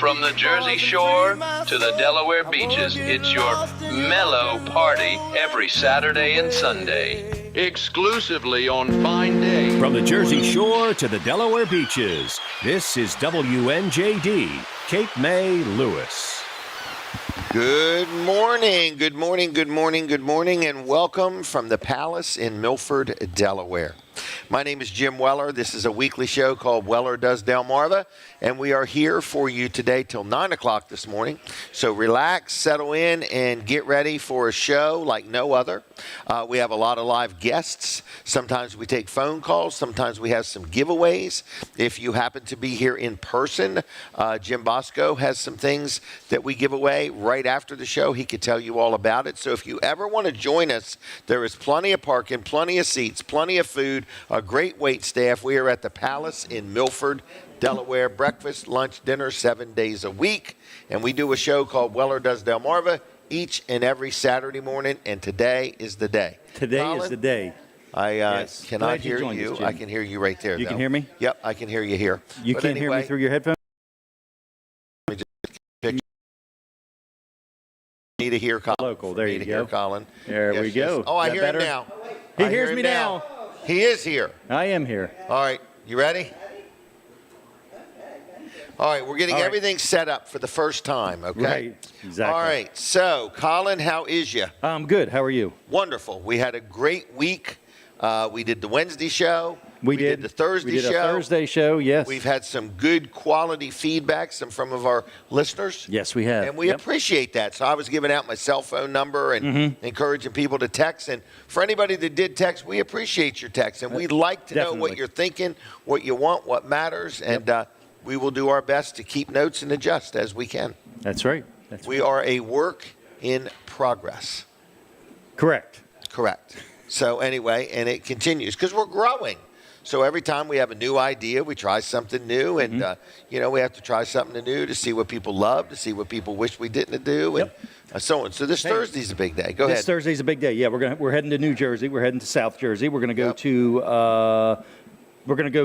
From the Jersey Shore to the Delaware beaches, it's your mellow party every Saturday and Sunday. Exclusively on Fine Day. From the Jersey Shore to the Delaware beaches, this is WNJD, Cape May, Lewis. Good morning, good morning, good morning, good morning, and welcome from the Palace in Milford, Delaware. My name is Jim Weller. This is a weekly show called Weller Does Delmarva, and we are here for you today till 9 o'clock this morning. So relax, settle in, and get ready for a show like no other. We have a lot of live guests. Sometimes we take phone calls. Sometimes we have some giveaways. If you happen to be here in person, Jim Bosco has some things that we give away right after the show. He could tell you all about it. So if you ever want to join us, there is plenty of parking, plenty of seats, plenty of food, a great wait staff. We are at the Palace in Milford, Delaware. Breakfast, lunch, dinner, 7 days a week. And we do a show called Weller Does Delmarva each and every Saturday morning, and today is the day. Today Colin, is the day. I cannot Glad hear you. I can hear you right there. You can hear me? Yep, I can hear you here. You can't hear me through your headphones? Need to hear Colin. Local, there you go. Hear Colin. There we go. Yes. Oh, I hear him now. He hears me now. He is here. I am here. All right, you ready? All right, we're getting everything set up for the first time, okay? Right, exactly. All right, so, Colin, how is you? I'm good. How are you? Wonderful. We had a great week. We did the Wednesday show. We did the Thursday show. We did a Thursday show, yes. We've had some good quality feedback from our listeners. Yes, we have. And we appreciate that. So I was giving out my cell phone number and encouraging people to text. And for anybody that did text, we appreciate your text. And we'd like to know what you're thinking, what you want, what matters. And we will do our best to keep notes and adjust as we can. That's right. We are a work in progress. Correct. So anyway, and it continues because we're growing. So every time we have a new idea, we try something new, and we have to try something new to see what people love, to see what people wish we didn't do, and so on. So this Thursday's a big day. Go ahead. This Thursday's a big day. Yeah, we're heading to New Jersey. We're heading to South Jersey. We're going to go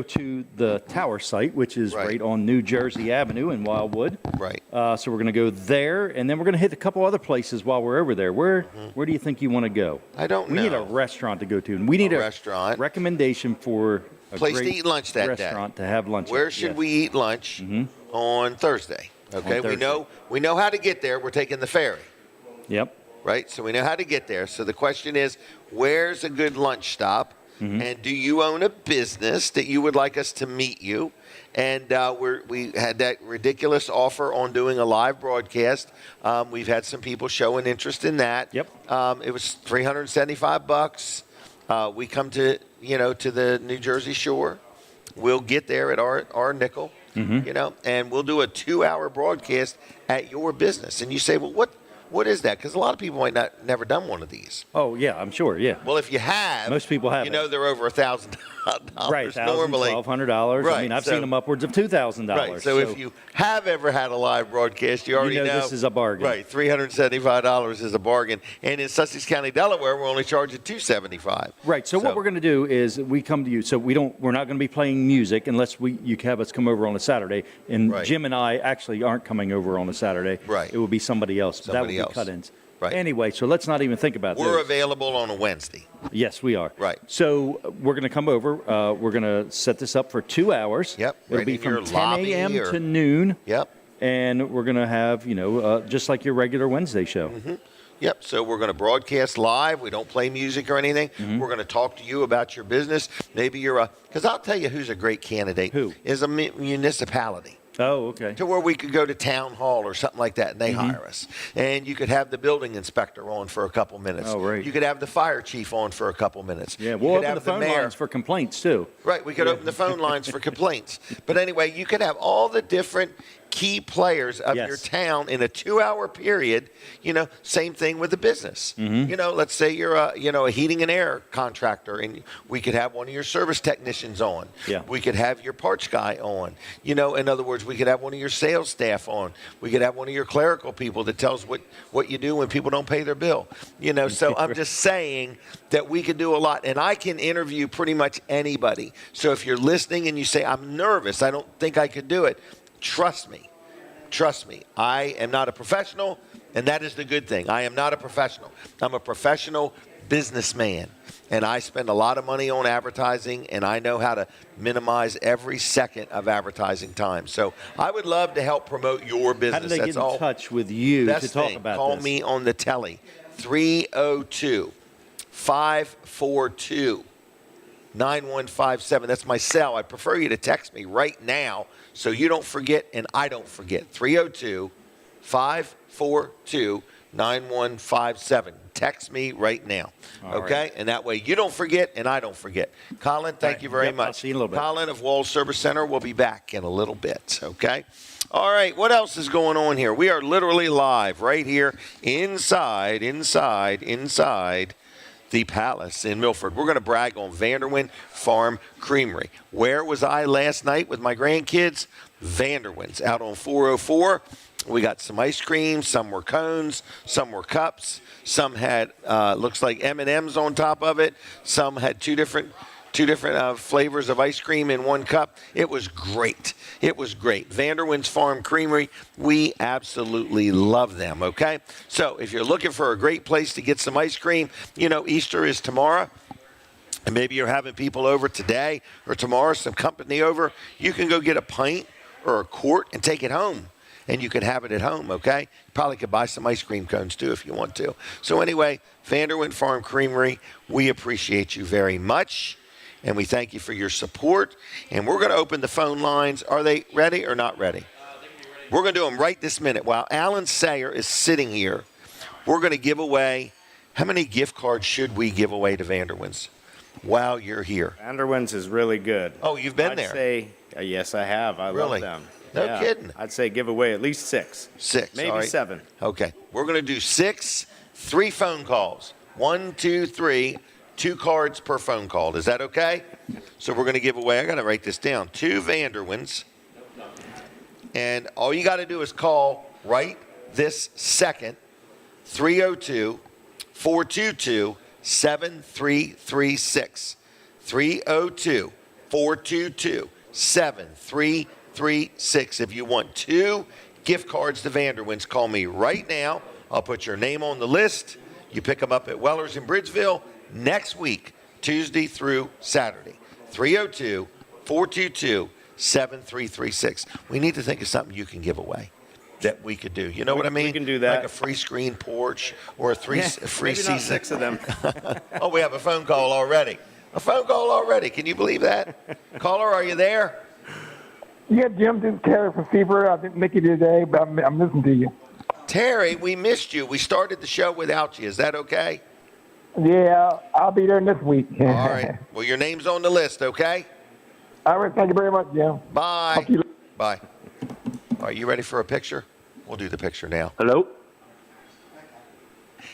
to the Tower site, which is right on New Jersey Avenue in Wildwood. Right. So we're going to go there, and then we're going to hit a couple other places while we're over there. Where do you think you want to go? I don't know. We need a restaurant to go to, and we need a restaurant recommendation for a place great to eat lunch that restaurant to have lunch. Where should we eat lunch on Thursday? Okay, we know how to get there. We're taking the ferry. Yep. Right, so we know how to get there. So the question is, where's a good lunch stop? And do you own a business that you would like us to meet you? And we had that ridiculous offer on doing a live broadcast. We've had some people showing interest in that. Yep. It was $375. We come to the New Jersey Shore. We'll get there at our nickel, and we'll do a 2-hour broadcast at your business. And you say, well, what is that? Because a lot of people might never done one of these. Oh, yeah, I'm sure, yeah. Well, if you have. Most people have. They're over $1,000 right, normally. $1,200. Right. I mean, I've seen them upwards of $2,000. Right, so if you have ever had a live broadcast, you already know. This is a bargain. Right, $375 is a bargain. And in Sussex County, Delaware, we're only charging $275. Right, so what we're going to do is we come to you. So we're not going to be playing music unless you have us come over on a Saturday. And Jim and I actually aren't coming over on a Saturday. Right. It will be somebody else. That would be cut-ins. Right. Anyway, so let's not even think about We're those. available on a Wednesday. Yes, we are. Right. So we're going to come over. We're going to set this up for 2 hours. Yep. It'll be from 10 a.m. to noon. Yep. And we're going to have, just like your regular Wednesday show. Yep. So we're going to broadcast live. We don't play music or anything. We're going to talk to you about your business. Maybe because I'll tell you who's a great candidate. Who? Is a municipality. Oh, okay. To where we could go to town hall or something like that, and they hire us. And you could have the building inspector on for a couple minutes. Oh, right. You could have the fire chief on for a couple minutes. Yeah, we'll open the phone lines for complaints, too. Right, we could open the phone lines for complaints. But anyway, you could have all the different key players of your town in a 2-hour period. Same thing with the business. Let's say you're a heating and air contractor, and we could have one of your service technicians on. Yeah. We could have your parts guy on. In other words, we could have one of your sales staff on. We could have one of your clerical people that tells what you do when people don't pay their bill. So I'm just saying that we could do a lot, and I can interview pretty much anybody. So if you're listening and you say, I'm nervous, I don't think I could do it, trust me. Trust me, I am not a professional, and that is the good thing. I am not a professional. I'm a professional businessman, and I spend a lot of money on advertising, and I know how to minimize every second of advertising time. So I would love to help promote your business. How did they get in touch with you to talk about Call this? me on the telly, 302-542-9157. That's my cell. I prefer you to text me right now so you don't forget and I don't forget. 302-542-9157. Text me right now, okay? Right. And that way you don't forget and I don't forget. Colin, thank you very much. I'll see you in a little bit. Colin of Wall Service Center will be back in a little bit, okay? All right, what else is going on here? We are literally live right here inside the Palace in Milford. We're going to brag on Vanderwyn Farm Creamery. Where was I last night with my grandkids? Vanderwyn's out on 404. We got some ice cream. Some were cones. Some were cups. Some had looks like M&Ms on top of it. Some had two different flavors of ice cream in one cup. It was great. It was great. Vanderwyn's Farm Creamery, we absolutely love them, okay? So if you're looking for a great place to get some ice cream, you know, Easter is tomorrow. And maybe you're having people over today or tomorrow, some company over. You can go get a pint or a quart and take it home. And you can have it at home, okay? You probably could buy some ice cream cones, too, if you want to. So anyway, Vanderwyn Farm Creamery, we appreciate you very much. And we thank you for your support. And we're going to open the phone lines. Are they ready or not ready? We're going to do them right this minute. While Alan Sayer is sitting here, we're going to give away, how many gift cards should we give away to Vanderwyn's while you're here? Vanderwyn's is really good. Oh, you've been there? I'd say, yes, I have. I Really? love them. No kidding. I'd say give away at least 6. 6. Maybe all right. 7. Okay. We're going to do 6, 3 phone calls. 1, 2, 3, 2 cards per phone call. Is that okay? So we're going to give away, I got to write this down, 2 Vanderwyn's. And all you got to do is call right this second, 302-422-7336. 302-422-7336. If you want 2 gift cards to Vanderwyn's, call me right now. I'll put your name on the list. You pick them up at Weller's in Bridgeville next week, Tuesday through Saturday. 302-422-7336. We need to think of something you can give away that we could do. You know what I mean? We can do that. Like a free screen porch or a free Maybe season. not 6 of them. Oh, we have a phone call already. A phone call already. Can you believe that? Caller, are you there? Yeah, Jim, this is Terry from Fever. I didn't make it today, but I'm listening to you. Terry, we missed you. We started the show without you. Is that okay? Yeah, I'll be there next week. All right. Well, your name's on the list, okay? All right, thank you very much, Jim. Bye. Talk to you later. Bye. All right, you ready for a picture? We'll do the picture now. Hello?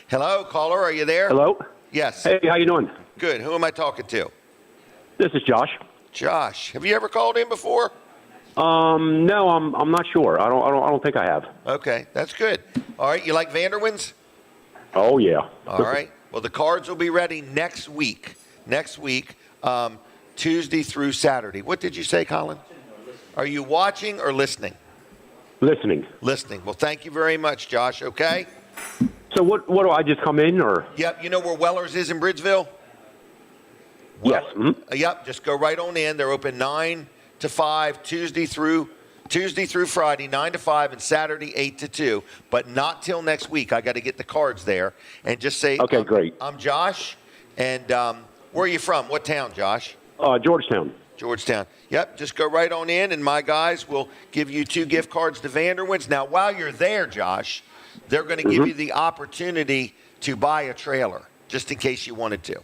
Hello, caller, are you there? Hello? Yes. Hey, how you doing? Good. Who am I talking to? This is Josh. Josh. Have you ever called in before? No, I'm not sure. I don't think I have. Okay, that's good. All right, you like Vanderwyn's? Oh yeah. All right. Well, the cards will be ready next week. Tuesday through Saturday. What did you say, Colin? Are you watching or listening? Listening. Listening. Well, thank you very much, Josh, okay? So what do I just come in or? Yep, you know where Weller's is in Bridgeville? Yes. Mm-hmm. Yep, just go right on in. They're open 9 to 5, Tuesday through Friday, 9 to 5, and Saturday, 8 to 2. But not till next week. I got to get the cards there. And just say, okay, great. I'm Josh. And where are you from? What town, Josh? Georgetown. Georgetown. Yep, just go right on in, and my guys will give you 2 gift cards to Vanderwyn's. Now, while you're there, Josh, they're going to give you the opportunity to buy a trailer, just in case you wanted to.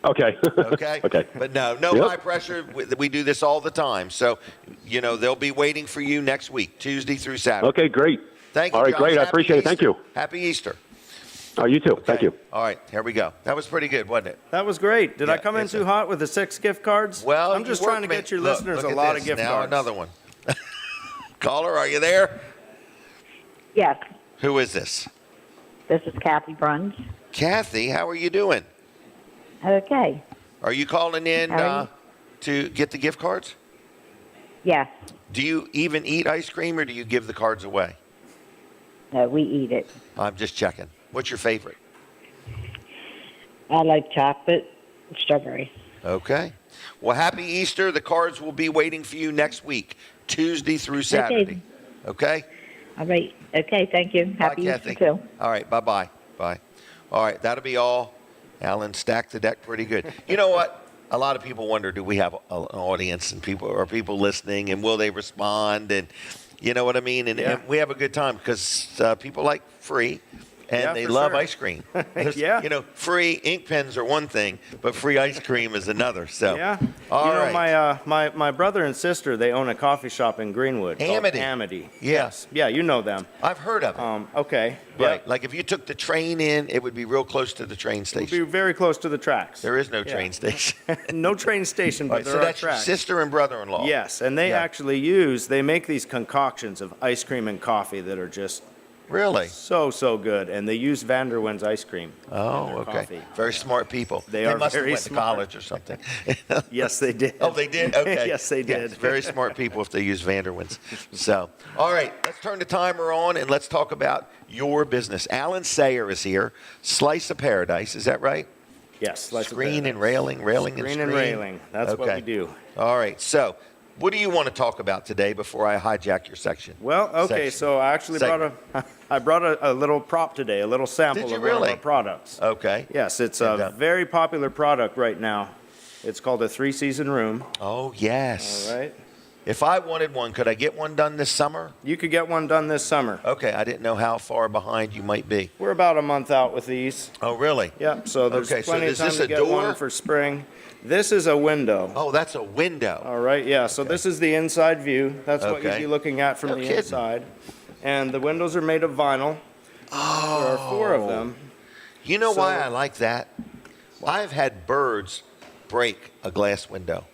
Okay. Okay? Okay. But no high pressure. We do this all the time. So, you know, they'll be waiting for you next week, Tuesday through Saturday. Okay, great. Thank you, All right, Josh. great. I Happy appreciate Easter. it. Thank you. Happy Easter. Oh, you too. Okay. Thank you. All right, here we go. That was pretty good, wasn't it? That was great. Did I come in it's too hot with the 6 gift cards? Well, I'm just trying to get your listeners a lot of gift now cards. Another one. Caller, are you there? Yes, Who is this? this is Kathy Bruns. Kathy, how are you doing? Okay. Are you calling in How are to get the gift cards? Yes. Do you even eat ice cream, or do you give the cards away? No, we eat it. I'm just checking. What's your favorite? I like chocolate, strawberry. Okay. Well, happy Easter. The cards will be waiting for you next week, Tuesday through Saturday. Okay? All right. Okay, thank you. Happy Bye, Easter, Kathy. too. All right. Bye-bye. Bye. All right. That'll be all. Alan stacked the deck pretty good. You know what? A lot of people wonder, do we have an audience and are people listening, and will they respond? And you know what I mean? And we have a good time because people like free. And they love ice cream. Yeah. You know, free ink pens are one thing, but free ice cream is another. So, Yeah. all right. My brother and sister, they own a coffee shop in Greenwood. called Amity. Amity. Yes. Yeah, you know them. I've heard of it. Okay. Right. Yeah. Like if you took the train in, it would be real close to the train We'll station. be very close to the tracks. There is no train station. No train station, but Right, there so are that's your tracks. sister and brother-in-law. Yes, and they Yeah. actually they make these concoctions of ice cream and coffee that are just Really? so good, and they use Vanderwin's ice cream. Oh, in their okay. coffee. Very smart people. They are must very have went smart. to college or something. Yes, they did. Oh, they did? Okay. Yes, they did. Yes, very smart people if they use Vanderwin's. So, all right, let's turn the timer on and let's talk about your business. Alan Sayer is here. Slice of Paradise, is that right? Yes, slice of Screen and paradise. railing, railing and Screen screen. and railing. That's what Okay. we do. All right, so what do you want to talk about today before I hijack your section? Well, okay, Section. so I actually Segment. brought a little prop today, a little sample Did you of one really? of our products. Okay. Yes, it's And, a very popular product right now. It's called a 3-season room. Oh, yes. All right. If I wanted one, could I get one done this summer? You could get one done this summer. Okay, I didn't know how far behind you might be. We're about a month out with these. Oh, really? Yep, so there's Okay, so plenty is of time this to a get door? one for spring. This is a window. Oh, that's a window. All right, yeah, so this is the inside view. That's what you'd Okay. be looking at from No the kidding. inside. And the windows are made of vinyl. Oh. There are 4 of them. You know why So- I like that? I've had birds break a glass window.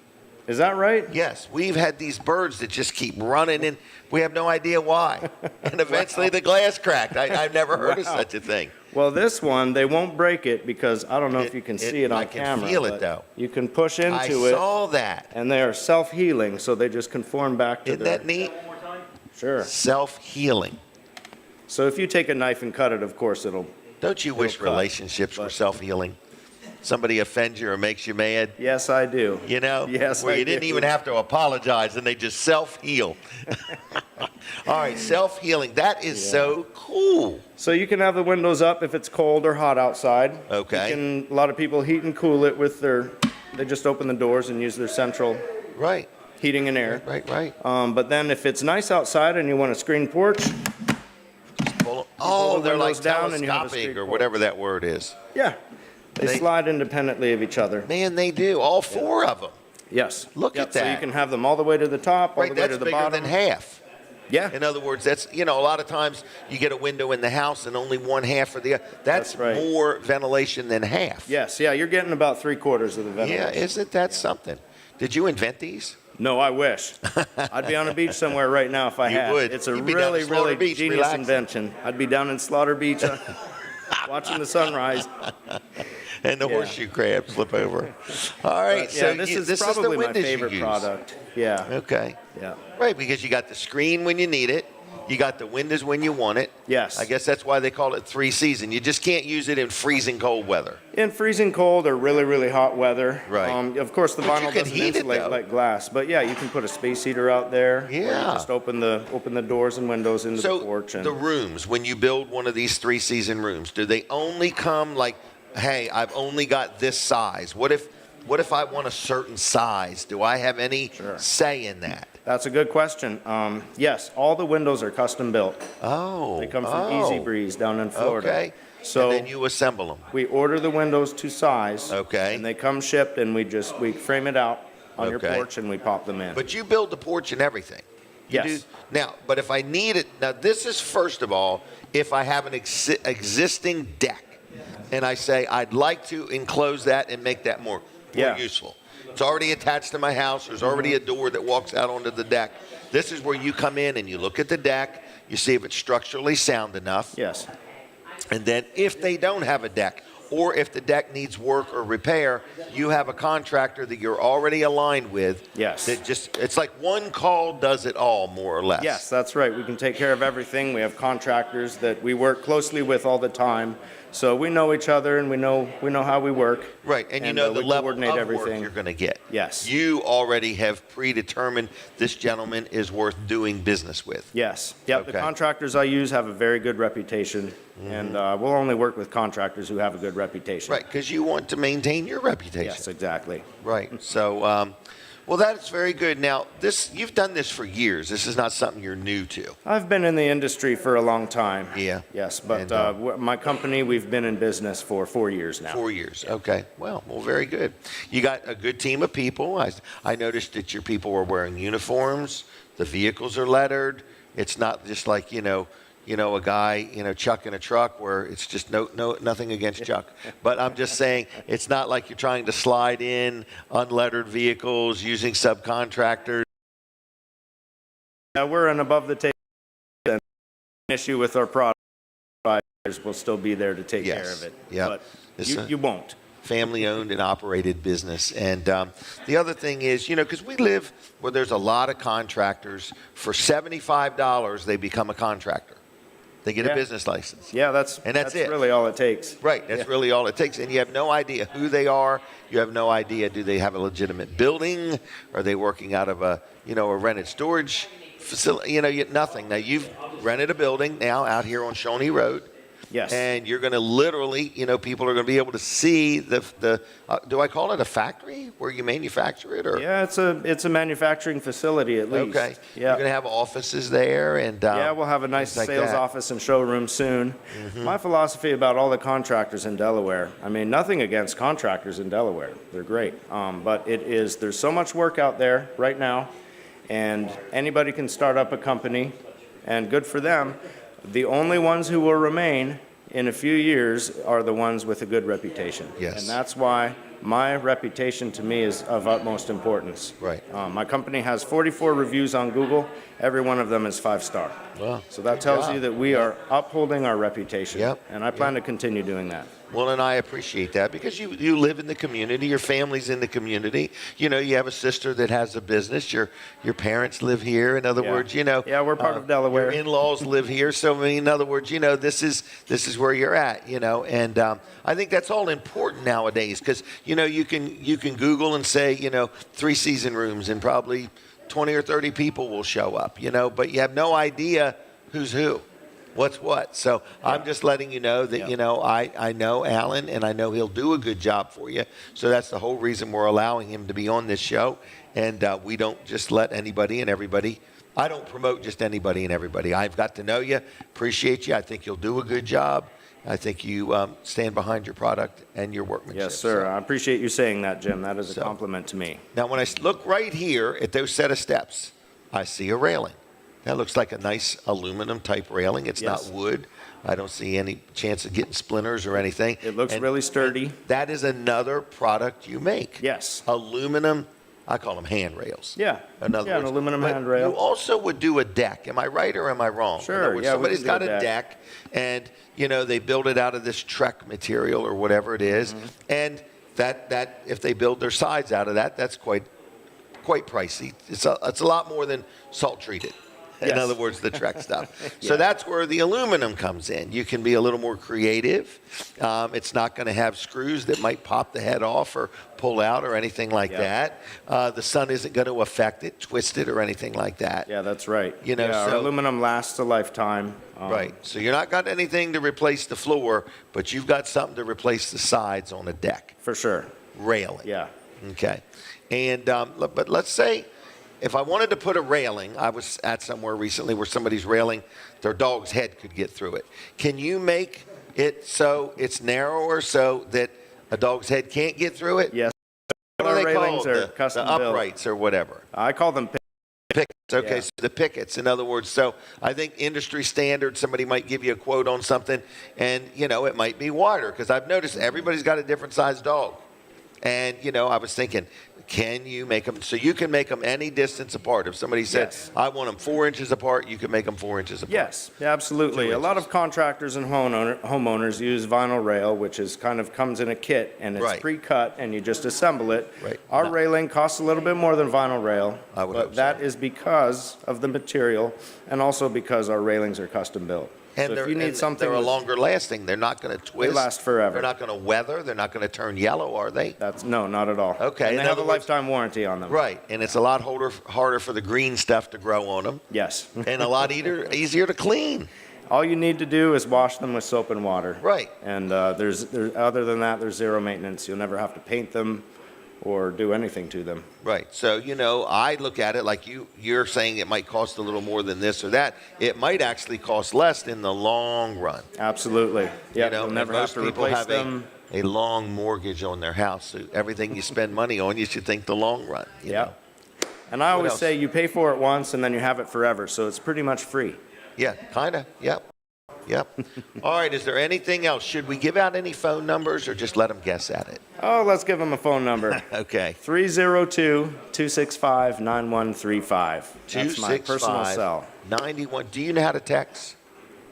Is that right? Yes, we've had these birds that just keep running in. We have no idea why. And eventually the glass cracked. I've never heard of Wow. such a thing. Well, this one, they won't break it because I don't know if you can see it on I can camera. feel it, but though. You can push into I it, saw that. and they are self-healing, so they just conform back to Isn't their... that neat? Sure. Self-healing. So if you take a knife and cut it, of course, it'll... Don't you wish cut, relationships were but- self-healing? Somebody offends you or makes you mad? Yes, I do. You know? Yes, Where I you didn't do. even have to apologize and they just self-heal. All right, self-healing. That is so cool. So you can have the windows up if it's cold or hot outside. Okay. A lot of people heat and cool it with they just open the doors and use their central Right, heating and air. right. But then if it's nice outside and you want a screen porch, Oh, the they're like windows down and you have a telescopic street or porch. whatever that word is. yeah, they slide independently of each other. Man, they do. All 4 of them. Yes. Look Yep, at So that. you can have them all the way to the top, all Right, the way that's to the bigger bottom. than half. Yeah. In other words, that's, a lot of times you get a window in the house and only one half of the other. That's right. more ventilation than half. Yes. Yeah. You're getting about 3/4 of the ventilation. Yeah, isn't that something? Did you invent these? No, I wish. I'd be on a beach somewhere right now if I You had. would. It's a You'd be down really, at Slaughter really Beach genius relaxing. invention. I'd be down in Slaughter Beach watching the sunrise. And the Yeah. horseshoe crabs flip over. All right, But, so yeah, this is the probably my windows you favorite use. product. Yeah. Okay. Yeah. Right, because you got the screen when you need it. You got the windows when you want it. Yes. I guess that's why they call it 3-season. You just can't use it in freezing cold weather. In freezing cold or really, really hot weather. Right. Of course, the But you vinyl can doesn't heat it, insulate though. like glass. But yeah, you can put a space heater out there. Or you Yeah. just open the doors and windows into So the porch. And the rooms, when you build one of these 3-season rooms, do they only come like, hey, I've only got this size? What if I want a certain size? Do I have any say in that? That's a good question. Yes, all the windows are custom built. Oh. They come from Easy Breeze down in Florida. Okay. So and then you assemble them. we order the windows to size. Okay. And they come shipped, and we frame it out on your Okay. porch, and we pop them in. But you build the porch and everything. You Yes. do. Now, but if I need it, now this is first of all, if I have an existing deck and I say I'd like to enclose that and make that more Yeah. useful. It's already attached to my house. There's already a door that walks out onto the deck. This is where you come in and you look at the deck. You see if it's structurally sound enough. Yes. And then if they don't have a deck, or if the deck needs work or repair, you have a contractor that you're already aligned with. Yes. That it's like one call does it all, more or less. Yes, that's right. We can take care of everything. We have contractors that we work closely with all the time. So we know each other and we know how we work. Right, and you know the we level of coordinate work everything. you're going to get. Yes. You already have predetermined this gentleman is worth doing business with. Yes. Yep. Okay. The contractors I use have a very good reputation, and we'll only work with contractors who have a good reputation. Right, because you want to maintain your reputation. Yes, exactly. Right. So, well, that's very good. Now, you've done this for years. This is not something you're new to. I've been in the industry for a long time. Yeah. Yes, but And, my company, we've been in business for 4 years now. 4 years. Okay. Well, very good. You got a good team of people. I noticed that your people were wearing uniforms. The vehicles are lettered. It's not just like, a guy, Chuck in a truck where it's just nothing against Chuck. But I'm just saying it's not like you're trying to slide in unlettered vehicles using subcontractors. Yeah, we're an above the table issue with our product. Providers will still be there to take care of it. Yeah. But you won't. Family owned and operated business. And the other thing is, because we live where there's a lot of contractors. For $75, they become a contractor. They get a business license. Yeah, that's it. really all it takes. Right, that's really all it takes. And you have no idea who they are. You have no idea, do they have a legitimate building? Are they working out of a rented storage facility? Nothing. Now, you've rented a building now out here on Shawnee Road. Yes. And you're going to literally, people are going to be able to see the do I call it a factory where you manufacture it? Or? Yeah, it's a manufacturing facility at least. Okay. Yeah. You're going to have offices there. And yeah, we'll have a nice like sales that. office and showroom soon. My philosophy about all the contractors in Delaware, I mean, nothing against contractors in Delaware. They're great. But there's so much work out there right now, and anybody can start up a company, and good for them. The only ones who will remain in a few years are the ones with a good reputation. Yes. And that's why my reputation to me is of utmost importance. Right. My company has 44 reviews on Google. Every one of them is 5-star. Wow. So that tells you that we are upholding our reputation. Yep. And I plan to continue doing that. Well, and I appreciate that because you live in the community, your family's in the community. You have a sister that has a business. Your parents live here. In other words, Yeah, we're part of Delaware. Your in-laws live here. So, in other words, this is where you're at. And I think that's all important nowadays because you can Google and say 3 season rooms and probably 20 or 30 people will show up. But you have no idea who's who. What's what. So I'm just letting you know that, I know Alan and I know he'll do a good job for you. So that's the whole reason we're allowing him to be on this show. And we don't just let anybody and everybody. I don't promote just anybody and everybody. I've got to know you, appreciate you. I think you'll do a good job. I think you stand behind your product and your workmanship. Yes, sir. So, I appreciate you saying that, Jim. That is a compliment to me. now, when I look right here at those set of steps, I see a railing. That looks like a nice aluminum type railing. It's Yes. not wood. I don't see any chance of getting splinters or anything. It looks really sturdy. That is another product you make. Yes. Aluminum, I call them handrails. Yeah. In other Yeah, an words, aluminum but handrail. You also would do a deck. Am I right or am I wrong? In Sure, other words, yeah, we somebody's can do got a a deck and, they build it out of this Trek material or whatever it is. Mm-hmm. And that if they build their sides out of that, that's quite pricey. It's a lot more than salt treated. In Yes. other words, the Trek stuff. So that's where the aluminum comes in. You can be a little more creative. It's not going to have screws that might pop the head off or pull out or anything like that. The sun isn't going to affect it, twist it, or anything like that. Yeah, that's right. so our aluminum lasts a lifetime. Right. So you're not got anything to replace the floor, but you've got something to replace the sides on a deck. For sure. Railing. Yeah. Okay. And but let's say if I wanted to put a railing, I was at somewhere recently where somebody's railing, their dog's head could get through it. Can you make it so it's narrower so that a dog's head can't get through it? Yes. What are Our they railings called? are custom the built. uprights or whatever. I call them Pickets. Okay, Yeah. so the pickets, in other words. So I think industry standard, somebody might give you a quote on something, and, it might be wider because I've noticed everybody's got a different sized dog. And, I was thinking, Can you make them, so you can make them any distance apart? If somebody said, Yes. I want them 4 inches apart, you can make them 4 inches apart? Yes, absolutely. 2 A lot inches. of contractors and homeowners use vinyl rail, which is kind of comes in a kit, and it's Right. pre-cut, and you just assemble it. Right. Our No. railing costs a little bit more than vinyl rail, I would hope but so. that is because of the material, and also because our railings are custom built. And So they're, if you need and something they're a that's- longer lasting. They're not going to twist. last forever. They're not going to weather. They're not going to turn yellow, are they? No, not at all. Okay, And in they have a other words- lifetime warranty on them. Right. And it's a lot harder for the green stuff to grow on them, Yes. and a lot easier to clean. All you need to do is wash them with soap and water. Right. And other than that, there's zero maintenance. You'll never have to paint them or do anything to them. Right. So, I look at it like you're saying it might cost a little more than this or that. It might actually cost less in the long run. Absolutely. Yeah, you'll and never have most to people replace have them. a long mortgage on their house. So everything you spend money on, you should think the long run. you Yeah. know? And I always else? say you pay for it once and then you have it forever, so it's pretty much free. Yeah, kind of. Yep. Yep. All right. Is there anything else? Should we give out any phone numbers or just let them guess at it? Oh, let's give them a phone number. Okay. 302-265-9135. That's my personal 265 cell. 91. Do you know how to text?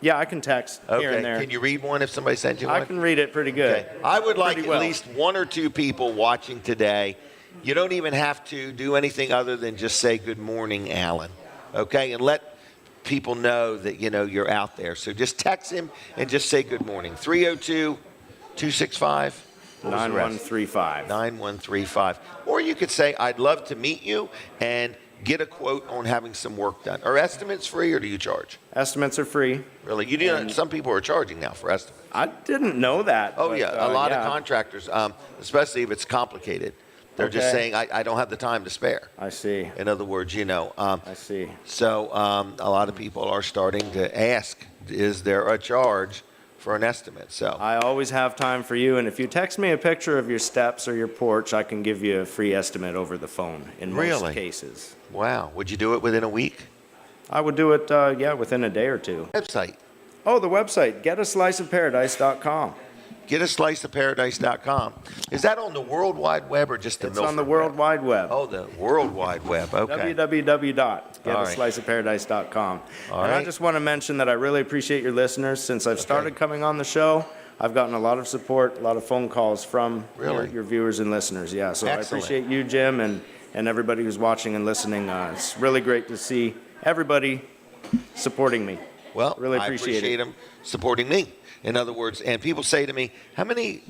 Yeah, I can text here and there. Can you read one if somebody sends you one? I can read it pretty good. Okay. I would like Pretty at well. least 1 or 2 people watching today. You don't even have to do anything other than just say good morning, Alan. Okay? And let people know that, you're out there. So just text him and just say good morning. 302-265 9135. 9135. Or you could say, I'd love to meet you and get a quote on having some work done. Are estimates free or do you charge? Estimates are free. Really? You do. Some people are charging now for estimates. I didn't know that. Oh, but, yeah. A lot yeah. of contractors, especially if it's complicated, they're just Okay. saying, I don't have the time to spare. I see. In other words, I see. So a lot of people are starting to ask, is there a charge for an estimate? So I always have time for you, and if you text me a picture of your steps or your porch, I can give you a free estimate over the phone in most Really? cases. wow. Would you do it within a week? I would do it, within a day or two. Website. Oh, the website, getasliceofparadise.com. Getasliceofparadise.com. Is that on the World Wide Web or just the It's Milford on the web? World Wide Web. Oh, the World Wide Web. Okay. www.getasliceofparadise.com. All And I right. just want to mention that I really appreciate your listeners. Since I've started coming on the show, I've gotten a lot of support, a lot of phone calls from Really? your viewers and listeners. Yeah, so Excellent. I appreciate you, Jim, and everybody who's watching and listening. It's really great to see everybody supporting me. Well, Really I appreciate appreciate it. them supporting me. In other words, and people say to me, how many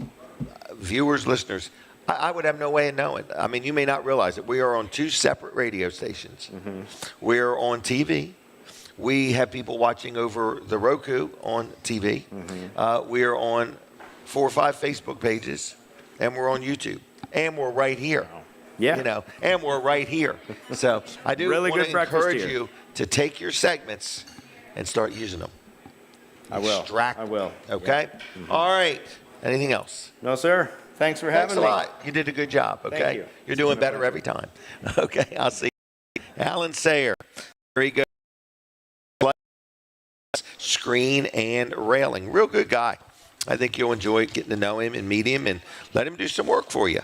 viewers, listeners? I would have no way of knowing. I mean, you may not realize it. We are on 2 separate radio stations. Mm-hmm. We're on TV. We have people watching over the Roku on TV. Mm-hmm. We are on 4 or 5 Facebook pages, and we're on YouTube, and we're right here. Yeah. And we're right here. So I do Really want good to breakfast encourage here. you to take your segments and start using them. I will. Extract I will. them, Okay? All right. Anything else? No, sir. Thanks for Thanks having a me. lot. You did a good job, okay? you. You're doing better every time. Okay, I'll see you. Alan Sayer. There he goes. Screen and railing. Real good guy. I think you'll enjoy getting to know him and meet him and let him do some work for you.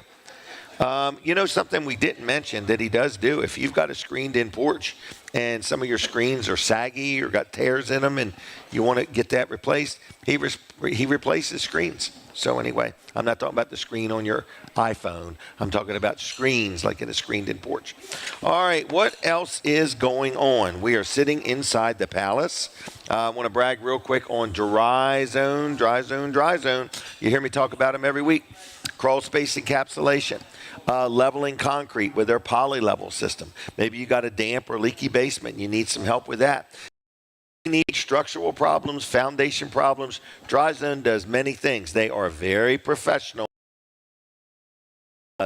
Something we didn't mention that he does do, if you've got a screened-in porch and some of your screens are saggy or got tears in them and you want to get that replaced, he replaces screens. So anyway, I'm not talking about the screen on your iPhone. I'm talking about screens like in a screened-in porch. All right, what else is going on? We are sitting inside the Palace. I want to brag real quick on Dry Zone. You hear me talk about them every week. Crawl space encapsulation. Leveling concrete with their poly level system. Maybe you got a damp or leaky basement and you need some help with that. You need structural problems, foundation problems. Dry Zone does many things. They are very professional.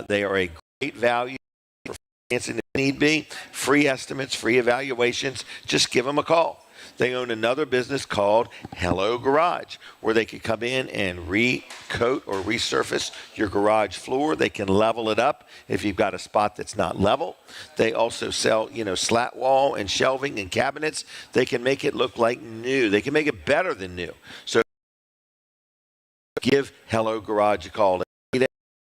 They are a great value for financing if need be. Free estimates, free evaluations. Just give them a call. They own another business called Hello Garage, where they can come in and recoat or resurface your garage floor. They can level it up if you've got a spot that's not level. They also sell, slat wall and shelving and cabinets. They can make it look like new. They can make it better than new. So give Hello Garage a call.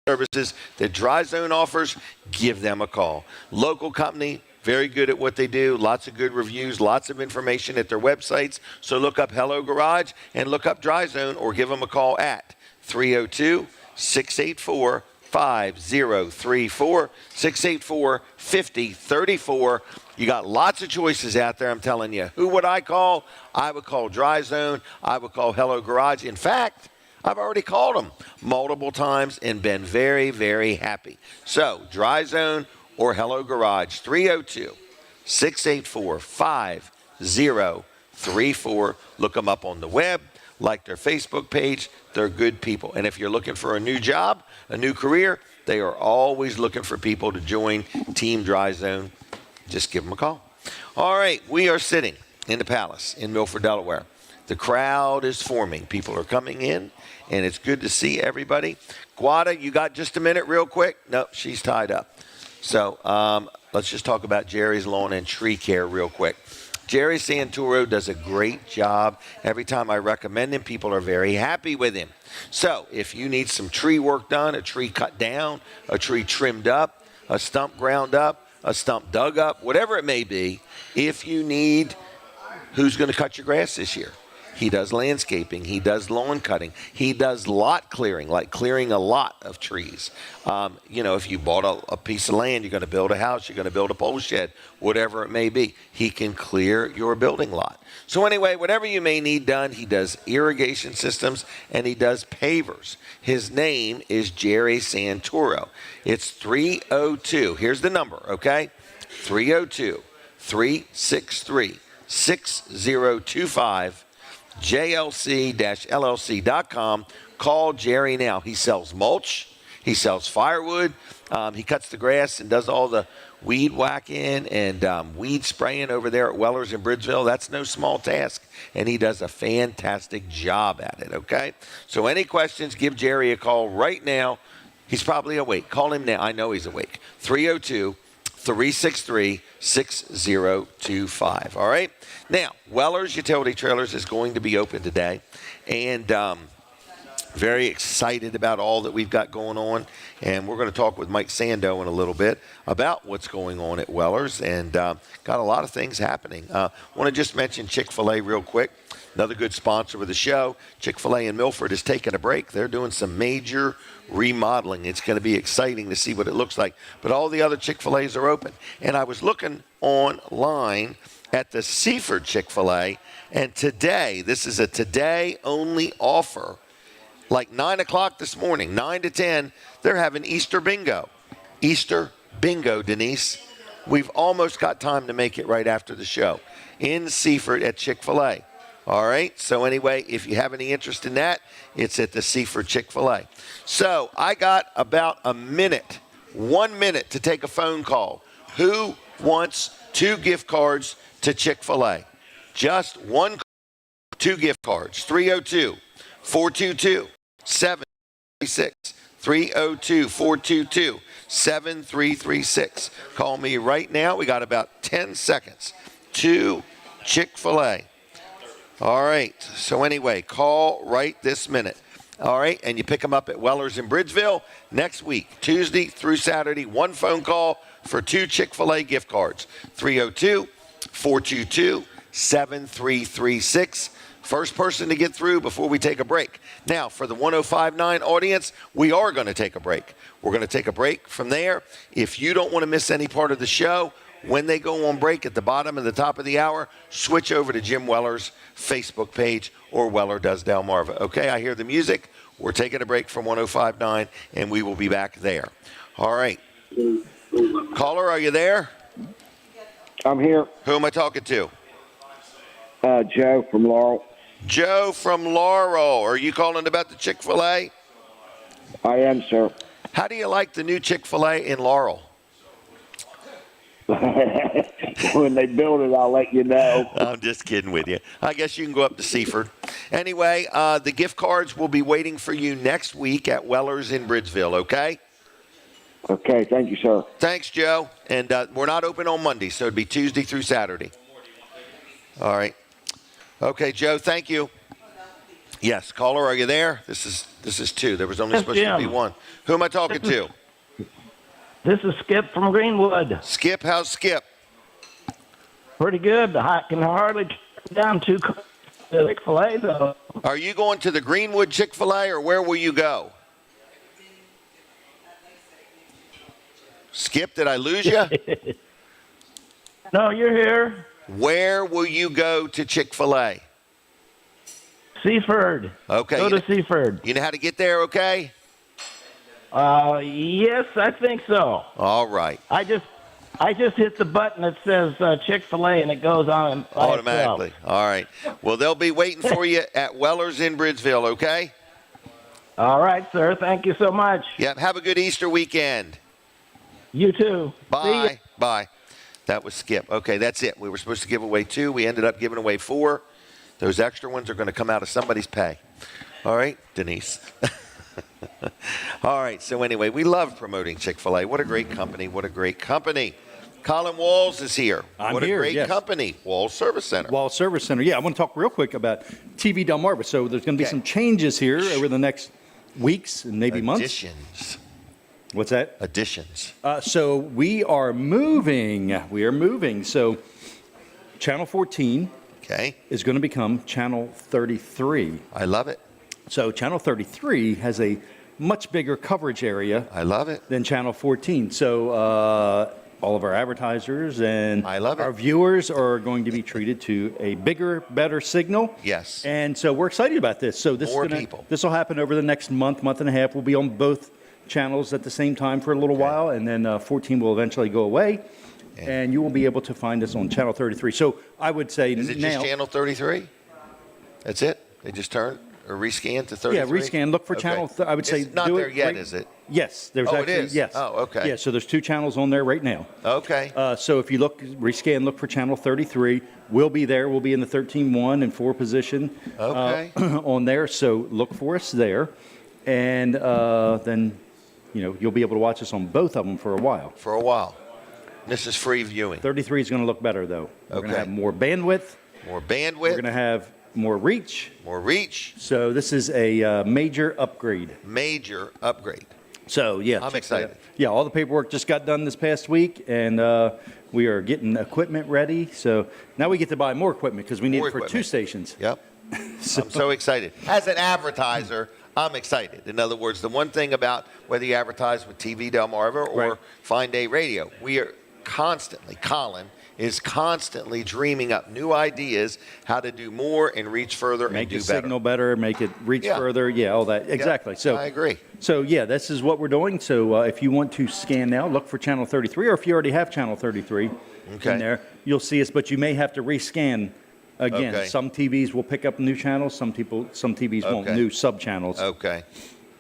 services that Dry Zone offers, give them a call. Local company, very good at what they do. Lots of good reviews, lots of information at their websites. So look up Hello Garage and look up Dry Zone or give them a call at 302-684-5034, 684-5034. You got lots of choices out there, I'm telling you. Who would I call? I would call Dry Zone. I would call Hello Garage. In fact, I've already called them multiple times and been very, very happy. So, Dry Zone or Hello Garage, 302-684-5034. Look them up on the web, like their Facebook page. They're good people. And if you're looking for a new job, a new career, they are always looking for people to join Team Dry Zone. Just give them a call. All right, we are sitting in the Palace in Milford, Delaware. The crowd is forming. People are coming in, and it's good to see everybody. Guada, you got just a minute real quick? No, she's tied up. So let's just talk about Jerry's Lawn and Tree Care real quick. Jerry Santoro does a great job. Every time I recommend him, people are very happy with him. So if you need some tree work done, a tree cut down, a tree trimmed up, a stump ground up, a stump dug up, whatever it may be, if you need who's going to cut your grass this year. He does landscaping. He does lawn cutting. He does lot clearing, like clearing a lot of trees. If you bought a piece of land, you're going to build a house, you're going to build a pole shed, whatever it may be. He can clear your building lot. So anyway, whatever you may need done, he does irrigation systems and he does pavers. His name is Jerry Santoro. It's 302. Here's the number, okay? 302-363-6025. JLC-LLC.com. Call Jerry now. He sells mulch. He sells firewood. He cuts the grass and does all the weed whacking and weed spraying over there at Weller's in Bridgeville. That's no small task, and he does a fantastic job at it, okay? So any questions, give Jerry a call right now. He's probably awake. Call him now. I know he's awake. 302-363-6025. All right? Now, Weller's Utility Trailers is going to be open today, and very excited about all that we've got going on. And we're going to talk with Mike Sandoe in a little bit about what's going on at Weller's, and got a lot of things happening. Want to just mention Chick-fil-A real quick. Another good sponsor of the show. Chick-fil-A in Milford is taking a break. They're doing some major remodeling. It's going to be exciting to see what it looks like. But all the other Chick-fil-A's are open. And I was looking online at the Seaford Chick-fil-A, and today, this is a today-only offer, like 9 o'clock this morning, 9 to 10, they're having Easter bingo. Easter bingo, Denise. We've almost got time to make it right after the show in Seaford at Chick-fil-A. All right, so anyway, if you have any interest in that, it's at the Seaford Chick-fil-A. So I got about 1 minute to take a phone call. Who wants 2 gift cards to Chick-fil-A? Just 2 gift cards. 302-422-7336. 302-422-7336. Call me right now. We got about 10 seconds. 2 Chick-fil-A. All right. So anyway, call right this minute. All right. And you pick them up at Weller's in Bridgeville next week, Tuesday through Saturday. 1 phone call for 2 Chick-fil-A gift cards. 302-422-7336. First person to get through before we take a break. Now, for the 105.9 audience, we are going to take a break. We're going to take a break from there. If you don't want to miss any part of the show, when they go on break at the bottom and the top of the hour, switch over to Jim Weller's Facebook page or Weller Does Delmarva. Okay, I hear the music. We're taking a break from 105.9, and we will be back there. All right. Caller, are you there? I'm here. Who am I talking to? Joe from Laurel. Joe from Laurel. Are you calling about the Chick-fil-A? I am, sir. How do you like the new Chick-fil-A in Laurel? When they build it, I'll let you know. I'm just kidding with you. I guess you can go up to Seaford. Anyway, the gift cards will be waiting for you next week at Weller's in Bridgeville, okay? Okay, thank you, sir. Thanks, Joe. And we're not open on Monday, so it'd be Tuesday through Saturday. All right. Okay, Joe, thank you. Yes, caller, are you there? This is two. There was only supposed to be Jim. one. Who am I talking to? This is Skip from Greenwood. Skip, how's Skip? Pretty good. I can hardly track down to Chick-fil-A, though. Are you going to the Greenwood Chick-fil-A, or where will you go? Skip, did I lose you? No, you're here. Where will you go to Chick-fil-A? Seaford. Okay. Go to Seaford. You know how to get there, okay? Yes, I think so. All right. I just hit the button that says Chick-fil-A, and it goes on by Automatically. itself. All right. Well, they'll be waiting for you at Weller's in Bridgeville, okay? All right, sir. Thank you so much. Yep. Have a good Easter weekend. You too. See ya. Bye. Bye. That was Skip. Okay, that's it. We were supposed to give away 2. We ended up giving away 4. Those extra ones are going to come out of somebody's pay. All right, Denise. All right, so anyway, we love promoting Chick-fil-A. What a great company. What a great company. Colin Walls is here. I'm what here, a great yes. company. Walls Service Center. Wall Service Center. Yeah, I want to talk real quick about TV Delmarva. So there's going to be some changes here over the next weeks and maybe months. Additions. What's that? Additions. So we are moving. We are moving. So Channel 14 is going to become Channel 33. I love it. So Channel 33 has a much bigger coverage area. I love it. Than Channel 14. So all of our advertisers and our viewers are going to be treated to a bigger, better signal. Yes. And so we're excited about this. So this This will happen over the next month and a half. We'll be on both channels at the same time for a little while, and then 14 will eventually go away, and you will be able to find us on Channel 33. So I would say Is it just Channel 33? That's it? They just turn or rescan to 33? Yeah, rescan. Look for Channel. I would say it's not do there it yet, right- is it? Yes, there's Oh, it actually is? yes. Oh, okay. Yeah, so there's 2 channels on there right now. Okay. So if you rescan, look for Channel 33. We'll be there. We'll be in the 13-1 and 4 position Okay. on there. So look for us there, and then you'll be able to watch us on both of them for a while. For a while. This is free viewing. 33 is going to look better, though. We're going to Okay. have more bandwidth. More bandwidth. We're going to have more reach. More reach. So this is a major upgrade. Major upgrade. So, yeah. I'm excited. Yeah, all the paperwork just got done this past week, and we are getting equipment ready. So now we get to buy more equipment because we need More it for 2 equipment. stations. Yep. I'm so excited. As an advertiser, I'm excited. In other words, the one thing about whether you advertise with TV Delmarva or Fine Day Radio, we are Colin is constantly dreaming up new ideas how to do more and reach further Make and do the better. signal better, make it reach further. Yeah, all that. Exactly. So I agree. So, yeah, this is what we're doing. So if you want to scan now, look for Channel 33, or if you already have Channel 33 in there, you'll see us, but you may have to rescan again. Okay. Some TVs will pick up new channels. Some TVs won't, Okay. new sub-channels. Okay.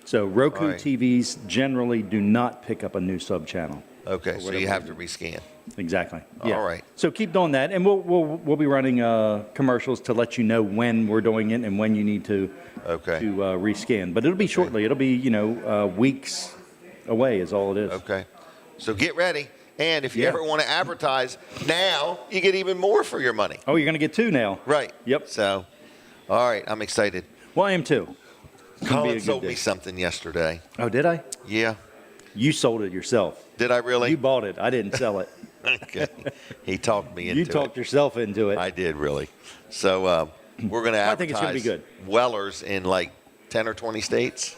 So Roku All right. TVs generally do not pick up a new sub-channel. Okay, so you have to rescan. Exactly. Yeah. All right. So keep doing that, and we'll be running commercials to let you know when we're doing it and when you need to rescan. But it'll be shortly. It'll be weeks away is all it is. Okay. So get ready. And if you Yeah. ever want to advertise, now you get even more for your money. Oh, you're going to get 2 now. Right. Yep. So, all right, I'm excited. Well, I am too. It's gonna be a Colin good sold day. me something yesterday. Oh, did I? Yeah. You sold it yourself. Did I really? You bought it. I didn't sell it. Okay. He talked me into it. You talked yourself into it. I did, really. So we're going to advertise I think it's gonna be good. Wellers in like 10 or 20 states.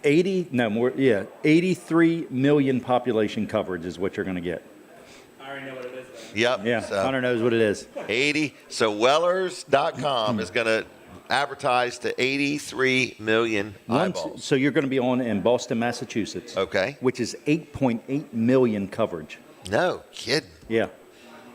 83 million population coverage is what you're going to get. I already know what it is. Yep. Yeah, So Hunter knows what it is. 80. So Wellers.com is going to advertise to 83 million eyeballs. So you're going to be on in Boston, Massachusetts. Okay. Which is 8.8 million coverage. No kidding. Yeah.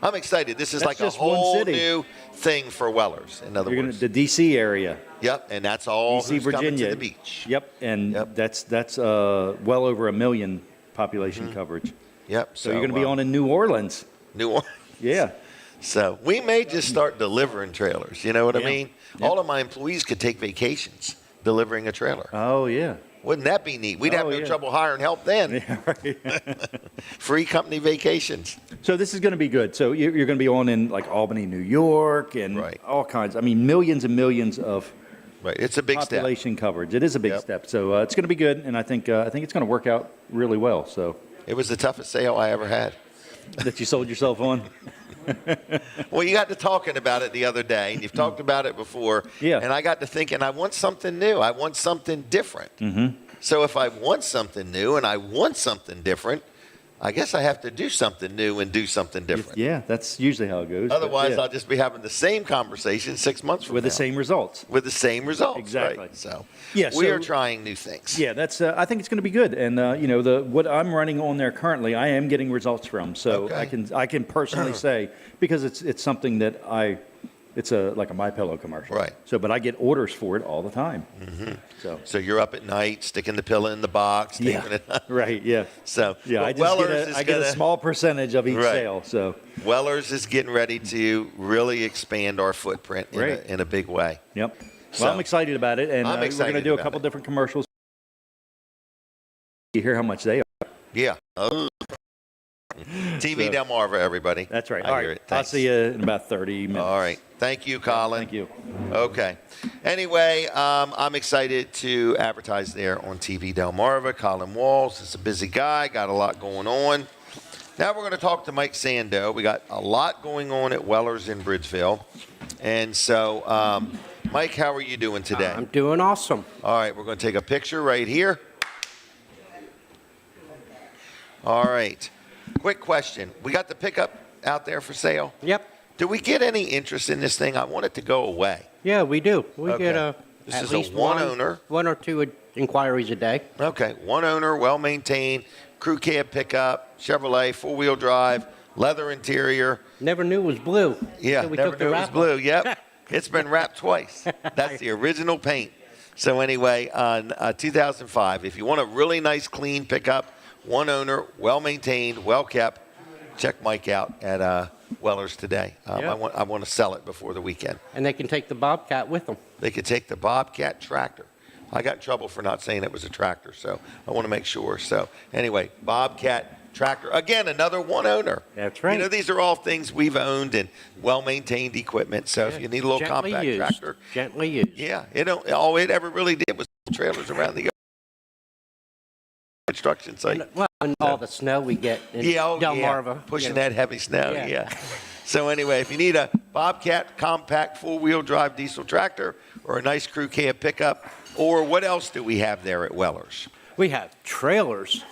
I'm excited. This is That's like a just one whole city. new thing for Wellers, in other words. The D.C. area. Yep, and that's all D.C., who's coming Virginia. to the beach. Yep, and that's well over a million population coverage. Yep. So you're going to be on in New Orleans. New Orleans. Yeah. So we may just start delivering trailers. You know what I mean? Yep. All of my employees could take vacations delivering a trailer. Oh, yeah. Wouldn't that be neat? We'd have Oh, no yeah. trouble hiring help then. Yeah, right. Free company vacations. So this is going to be good. So you're going to be on in like Albany, New York, and all kinds. I mean, millions and millions of Right. It's a big step. Population coverage. It is a big step. So it's going to be good, and I think it's going to work out really well. So it was the toughest sale I ever had. That you sold yourself on? Well, you got to talking about it the other day, and you've talked about it before. Yeah. And I got to thinking, I want something new. I want something different. Mm-hmm. So if I want something new and I want something different, I guess I have to do something new and do something different. Yeah, that's usually how it goes. Otherwise, I'll just be having the same conversation 6 months from now. With the same results. With the same results. Exactly. Right? So Yeah, we are trying new things. Yeah, that's. I think it's going to be good, and what I'm running on there currently, I am getting results from. So I can personally say, because it's something that it's like a MyPillow commercial. Right. So, but I get orders for it all the time. Mm-hmm. So you're up at night, sticking the pillow in the box. Yeah. Taking it. Right. Yeah. So yeah, I get a small percentage of each sale. So Weller's is getting ready to really expand our footprint in a big way. Yep. So, well, I'm excited about it, and I'm we're going to do a couple different commercials. You hear how much they are. Yeah. Oh. TV Delmarva, everybody. That's right. I All hear right. it. Thanks. I'll see you in about 30 minutes. All right. Thank you, Colin. Thank you. Okay. Anyway, I'm excited to advertise there on TV Delmarva. Colin Walls is a busy guy, got a lot going on. Now we're going to talk to Mike Sandoe. We got a lot going on at Weller's in Bridgeville. And so, Mike, how are you doing today? I'm doing awesome. All right. We're going to take a picture right here. All right. Quick question. We got the pickup out there for sale? Yep. Do we get any interest in this thing? I want it to go away. Yeah, we do. We Okay. get This at is a least one owner. one or two inquiries a day. Okay. One owner, well-maintained, crew cab pickup, Chevrolet, four-wheel drive, leather interior. Never knew it was blue. Yeah, until we never took the knew it was wrap blue. off. Yep. It's been wrapped twice. That's the original paint. So anyway, on 2005, if you want a really nice, clean pickup, one owner, well-maintained, well-kept, check Mike out at Weller's today. I want to sell it before the weekend. And they can take the Bobcat with them. They could take the Bobcat tractor. I got in trouble for not saying it was a tractor, so I want to make sure. So anyway, Bobcat tractor. Again, another one owner. That's right. You know, these are all things we've owned and well-maintained equipment. So if you need a little Gently compact used. tractor. Gently used. Yeah, all it ever really did was trailers around the construction site. And all the snow we get in Delmarva. Pushing that heavy snow, yeah. So anyway, if you need a Bobcat compact four-wheel drive diesel tractor or a nice crew cab pickup, or what else do we have there at Weller's? We have trailers.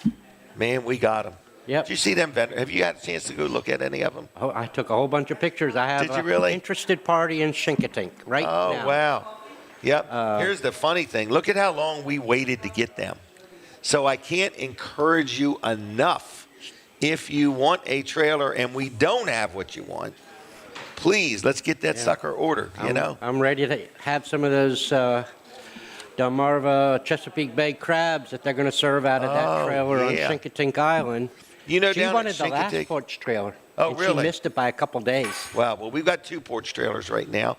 Man, we got them. Yep. Did you see them vendors? Have you had a chance to go look at any of them? Oh, I took a whole bunch of pictures. I have Did you really? an interested party in Shinkatink right now. Oh, wow. Yep. Here's the funny thing. Look at how long we waited to get them. So I can't encourage you enough. If you want a trailer and we don't have what you want, please, let's get that sucker ordered, I'm ready to have some of those Delmarva Chesapeake Bay crabs that they're going to serve out of that trailer on Shinkatink Island. You know, she down wanted at the last Shinkatink- porch trailer. Oh, and really? She missed it by a couple days. Wow. Well, we've got two porch trailers right now.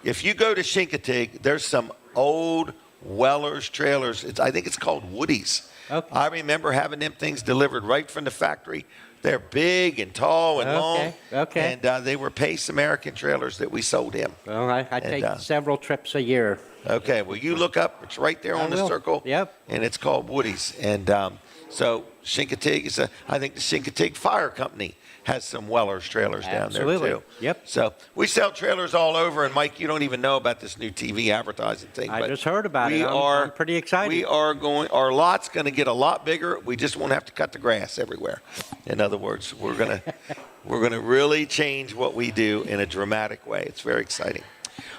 If you go to Shinkatink, there's some old Weller's trailers. I think it's called Woody's. Okay. I remember having them things delivered right from the factory. They're big and tall and long. Okay. And they were Pace American trailers that we sold him. Well, I take several trips a year. Okay. Well, you look up. It's right there on the circle. Yep. And it's called Woody's. And so Shinkatink is I think the Shinkatink Fire Company has some Weller's trailers down there too. Yep. So we sell trailers all over. And Mike, you don't even know about this new TV advertising thing. I but just heard about it. I'm pretty excited. We are going. Our lot's going to get a lot bigger. We just won't have to cut the grass everywhere. In other words, we're gonna really change what we do in a dramatic way. It's very exciting.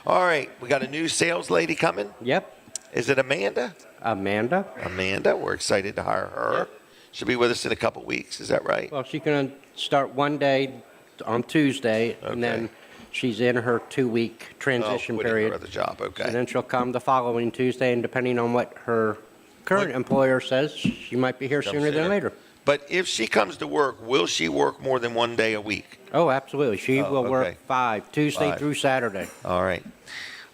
All right, we got a new sales lady coming. Yep. Is it Amanda? Amanda. We're excited to hire her. Yep. She'll be with us in a couple weeks. Is that right? Well, she's going to start one day on Tuesday, and then she's in her 2-week transition period. Her other job. Okay. And then she'll come the following Tuesday, and depending on what her current employer says, she might be here sooner than later. But if she comes to work, will she work more than one day a week? Oh, absolutely. She will work 5, Tuesday through Saturday. All right.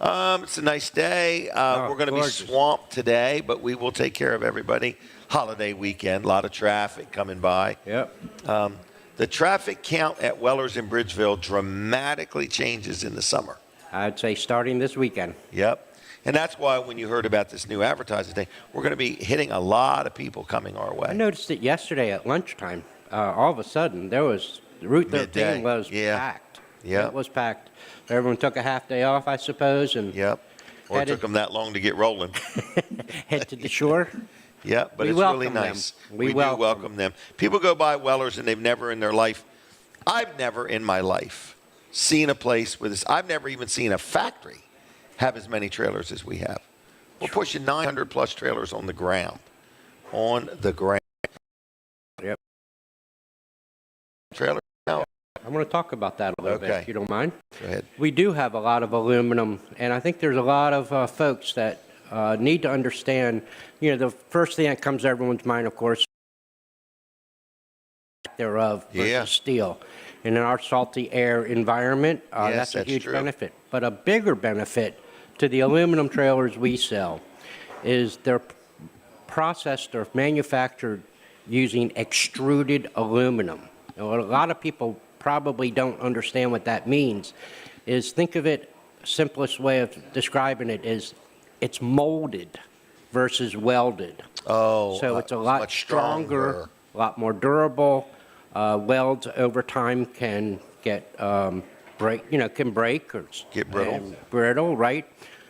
It's a nice day. We're going to be swamped today, but we will take care of everybody. Holiday weekend, a lot of traffic coming by. Yep. The traffic count at Weller's in Bridgeville dramatically changes in the summer. I'd say starting this weekend. Yep. And that's why when you heard about this new advertising thing, we're going to be hitting a lot of people coming our way. I noticed it yesterday at lunchtime. All of a sudden, there was Route 13 Midday. was Yeah. packed. Yeah. It was packed. Everyone took a half day off, I suppose, and Yep. Or it took them that long to get rolling. head to the shore. Yeah, but We it's really welcome them. nice. We do welcome welcome them. People go by Weller's and they've never in their life, I've never in my life seen a place with this. I've never even seen a factory have as many trailers as we have. We're pushing 900 plus trailers on the ground. On the ground. Yep. Trailer now. I want to talk about that a little bit, if you don't mind. Go ahead. We do have a lot of aluminum, and I think there's a lot of folks that need to understand, the first thing that comes to everyone's mind, of course, thereof versus steel. And in our salty air environment, that's a huge benefit. But a bigger benefit to the aluminum trailers we sell is they're processed or manufactured using extruded aluminum. Now, what a lot of people probably don't understand what that means is, think of it, simplest way of describing it is it's molded versus welded. Oh, so it's a lot much stronger, a lot more durable. Welds over time can get can break or get brittle. Brittle, right?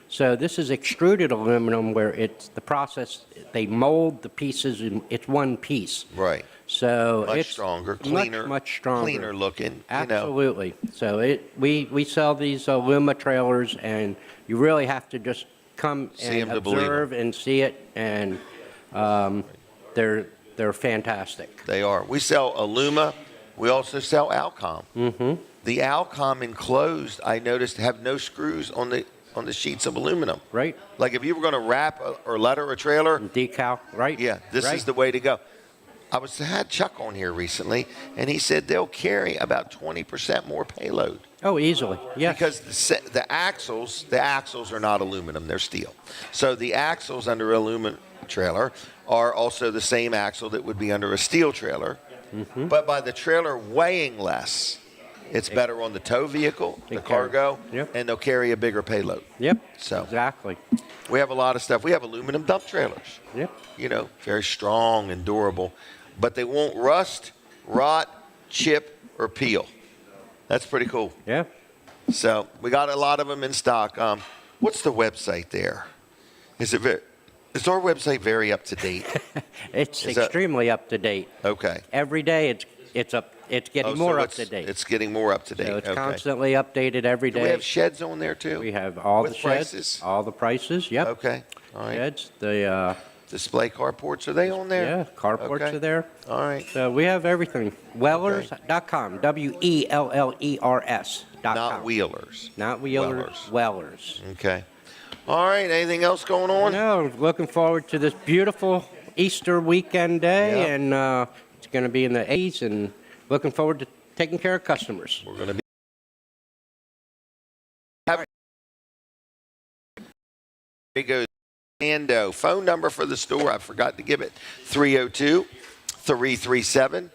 So this is extruded aluminum, where it's the process. They mold the pieces, and it's one piece. Right. So much it's stronger, cleaner, much stronger, cleaner looking. Absolutely. So we sell these Aluma trailers, and you really have to just come and observe and see it, and they're fantastic. They are. We sell Aluma. We also sell Alcom. Mm-hmm. The Alcom enclosed, I noticed, have no screws on the sheets of aluminum. Right. Like if you were going to wrap or letter a trailer. Decal, right. Yeah, this is the way to go. I had Chuck on here recently, and he said they'll carry about 20% more payload. Oh, easily, yes. Because the axles are not aluminum, they're steel. So the axles under an aluminum trailer are also the same axle that would be under a steel trailer. Mm-hmm. But by the trailer weighing less, it's better on the tow vehicle, the cargo, and they'll carry a bigger payload. Yep, so exactly. We have a lot of stuff. We have aluminum dump trailers. Yep. Very strong and durable. But they won't rust, rot, chip, or peel. That's pretty cool. Yeah. So we got a lot of them in stock. What's the website there? Is our website very up to date? It's extremely up to date. Okay. Every day it's up. It's getting more up to date. It's getting more up to date. So it's constantly updated every day. Do we have sheds on there too? We have all with the sheds, prices? all the prices. Yep. Okay. All right. Sheds. The display carports, are they on there? Yeah, carports are there. All right. So we have everything. Wellers.com. WELLERS.com. Not Wheelers. Not Wheelers. Wellers. Okay. All right. Anything else going on? No. Looking forward to this beautiful Easter weekend day, and it's going to be in the 80s, and looking forward to taking care of customers. We're going to be. Here goes Sandoe. Phone number for the store, I forgot to give it, 302-337-8228.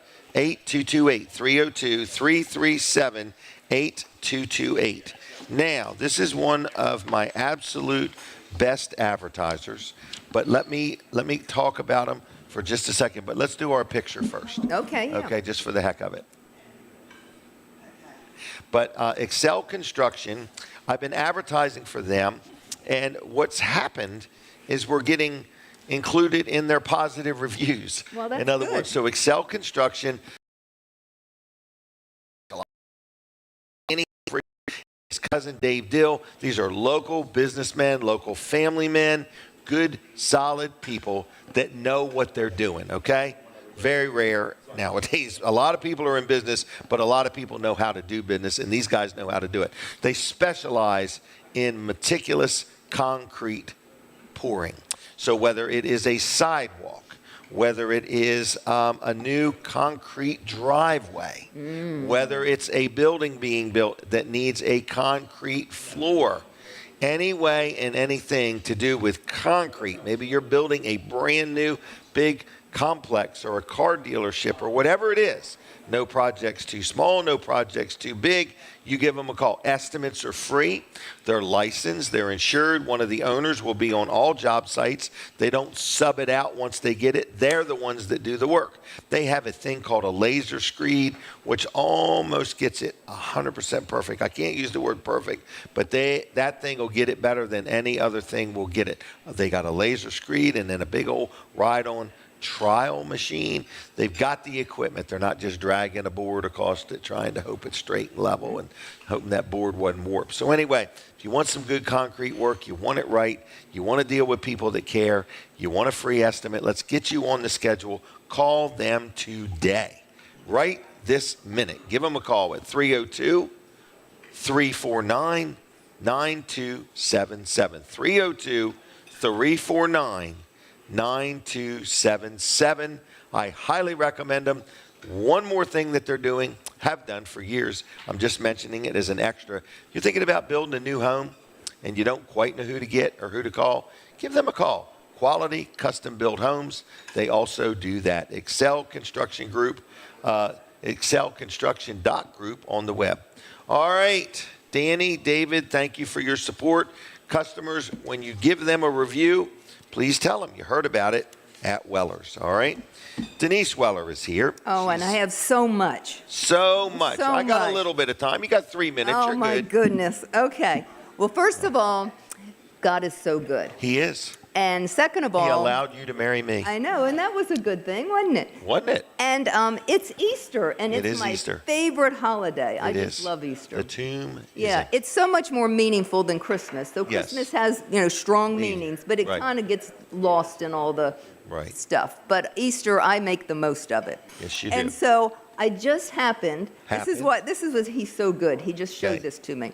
302-337-8228. Now, this is one of my absolute best advertisers, but let me talk about them for just a second, but let's do our picture first. Okay, yeah. Okay, just for the heck of it. But Excel Construction, I've been advertising for them, and what's happened is we're getting included in their positive reviews. Well, that's in other good. words, so Excel Construction, his cousin Dave Dill, these are local businessmen, local family men, good, solid people that know what they're doing, okay? Very rare nowadays. A lot of people are in business, but a lot of people know how to do business, and these guys know how to do it. They specialize in meticulous concrete pouring. So whether it is a sidewalk, whether it is a new concrete driveway, whether it's a building being built that needs a concrete floor, any way and anything to do with concrete. Maybe you're building a brand new big complex or a car dealership or whatever it is. No project's too small, no project's too big. You give them a call. Estimates are free. They're licensed. They're insured. One of the owners will be on all job sites. They don't sub it out once they get it. They're the ones that do the work. They have a thing called a laser screed, which almost gets it 100% perfect. I can't use the word perfect, but that thing will get it better than any other thing will get it. They got a laser screed and then a big old ride-on trial machine. They've got the equipment. They're not just dragging a board across it, trying to hope it's straight and level and hoping that board wasn't warped. So anyway, if you want some good concrete work, you want it right, you want to deal with people that care, you want a free estimate, let's get you on the schedule. Call them today, right this minute. Give them a call at 302-349-9277. 302-349-9277. I highly recommend them. One more thing that they're doing, have done for years, I'm just mentioning it as an extra. You're thinking about building a new home and you don't quite know who to get or who to call, give them a call. Quality Custom Built Homes. They also do that. Excel Construction Group, excelconstruction.group on the web. All right, Danny, David, thank you for your support. Customers, when you give them a review, please tell them you heard about it at Weller's, all right? Denise Weller is here. Oh, and I have so much. So much. I got a little bit of time. You got 3 minutes. Oh, you're my good. goodness. Okay. Well, first of all, God is so good. He is. And second of all, He allowed you to marry me. I know, and that was a good thing, wasn't it? Wasn't it? And it's Easter, and It it's is my Easter. favorite holiday. I It just is. love Easter. The tomb. Yeah, it's so much more meaningful than Christmas. Though Yes. Christmas has, strong meanings, but it Right. kind of gets lost in all the Right. stuff. But Easter, I make the most of it. Yes, you do. And so I just happened. This is Happened? what he's so good. He just showed Okay. this to me.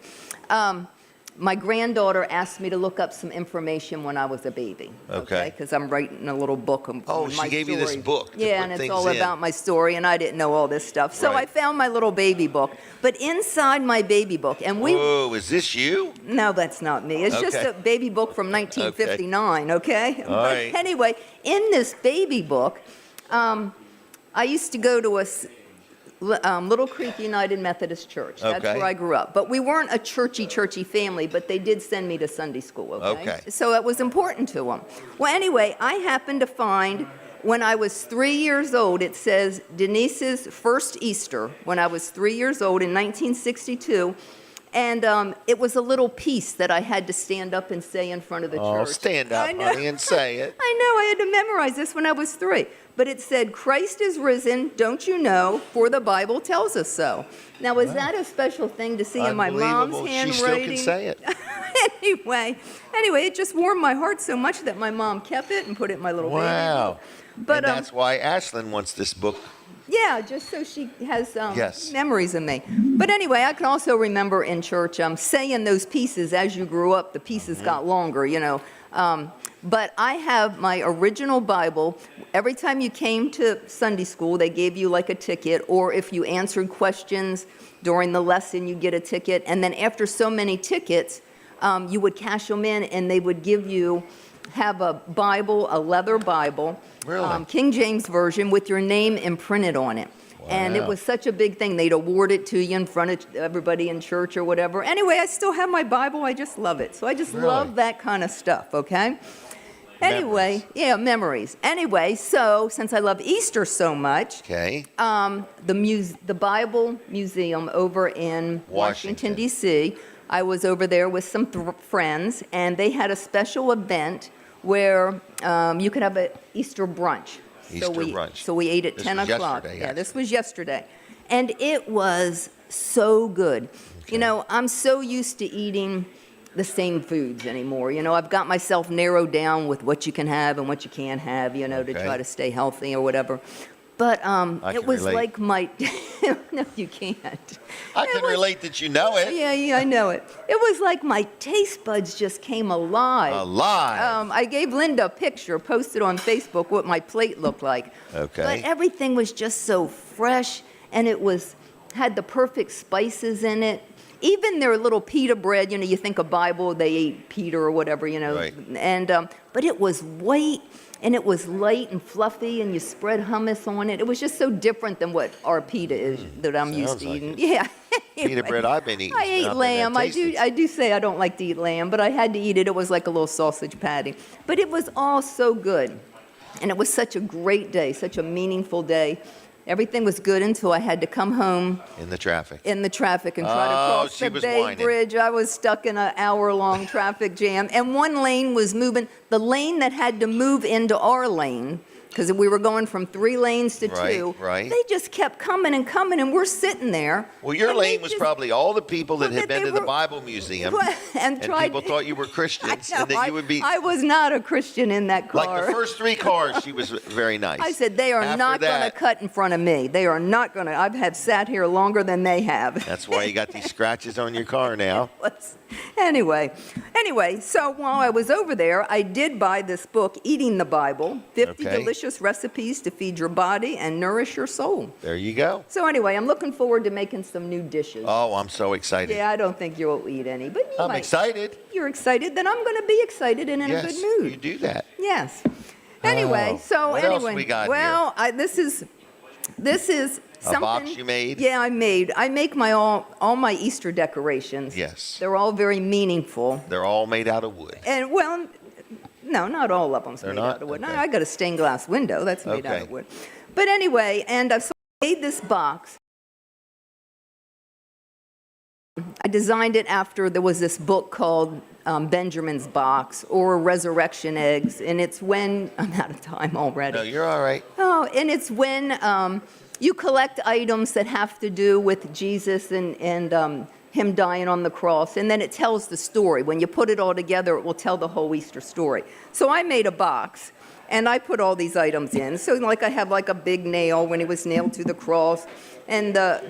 My granddaughter asked me to look up some information when I was a baby. Okay. Because I'm writing a little book. Oh, on she my gave you this story. book to Yeah, put and it's things all in. about my story, and I didn't know all this stuff. So Right. I found my little baby book. But inside my baby book, and we. Whoa, is this you? No, that's not me. It's just Okay. a baby book from 1959, okay? All right. But anyway, in this baby book, I used to go to a Little Creek United Methodist Church. That's Okay. where I grew up. But we weren't a churchy family, but they did send me to Sunday school, okay? Okay. So it was important to them. Well, anyway, I happened to find when I was 3 years old, it says Denise's first Easter, when I was 3 years old in 1962. And it was a little piece that I had to stand up and say in front of the Oh, church. stand up, I know. honey, and say it. I know, I had to memorize this when I was 3. But it said, Christ is risen, don't you know, for the Bible tells us so. Now, is that a special thing to see in my mom's Unbelievable. handwriting? She still can say it. Anyway, it just warmed my heart so much that my mom kept it and put it in my little baby Wow. book. But, and that's why Ashlyn wants this book. yeah, just so she has Yes. memories of me. But anyway, I can also remember in church saying those pieces as you grew up, the pieces Mm-hmm. got longer, But I have my original Bible. Every time you came to Sunday school, they gave you like a ticket, or if you answered questions during the lesson, you get a ticket. And then after so many tickets, you would cash them in, and they would have a Bible, a leather Bible, Really? King James Version, with your name imprinted on it. And it Wow. was such a big thing. They'd award it to you in front of everybody in church or whatever. Anyway, I still have my Bible. I just love it. So I just Really? love that kind of stuff, okay? Anyway, yeah, memories. Anyway, so since I love Easter so much, Okay. the Bible Museum over in Washington, D.C., I was over there with some friends, and they had a special event where you could have an Easter brunch. Brunch. So we ate at This 10 was o'clock. yesterday, Yeah, yes. this was yesterday. And it was so good. Okay. I'm so used to eating the same foods anymore. I've got myself narrowed down with what you can have and what you can't have, to Okay. try to stay healthy or whatever. But I it can was relate. like my... No, you can't. I can relate that you know it. Yeah, I know it. It was like my taste buds just came alive. Alive. I gave Linda a picture, posted on Facebook what my plate looked like. Okay. But everything was just so fresh, and it had the perfect spices in it. even their little pita bread, you think of Bible, they ate pita or whatever, Right. and but it was white and it was light and fluffy, and you spread hummus on it. It was just so different than what our pita is that I'm used to eating. Yeah. Pita bread I've been eating. I ate lamb. I do say I don't like to eat lamb, but I had to eat it. It was like a little sausage patty. But it was all so good. And it was such a great day, such a meaningful day. Everything was good until I had to come home in the traffic and try to cross the Bay Bridge. I was stuck in an hour-long traffic jam, and one lane was moving. The lane that had to move into our lane, because we were going from 3 lanes to 2. Right. They just kept coming, and we're sitting there. Well, your lane was probably all the people that had been to the Bible Museum, and people thought you were Christians, and that you would be. I was not a Christian in that car. Like the first 3 cars, she was very nice. I said, they are not going to cut in front of me. They are not going to. I have sat here longer than they have. That's why you got these scratches on your car now. Anyway, so while I was over there, I did buy this book, Eating the Bible, 50 Delicious Recipes to Feed Your Body and Nourish Your Soul. There you go. So anyway, I'm looking forward to making some new dishes. Oh, I'm so excited. Yeah, I don't think you'll eat any, but you I'm excited. You're excited, then I'm going to be excited and in a good mood. Yes, you do that. Yes. Anyway, what else we got here? This is something. A box you made? Yeah, I make all my Easter decorations. Yes. They're all very meaningful. They're all made out of wood. And no, not all of them's made out of wood. Okay. No, I got a stained glass window that's made out of wood. But anyway, so I made this box. I designed it after there was this book called Benjamin's Box or Resurrection Eggs, and it's when I'm out of time already. No, you're all right. Oh, and it's when you collect items that have to do with Jesus and him dying on the cross, and then it tells the story. When you put it all together, it will tell the whole Easter story. So I made a box, and I put all these items in. So I have like a big nail when he was nailed to the cross, and the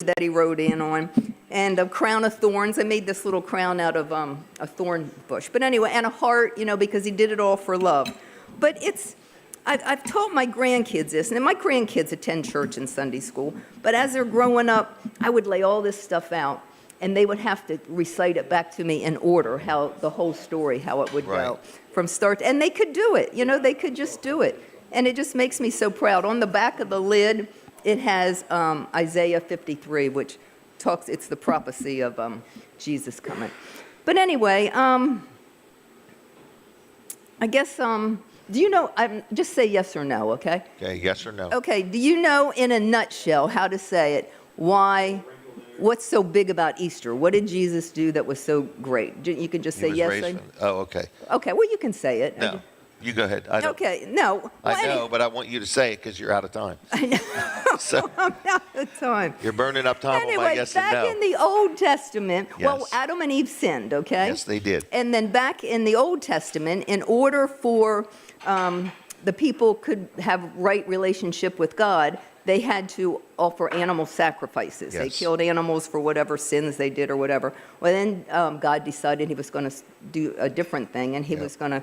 that he rode in on, and a crown of thorns. I made this little crown out of a thorn bush. But anyway, and a heart, because he did it all for love. But I've taught my grandkids this, and my grandkids attend church and Sunday school, but as they're growing up, I would lay all this stuff out, and they would have to recite it back to me in order, how the whole story, how it would go from start to, and they could do it, they could just do it. And it just makes me so proud. On the back of the lid, it has Isaiah 53, which it's the prophecy of Jesus coming. But anyway, I guess, do you know, just say yes or no, okay? Okay, yes or no. Okay, do you know in a nutshell how to say it, what's so big about Easter? What did Jesus do that was so great? You can just say yes. Okay. Okay, well, you can say it. No. You go ahead. Okay, no. Well, I know, but I want you to say it because you're out of time. I know. So, I'm out of time. You're burning up time on my yes and no. Back in the Old Testament, well, Adam and Eve sinned, okay? Yes, they did. And then back in the Old Testament, in order for the people could have right relationship with God, they had to offer animal sacrifices. They killed animals for whatever sins they did or whatever. Well, then God decided he was going to do a different thing, and he was going to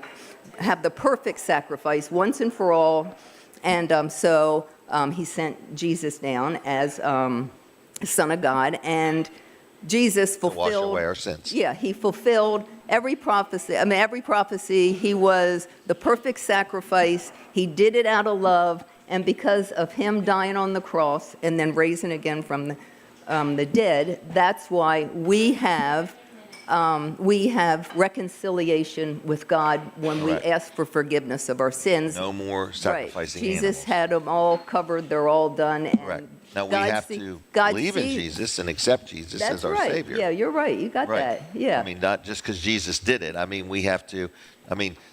have the perfect sacrifice once and for all. And so he sent Jesus down as Son of God, and Jesus fulfilled. To wash away our sins. Yeah, he fulfilled every prophecy. Every prophecy. He was the perfect sacrifice. He did it out of love. And because of him dying on the cross and then raising again from the dead, that's why we have reconciliation with God when we ask for forgiveness of our sins. No more sacrificing Jesus animals. had them all covered. They're all done. And right. Now we have to believe in Jesus and accept Jesus as our Savior. Yeah, you're right. You got that. Yeah. Not just because Jesus did it. We have to.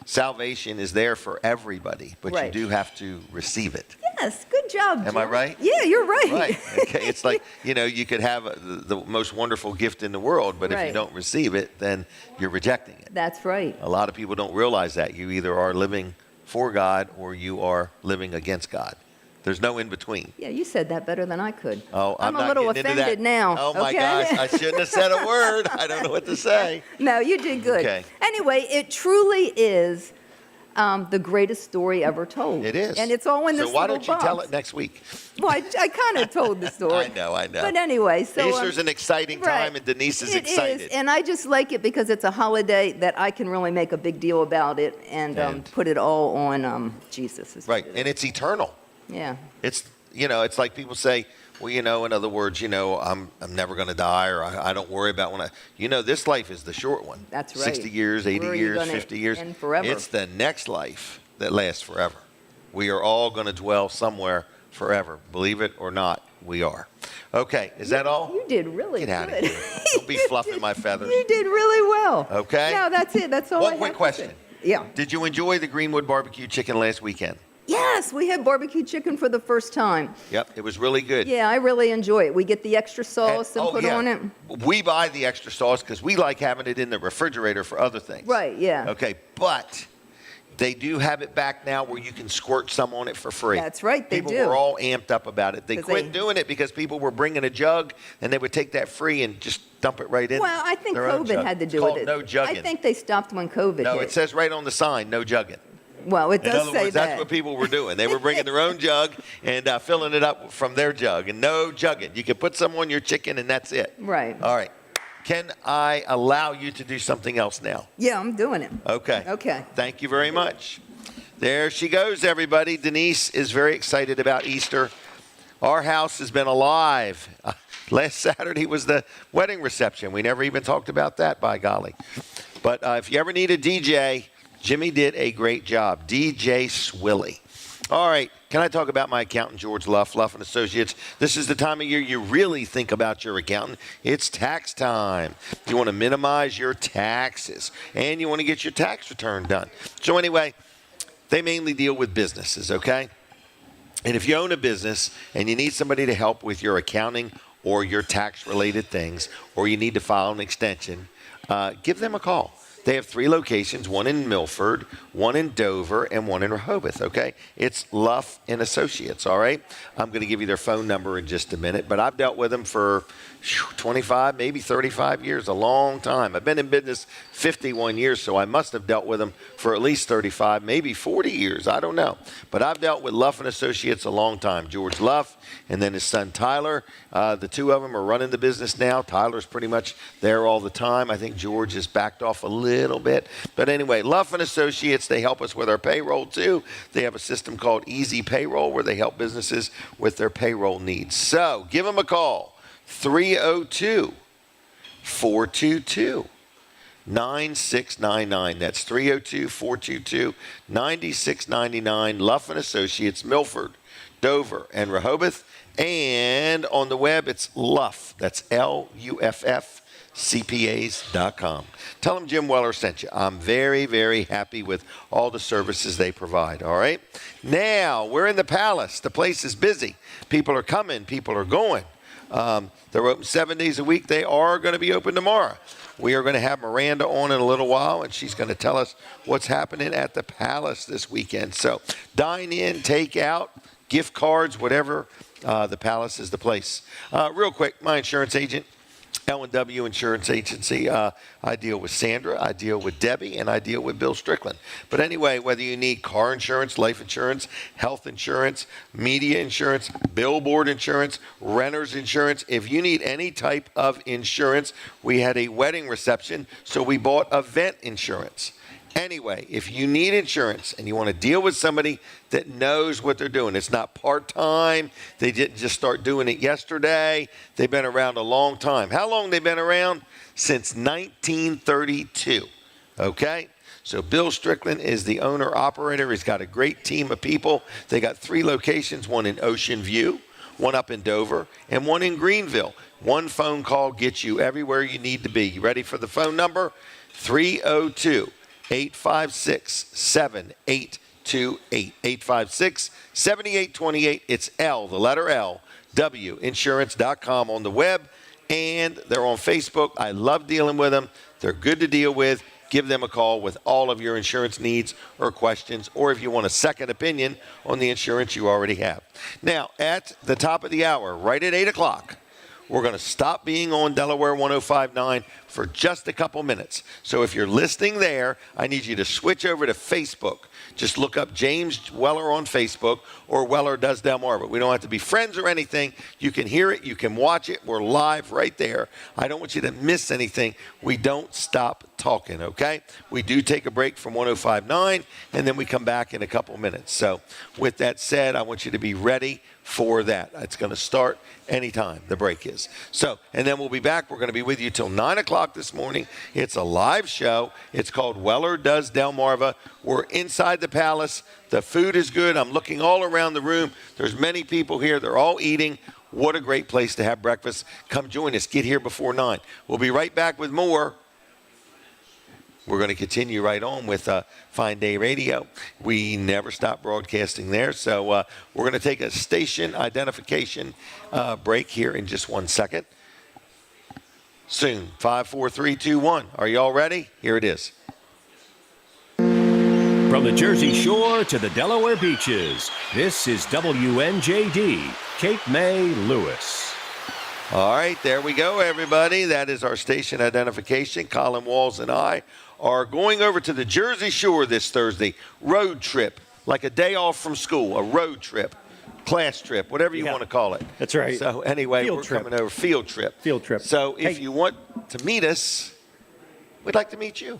Salvation is there for everybody, but you do have to receive it. Yes, good job, Jim. Am I right? Yeah, you're right. Right. Okay. It's like, you could have the most wonderful gift in the world, but if you don't receive it, then you're rejecting it. That's right. A lot of people don't realize that. You either are living for God or you are living against God. There's no in between. Yeah, you said that better than I could. Oh, I'm a little offended now. Oh my gosh, I shouldn't have said a word. I don't know what to say. No, you did good. Okay. Anyway, it truly is the greatest story ever told. It is. And it's all in this So why little don't you box. tell it next week? Well, I kind of told the story. I know. But anyway, so Easter's an exciting time, and Denise is excited. It is, and I just like it because it's a holiday that I can really make a big deal about it and put it all on Jesus. Right, and it's eternal. Yeah. It's it's like people say, well, in other words, I'm never going to die, or I don't worry about when this life is the short one. That's right. 60 years, 80 years, 50 years. End forever. It's the next life that lasts forever. We are all going to dwell somewhere forever. Believe it or not, we are. Okay, is that all? You did really Get out good. of here. Don't be fluffing my feathers. You did really well. Okay. No, that's it. That's all I One have quick to question. say. Yeah. Did you enjoy the Greenwood barbecue chicken last weekend? Yes, we had barbecue chicken for the first time. Yep, it was really good. Yeah, I really enjoy it. We get the extra sauce and put on it. We buy the extra sauce because we like having it in the refrigerator for other things. Right, yeah. Okay, but they do have it back now where you can squirt some on it for free. That's right, they do. People were all amped up about it. They 'Cause quit doing it because people were bringing a jug and they would take that free and just dump it right in. Well, I think their own COVID jug. had to It's do called with it. No jugging. I think they stopped when COVID No, hit. it says right on the sign, no jugging. Well, it In does other say words, that. that's what people were doing. They were bringing their own jug and filling it up from their jug, and no jugging. You can put some on your chicken, and that's it. Right. All right. Can I allow you to do something else now? Yeah, I'm doing it. Okay. Okay. Thank you very much. There she goes, everybody. Denise is very excited about Easter. Our house has been alive. Last Saturday was the wedding reception. We never even talked about that, by golly. But if you ever need a DJ, Jimmy did a great job. DJ Swilly. All right. Can I talk about my accountant, George Luff, Luff & Associates? This is the time of year you really think about your accountant. It's tax time. You want to minimize your taxes, and you want to get your tax return done. So anyway, they mainly deal with businesses, okay? And if you own a business and you need somebody to help with your accounting or your tax-related things, or you need to file an extension, give them a call. They have 3 locations, one in Milford, one in Dover, and one in Rehoboth, okay? It's Luff & Associates, all right? I'm going to give you their phone number in just a minute, but I've dealt with them for 25, maybe 35 years, a long time. I've been in business 51 years, so I must have dealt with them for at least 35, maybe 40 years. I don't know. But I've dealt with Luff & Associates a long time. George Luff and then his son Tyler. The 2 of them are running the business now. Tyler's pretty much there all the time. I think George has backed off a little bit. But anyway, Luff & Associates, they help us with our payroll too. They have a system called Easy Payroll where they help businesses with their payroll needs. So give them a call. 302-422-9699. That's 302-422-9699. Luff & Associates, Milford, Dover, and Rehoboth. And on the web, it's Luff. That's Luff. CPAs.com. Tell them Jim Weller sent you. I'm very, very happy with all the services they provide, all right? Now, we're in the Palace. The place is busy. People are coming. People are going. They're open 7 days a week. They are going to be open tomorrow. We are going to have Miranda on in a little while, and she's going to tell us what's happening at the Palace this weekend. So dine in, take out, gift cards, whatever. The Palace is the place. Real quick, my insurance agent, L&W Insurance Agency. I deal with Sandra, I deal with Debbie, and I deal with Bill Strickland. But anyway, whether you need car insurance, life insurance, health insurance, media insurance, billboard insurance, renter's insurance, if you need any type of insurance, we had a wedding reception, so we bought event insurance. Anyway, if you need insurance and you want to deal with somebody that knows what they're doing, it's not part-time. They didn't just start doing it yesterday. They've been around a long time. How long they've been around? Since 1932, okay? So Bill Strickland is the owner-operator. He's got a great team of people. They got 3 locations, one in Ocean View, one up in Dover, and one in Greenville. One phone call gets you everywhere you need to be. You ready for the phone number? 302-856-7828. 856-7828. It's L, the letter L, WInsurance.com on the web, and they're on Facebook. I love dealing with them. They're good to deal with. Give them a call with all of your insurance needs or questions, or if you want a second opinion on the insurance you already have. Now, at the top of the hour, right at 8 o'clock, we're going to stop being on Delaware 105.9 for just a couple minutes. So if you're listening there, I need you to switch over to Facebook. Just look up James Weller on Facebook or Weller Does Delmarva. We don't have to be friends or anything. You can hear it. You can watch it. We're live right there. I don't want you to miss anything. We don't stop talking, okay? We do take a break from 105.9, and then we come back in a couple minutes. So with that said, I want you to be ready for that. It's going to start anytime the break is. So, and then we'll be back. We're going to be with you till 9 o'clock this morning. It's a live show. It's called Weller Does Delmarva. We're inside the palace. The food is good. I'm looking all around the room. There's many people here. They're all eating. What a great place to have breakfast. Come join us. Get here before 9. We'll be right back with more. We're going to continue right on with Fine Day Radio. We never stop broadcasting there. So we're going to take a station identification break here in just 1 second. Soon. 5, 4, 3, 2, 1. Are you all ready? Here it is. From the Jersey Shore to the Delaware beaches, this is WNJD, Cape May, Lewis. All right, there we go, everybody. That is our station identification. Colin Walls and I are going over to the Jersey Shore this Thursday. Road trip, like a day off from school, a road trip, class trip, whatever you want to call it. That's right. So anyway, we're coming over. Field trip. Field trip. So if you want to meet us, we'd like to meet you.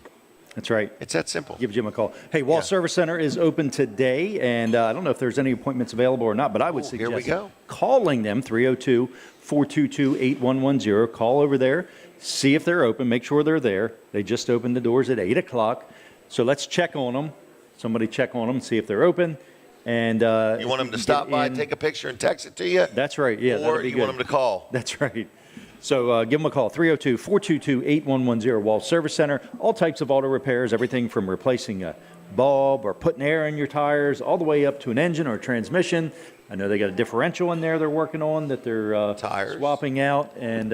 That's right. It's that simple. Give Jim a call. Hey, Wall Service Center is open today, and I don't know if there's any appointments available or not, but I would suggest here we go. Calling them, 302-422-8110. Call over there, see if they're open, make sure they're there. They just opened the doors at 8 o'clock. So let's check on them. Somebody check on them, see if they're open. And you want them to stop by, take a picture, and text it to you? That's right, yeah. Or you want them to call? That's right. So give them a call, 302-422-8110, Wall Service Center. All types of auto repairs, everything from replacing a bulb or putting air in your tires, all the way up to an engine or a transmission. I know they got a differential in there they're working on that they're swapping out. And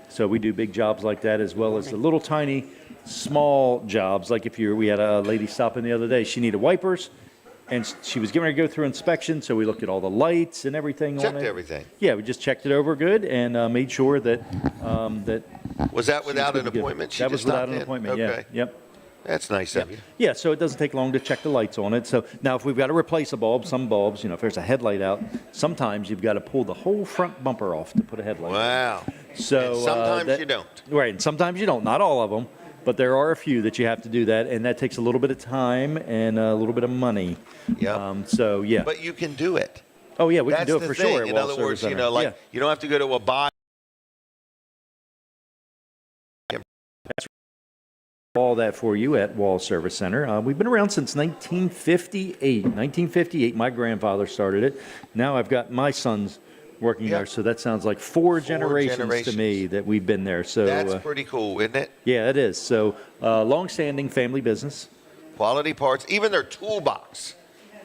so we do big jobs like that, as well as the little tiny small jobs. Like we had a lady stop in the other day. She needed wipers. And she was getting ready to go through inspection, so we looked at all the lights and everything on it. Checked everything. Yeah, we just checked it over good and made sure that Was that without an appointment? That was without an appointment. Okay. Yeah. Yep. That's nice of you. Yeah, so it doesn't take long to check the lights on it. So now if we've got to replace a bulb, some bulbs, if there's a headlight out, sometimes you've got to pull the whole front bumper off to put a headlight. Wow. So and sometimes you don't. Right, and sometimes you don't. Not all of them. But there are a few that you have to do that, and that takes a little bit of time and a little bit of money. Yeah. So, yeah. But you can do it. Oh, yeah, we can do it That's for the thing. sure. In other words, you don't have to go to a buy. All that for you at Wall Service Center. We've been around since 1958. 1958, my grandfather started it. Now I've got my sons working there, so that sounds like four generations to me that we've been there. So that's pretty cool, isn't it? Yeah, it is. So long-standing family business. Quality parts. Even their toolbox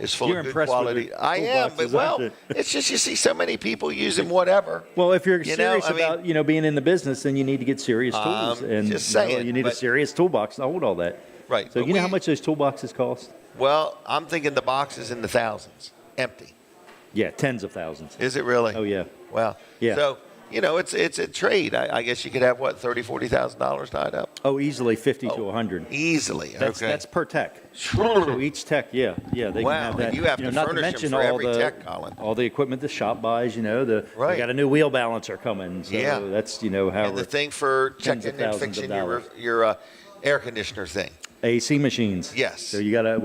is full of good quality. I am, but it's just you see so many people using whatever. Well, if you're serious about being in the business, then you need to get serious tools, and just saying, you need a serious toolbox to hold all that. Right. So you know how much those toolboxes cost? Well, I'm thinking the box is in the thousands, empty. Yeah, tens of thousands. Is it really? Oh, yeah. Wow. Yeah. So, it's a trade. I guess you could have, $30,000, $40,000 tied up? Oh, easily 50 to 100. Easily, That's per tech. So each tech, they can have that. And you have to not furnish to mention them for all every tech, Colin. All the equipment the shop buys, they got a new wheel balancer coming. So that's, how. And the thing for checking and fixing your air conditioner thing. AC machines. Yes. So you got a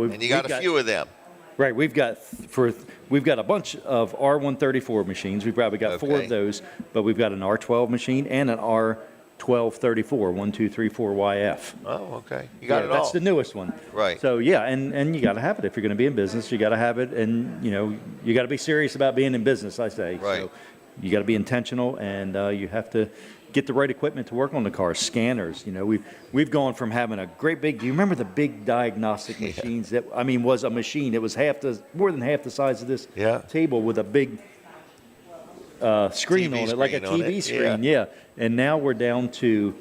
few of them. Right, we've got a bunch of R134 machines. We've probably got 4 of those, but we've got an R12 machine and an R1234, 1234YF. Oh, okay. You got it all. That's the newest one. Right. So and you got to have it if you're going to be in business. You got to have it, and you got to be serious about being in business. I say. Right. So you got to be intentional, and you have to get the right equipment to work on the car. Scanners, we've gone from having a great big. Do you remember the big diagnostic machines that was a machine? It was more than half the size of this table with a big screen on it, like a TV screen. Yeah. And now we're down to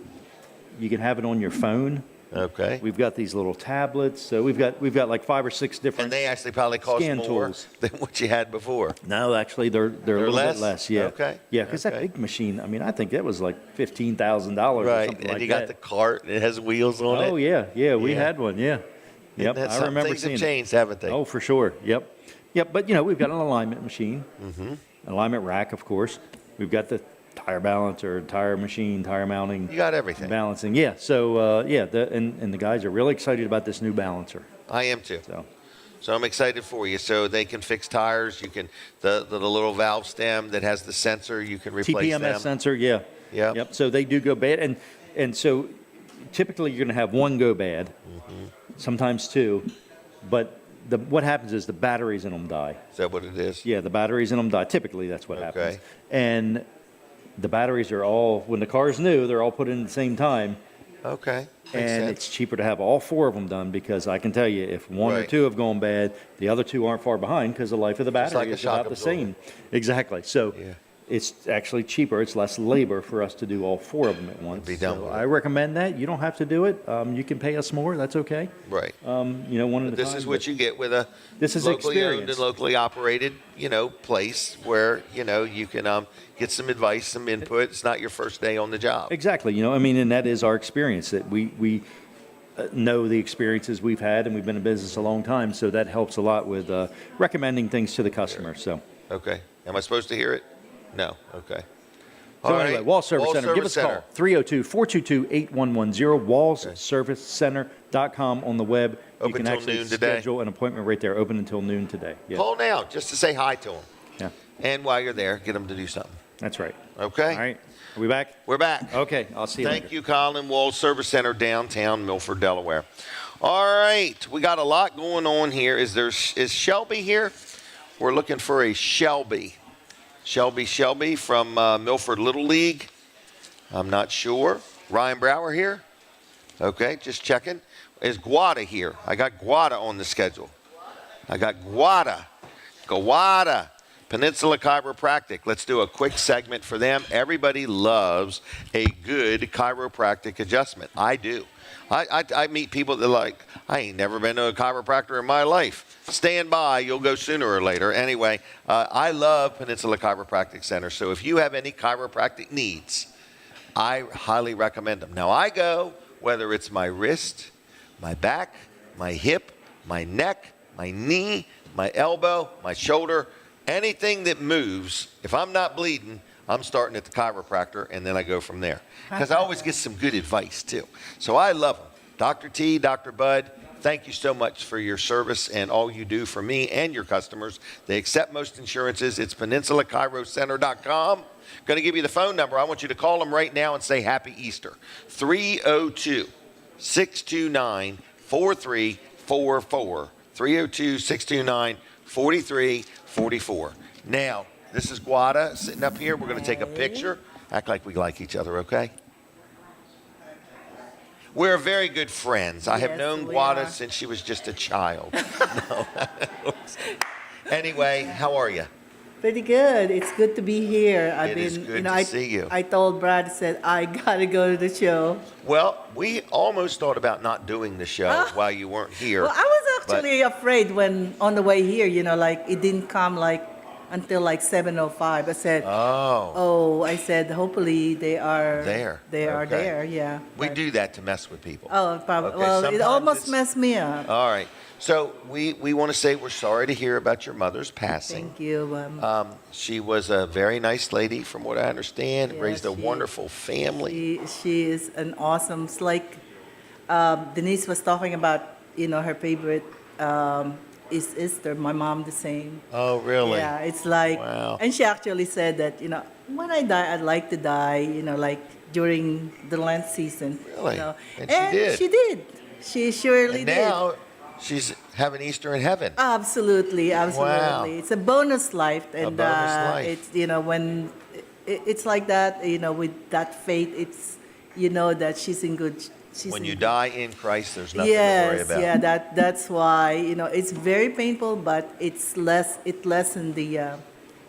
you can have it on your phone. Okay. We've got these little tablets. So we've got like 5 or 6 different. And they actually probably cost scan more tools than what you had before. No, actually, they're a little less? bit less. Yeah. Okay. Yeah, because that big machine. I mean, I think that was like $15,000 or Right. something And like you that. got the cart. It has wheels on it. Oh yeah. We Yeah. had one. Yeah. Yep. That's I something. remember Things seeing have it. changed, haven't they? Oh, for sure. Yep. But we've got an alignment machine, an alignment rack, of course. We've got the tire balancer, tire machine, tire mounting. You got everything. Balancing. Yeah. So and the guys are really excited about this new balancer. I am too. So I'm excited for you. So they can fix tires. You can the little valve stem that has the sensor. You can replace TPMS them. sensor. Yeah. Yeah. Yep. So they do go bad, and so typically you're going to have one go bad, sometimes 2, but what happens is the batteries in them die. Is that what it is? Yeah, the batteries in them die. Typically, that's what happens. And the batteries are all, when the car's new, they're all put in at the same time. Okay. Makes And sense. it's cheaper to have all 4 of them done because I can tell you if 1 or Right. 2 have gone bad, the other 2 aren't far behind because the life of the It's like battery a is shock about the absorber. same. Exactly. So it's actually cheaper. It's less labor for us to do all 4 of them at once. Be done So with I recommend that. You don't have to do it. You can pay us more. That's okay. Right. One at a This time. is what you get with a This is locally owned experience. and locally operated, place where, you can get some advice, some input. It's not your first day on the job. Exactly. And that is our experience that we know the experiences we've had, and we've been in business a long time, so that helps a lot with recommending things to the customer. So Okay. Am I supposed to hear it? No. Okay. So All anyway, right. Wall Service Wall Center, give us a Service call, 302-422-8110, wallsservicecenter.com on the web. Open You can till actually noon today. schedule an appointment right there, open until noon today. Yeah. Call now just to say hi to them. Yeah. And while you're there, get them to do something. That's right. Okay? All right. Are we back? We're back. Okay. I'll see you Thank later. you, Colin. Wall Service Center, downtown Milford, Delaware. All right. We got a lot going on here. Is Shelby here? We're looking for a Shelby. Shelby from Milford Little League. I'm not sure. Ryan Brower here? Okay, just checking. Is Guada here? I got Guada on the schedule. Guada. Peninsula Chiropractic. Let's do a quick segment for them. Everybody loves a good chiropractic adjustment. I do. I meet people that are like, I ain't never been to a chiropractor in my life. Stand by, you'll go sooner or later. Anyway, I love Peninsula Chiropractic Center. So if you have any chiropractic needs, I highly recommend them. Now I go, whether it's my wrist, my back, my hip, my neck, my knee, my elbow, my shoulder, anything that moves, if I'm not bleeding, I'm starting at the chiropractor, and then I go from there. Because I always get some good advice, too. So I love them. Dr. T, Dr. Bud, thank you so much for your service and all you do for me and your customers. They accept most insurances. It's peninsulachiroCenter.com. Going to give you the phone number. I want you to call them right now and say Happy Easter. 302-629-4344. 302-629-4344. Now, this is Guada sitting up here. We're going to take a picture. Act like we like each other, okay? We're very good friends. I have known Guada since she was just a child. No. Anyway, how are you? Pretty good. It's good to be here. It is good to see you. I told Brad, said, I got to go to the show. Well, we almost thought about not doing the show while you weren't here. Well, I was actually afraid when on the way here, it didn't come until 7:05. I said, I said, hopefully they are there. They are there, yeah. We do that to mess with people. Oh, probably. Okay, well, it sometimes almost messed me up. All right. So we want to say we're sorry to hear about your mother's passing. Thank you. She was a very nice lady, from what I understand. Yeah, raised a wonderful family. She is an awesome. It's like Denise was talking about, her favorite is Esther. My mom the same. Oh, really? Yeah, it's like, wow. And she actually said that, when I die, I'd like to die, during the Lent season. Really? And she did. She did. She surely And did. now she's having Easter in heaven. Absolutely. Wow. It's a bonus life, and bonus life. it's when it's like that, with that faith, it's that she's in good. When you die in Christ, there's nothing to worry about. Yeah, that's why it's very painful, but it lessens the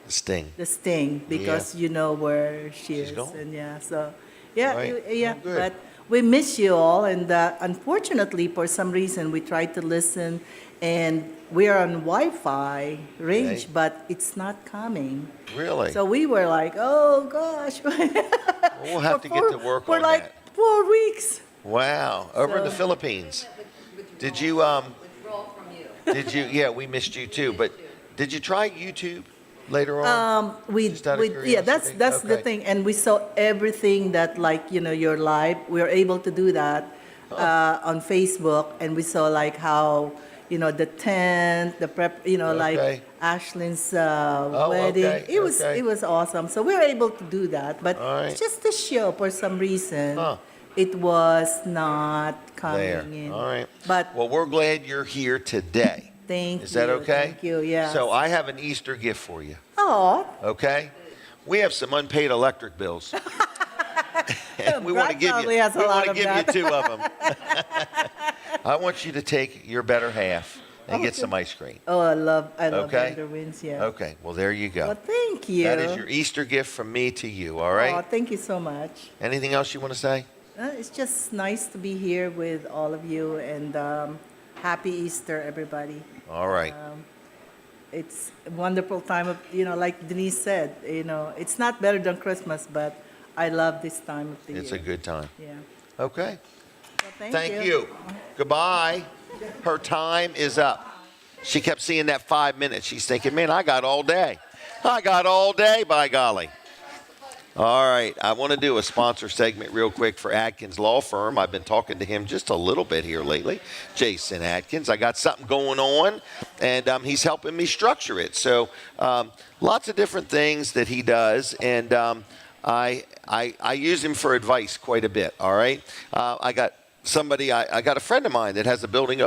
sting because you know where she is, gone. and so yeah, Right. yeah. Oh, good. But we miss you all, and unfortunately, for some reason, we tried to listen, and we are on Wi-Fi range, but it's not coming. Really? So we were like, oh gosh. We'll have to get to work on for like that. 4 weeks. Wow. Over in the Philippines. Did you, yeah, we missed you too, but did you try YouTube later on? Yeah, that's the thing, and we saw everything that, like, you're live. We were able to do that on Facebook, and we saw like how the tent, the prep, like Ashlyn's wedding. Okay. It was awesome. So we were able to do that, but it's just the show for some reason. It was not coming in. All right. But well, we're glad you're here today. Thank you. Is that okay? Thank you, yeah. So I have an Easter gift for you. Oh. Okay? We have some unpaid electric bills. And we want to give you 2 of them. I want you to take your better half and get some ice cream. Oh, I love Vendor Wins, yeah. Okay, well, there you go. Well, thank you. That is your Easter gift from me to you, all right? Oh, thank you so much. Anything else you want to say? It's just nice to be here with all of you, and happy Easter, everybody. All right. It's a wonderful time of, like Denise said, it's not better than Christmas, but I love this time of the year. It's a good time. Yeah. Okay. Well, thank you. Goodbye. Her time is up. She kept seeing that 5 minutes. She's thinking, man, I got all day. I got all day, by golly. All right, I want to do a sponsor segment real quick for Adkins Law Firm. I've been talking to him just a little bit here lately, Jason Adkins. I got something going on, and he's helping me structure it. So lots of different things that he does, and I use him for advice quite a bit, all right? I got a friend of mine that has a building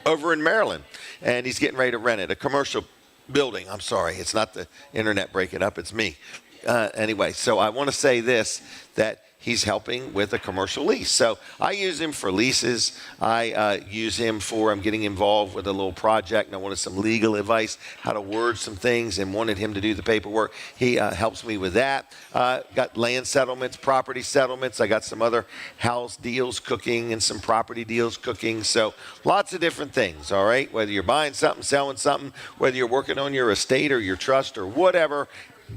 over in Maryland, and he's getting ready to rent it, a commercial building. I'm sorry, it's not the internet breaking up, it's me. Anyway, so I want to say this, that he's helping with a commercial lease. So I use him for leases. I use him for, I'm getting involved with a little project, and I wanted some legal advice, how to word some things, and wanted him to do the paperwork. He helps me with that. Got land settlements, property settlements. I got some other house deals cooking and some property deals cooking. So lots of different things, all right? Whether you're buying something, selling something, whether you're working on your estate or your trust or whatever,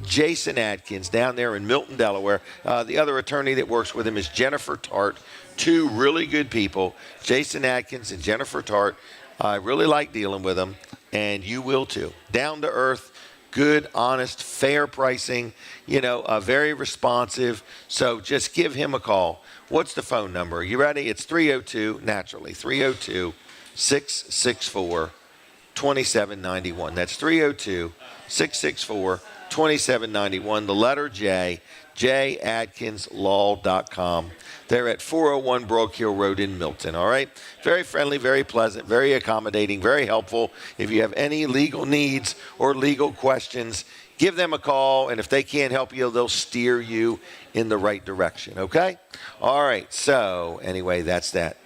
Jason Adkins down there in Milton, Delaware. The other attorney that works with him is Jennifer Tart. 2 really good people, Jason Adkins and Jennifer Tart. I really like dealing with them, and you will too. Down to earth, good, honest, fair pricing, very responsive. So just give him a call. What's the phone number? Are you ready? It's 302-664-2791. That's 302-664-2791. 2791, the letter J, jadkinslaw.com. They're at 401 Brook Hill Road in Milton, all right? Very friendly, very pleasant, very accommodating, very helpful. If you have any legal needs or legal questions, give them a call, and if they can't help you, they'll steer you in the right direction, okay? All right, so anyway, that's that.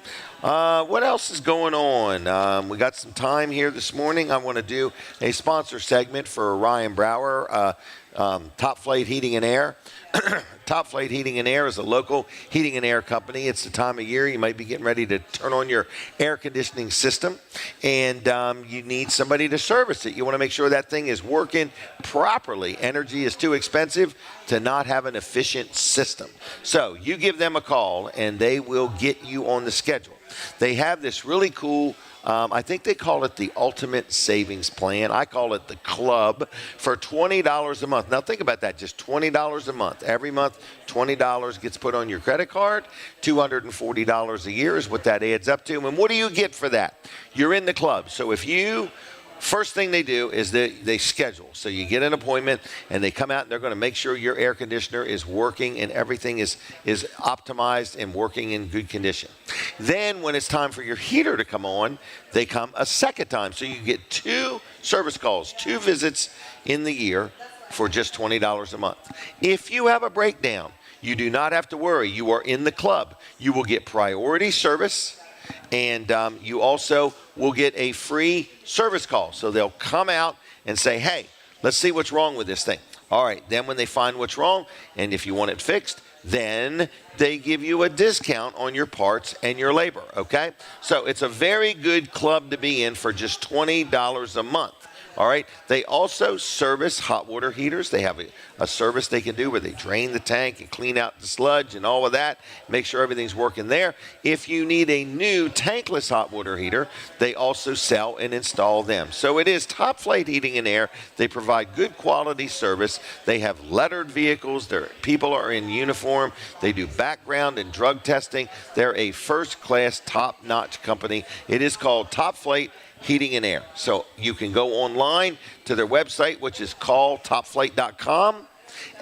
What else is going on? We got some time here this morning. I want to do a sponsor segment for Ryan Brower, Top Flight Heating and Air. Top Flight Heating and Air is a local heating and air company. It's the time of year you might be getting ready to turn on your air conditioning system, and you need somebody to service it. You want to make sure that thing is working properly. Energy is too expensive to not have an efficient system. So you give them a call, and they will get you on the schedule. They have this really cool, I think they call it the Ultimate Savings Plan. I call it the Club for $20 a month. Now think about that, just $20 a month. Every month, $20 gets put on your credit card. $240 a year is what that adds up to. And what do you get for that? You're in the club. So if you... First thing they do is they schedule. So you get an appointment, and they come out, and they're going to make sure your air conditioner is working and everything is optimized and working in good condition. Then when it's time for your heater to come on, they come a second time. So you get 2 service calls, 2 visits in the year for just $20 a month. If you have a breakdown, you do not have to worry. You are in the club. You will get priority service, and you also will get a free service call. So they'll come out and say, hey, let's see what's wrong with this thing. All right, then when they find what's wrong, and if you want it fixed, then they give you a discount on your parts and your labor, okay? So it's a very good club to be in for just $20 a month. All right. They also service hot water heaters. They have a service they can do where they drain the tank and clean out the sludge and all of that. Make sure everything's working there. If you need a new tankless hot water heater, they also sell and install them. So it is Top Flight Heating and Air. They provide good quality service. They have lettered vehicles. Their people are in uniform. They do background and drug testing. They're a first-class, top-notch company. It is called Top Flight Heating and Air. So you can go online to their website, which is calltopflight.com,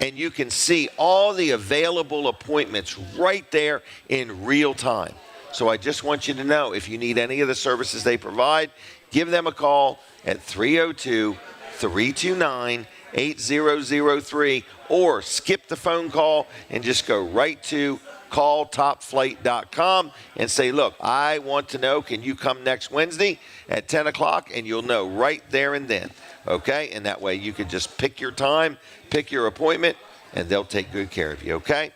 and you can see all the available appointments right there in real time. So I just want you to know, if you need any of the services they provide, give them a call at 302-329-8003, or skip the phone call and just go right to calltopflight.com and say, look, I want to know, can you come next Wednesday at 10 o'clock? And you'll know right there and then, okay? And that way you can just pick your time, pick your appointment, and they'll take good care of you, okay?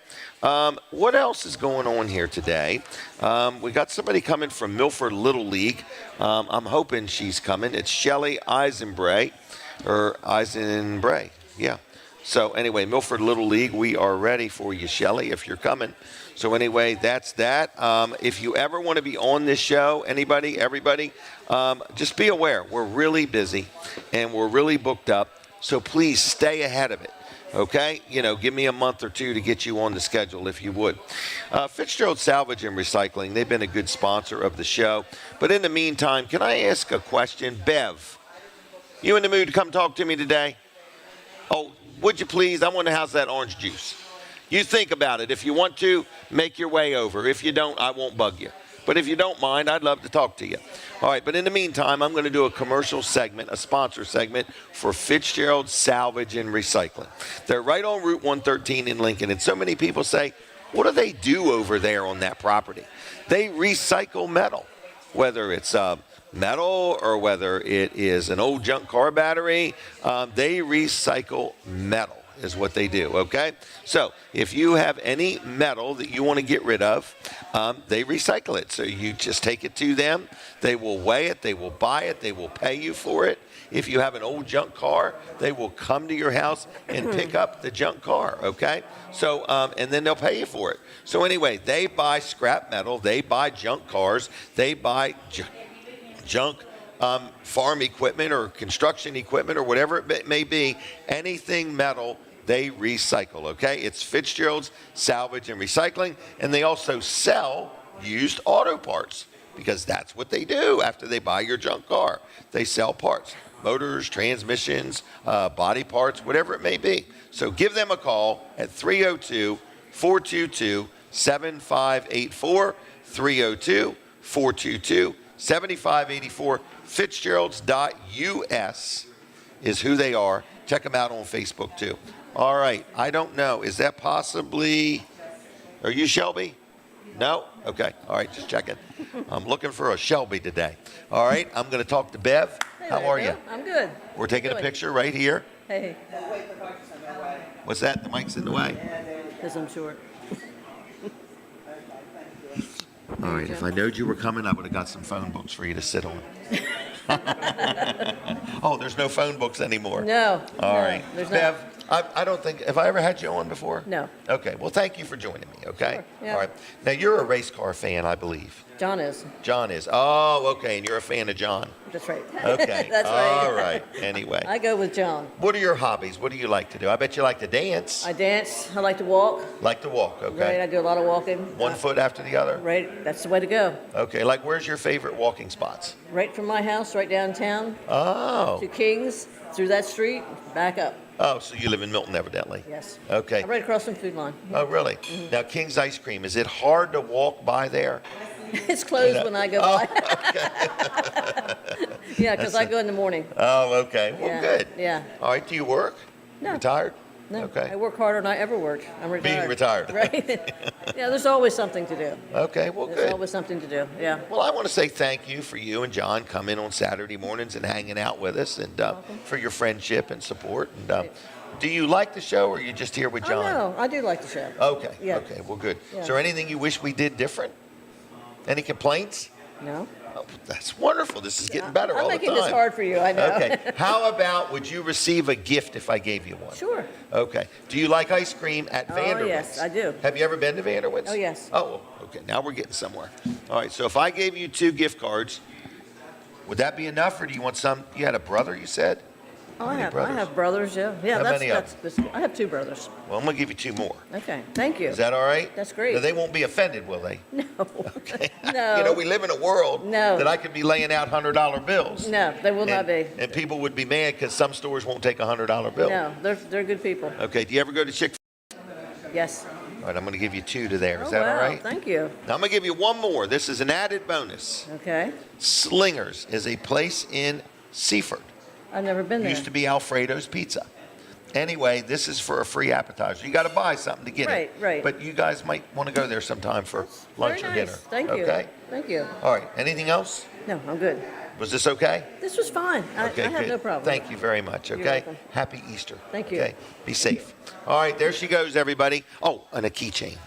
What else is going on here today? We got somebody coming from Milford Little League. I'm hoping she's coming. It's Shelly Eisenbray, yeah. So anyway, Milford Little League, we are ready for you, Shelly, if you're coming. So anyway, that's that. If you ever want to be on this show, everybody, just be aware. We're really busy and we're really booked up. So please stay ahead of it. Okay? Give me a month or two to get you on the schedule if you would. Fitzgerald Salvage and Recycling, they've been a good sponsor of the show. But in the meantime, can I ask a question? Bev, you in the mood to come talk to me today? Oh, would you please? I want to house that orange juice. You think about it. If you want to, make your way over. If you don't, I won't bug you. But if you don't mind, I'd love to talk to you. All right, but in the meantime, I'm going to do a commercial segment, a sponsor segment for Fitzgerald Salvage and Recycling. They're right on Route 113 in Lincoln, and so many people say, what do they do over there on that property? They recycle metal, whether it's metal or whether it is an old junk car battery. They recycle metal is what they do, okay? So if you have any metal that you want to get rid of, they recycle it. So you just take it to them. They will weigh it. They will buy it. They will pay you for it. If you have an old junk car, they will come to your house and pick up the junk car, okay? So, and then they'll pay you for it. So anyway, they buy scrap metal. They buy junk cars. They buy junk farm equipment or construction equipment or whatever it may be. Anything metal, they recycle, okay? It's Fitzgerald's Salvage and Recycling, and they also sell used auto parts because that's what they do after they buy your junk car. They sell parts, motors, transmissions, body parts, whatever it may be. So give them a call at 302-422-7584, 302-422-7584. Fitzgeralds.us is who they are. Check them out on Facebook too. All right, I don't know. Is that possibly, are you Shelby? No? Okay, all right, just checking. I'm looking for a Shelby today. All right, I'm going to talk to Bev. Hey, how are you? I'm good. We're taking a picture right here. Hey. What's that? The mic's in the way? Because I'm short. All right, if I knowed you were coming, I would have got some phone books for you to sit on. Oh, there's no phone books anymore. No. All right. There's Bev, I don't think, have I ever had you on before? No. Okay, well, thank you for joining me, okay? Sure, yeah. All right. Now, you're a race car fan, I believe. John is. John is. Oh, okay, and you're a fan of John. That's right. Okay. That's right. All right. Anyway. I go with John. What are your hobbies? What do you like to do? I bet you like to dance. I dance. I like to walk. Like to walk, okay. Right, I do a lot of walking. One foot after the other? Right, that's the way to go. Okay, like where's your favorite walking spots? Right from my house, right downtown. Oh. To Kings, through that street, back up. Oh, so you live in Milton, evidently. Yes. Okay. Right across from Food Line. Oh, really? Mm-hmm. Now, King's Ice Cream, is it hard to walk by there? It's closed when I go by. Yeah, because I go in the morning. Oh, okay. Well, Yeah, good. yeah. All right, do you work? No. Retired? No, Okay. I work harder than I ever worked. I'm retired. Being retired. Right. Yeah, there's always something to do. Okay, well, There's good. always something to do, yeah. Well, I want to say thank you for you and John coming on Saturday mornings and hanging out with us, and for your friendship and support. And Do you like the show, or are you just here with John? Oh, no, I do like the show. Okay. Yeah. Okay. Well, good. Yeah. Is there anything you wish we did different? Any complaints? No. Oh, that's wonderful. This is getting better I'm all the making time. this hard for you, I know. Okay. How about, would you receive a gift if I gave you one? Sure. Okay. Do you like ice cream at Vanderwin's? Oh, yes, I do. Have you ever been to Vanderwin's? Oh, yes. Oh, okay. Now we're getting somewhere. All right. So if I gave you 2 gift cards, would that be enough, or do you want some? You had a brother, you said? Oh, How I many have brothers? brothers, yeah. Yeah, How that's, many of that's, I have 2 brothers. Well, I'm going to give you 2 more. Okay, thank you. Is that all right? That's great. Now, they won't be offended, will they? No. Okay. No. You know, we live in a world No. that I could be laying out $100 bills. No, they will not be. And people would be mad because some stores won't take a $100 bill. No, they're good people. Okay, do you ever go to Yes. All right, I'm going to give you 2 to there. Is Oh, that wow, all right? thank you. Now, I'm going to give you one more. This is an added bonus. Okay. Slingers is a place in Seaford. I've never been there. Used to be Alfredo's Pizza. Anyway, this is for a free appetizer. You got to buy something to get Right, it. right. But you guys might want to go there sometime for lunch Very or nice. dinner. Thank you. Okay? Thank you. All right. Anything else? No, I'm good. Was this okay? This was fine. Okay, I have good. no problem. Thank you very much. You're Okay. welcome. Happy Easter. Thank you. Okay. Be safe. All right. There she goes, everybody. Oh, and a keychain.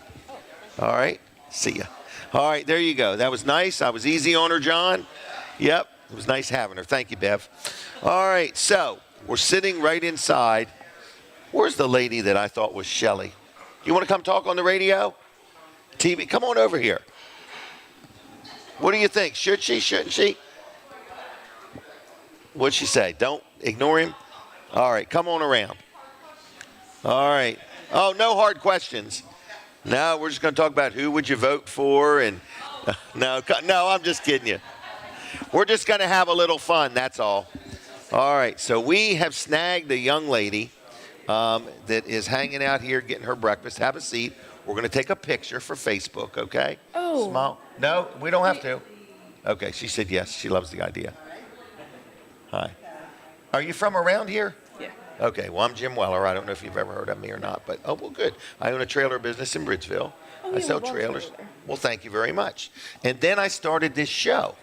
All right. See ya. All right. There you go. That was nice. I was easy on her, John. Yep. It was nice having her. Thank you, Bev. All right. So we're sitting right inside. Where's the lady that I thought was Shelley? You want to come talk on the radio? TV? Come on over here. What do you think? Should she? Shouldn't she? What'd she say? Don't ignore him? All right, come on around. All right. Oh, no hard questions. No, we're just going to talk about who would you vote for and no, I'm just kidding you. We're just going to have a little fun, that's all. All right, so we have snagged a young lady that is hanging out here getting her breakfast. Have a seat. We're going to take a picture for Facebook, okay? Oh. Smile. No, we don't have to. Okay, she said yes. She loves the idea. Hi. Are you from around here? Yeah. Okay, well, I'm Jim Weller. I don't know if you've ever heard of me or not, but, oh, well, good. I own a trailer business in Bridgeville. Oh, I yeah, sell well, trailers. trailer. Well, thank you very much. And then I started this show,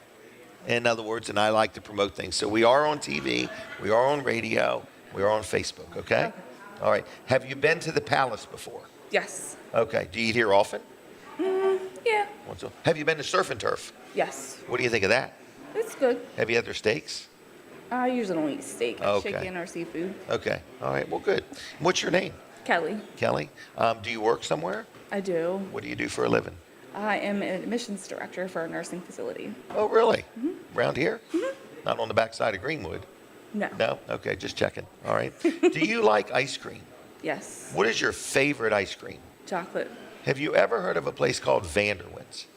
in other words, and I like to promote things. So we are on TV, we are on radio, we are on Facebook, okay? All right. Have you been to the Palace before? Yes. Okay. Do you eat here often? Yeah. Have you been to Surf and Turf? Yes. What do you think of that? It's good. Have you had their steaks? I usually don't eat steak, like Okay. chicken or seafood. Okay. All right. Well, good. What's your name? Kelly. Kelly. Do you work somewhere? I do. What do you do for a living? I am an admissions director for a nursing facility. Oh, really? Around here? Not on the backside of Greenwood? No. No? Okay, just checking. All right. Do you like ice cream? Yes. What is your favorite ice cream? Chocolate. Have you ever heard of a place called Vanderwin's?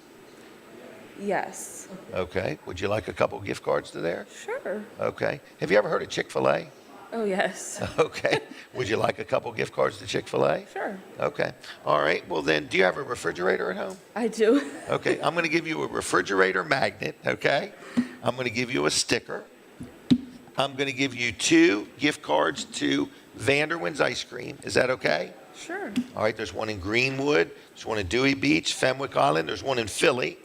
Yes. Okay. Would you like a couple gift cards to there? Sure. Okay. Have you ever heard of Chick-fil-A? Oh, yes. Okay. Would you like a couple gift cards to Chick-fil-A? Sure. Okay. All right. Well, then, do you have a refrigerator at home? I do. Okay. I'm going to give you a refrigerator magnet, okay? I'm going to give you a sticker. I'm going to give you 2 gift cards to Vanderwin's Ice Cream. Is that okay? Sure. All right. There's one in Greenwood. There's one in Dewey Beach, Fenwick Island. There's one in Philly.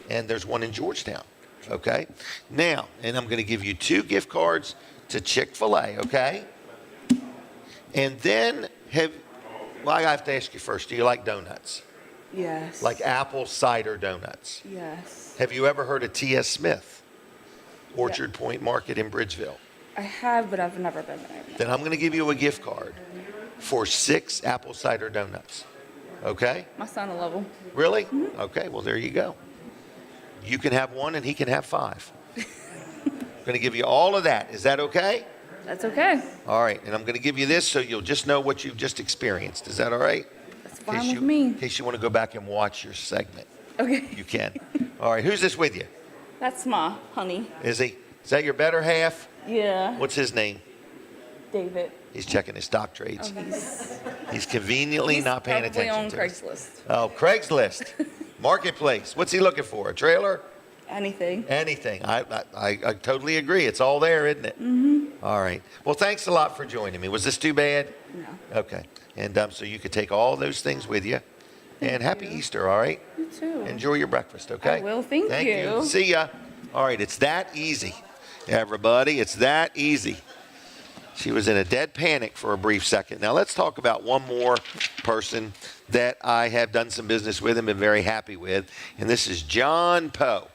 And there's one in Georgetown. Okay? Now, and I'm going to give you 2 gift cards to Chick-fil-A, okay? And then I have to ask you first, do you like donuts? Yes. Like apple cider donuts? Yes. Have you ever heard of T.S. Smith? Orchard Point Market in Bridgeville. I have, but I've never been there. Then I'm going to give you a gift card for 6 apple cider donuts. Okay? My son will love them. Really? Okay, well, there you go. You can have 1 and he can have 5. I'm going to give you all of that. Is that okay? That's okay. All right, and I'm going to give you this so you'll just know what you've just experienced. Is that all right? That's fine with me. In case you want to go back and watch your segment. Okay. You can. All right, who's this with you? That's my honey. Is he? Is that your better half? Yeah. What's his name? David. He's checking his stock trades. Oh, He's convienly not paying probably attention on to it. Craigslist. Oh, Craigslist. Marketplace. What's he looking for? A trailer? Anything. Anything. I totally agree. It's all there, isn't it? All right. Well, thanks a lot for joining me. Was this too bad? No. Okay. And so you could take all those things with you. And happy Easter, all right? You too. Enjoy your breakfast, okay? I will. Thank you. See ya. All right. It's that easy, everybody. It's that easy. She was in a dead panic for a brief second. Now let's talk about one more person that I have done some business with and been very happy with, and this is John Poe.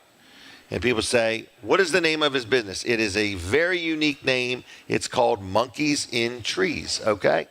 And people say, what is the name of his business? It is a very unique name. It's called Monkeys in Trees, okay?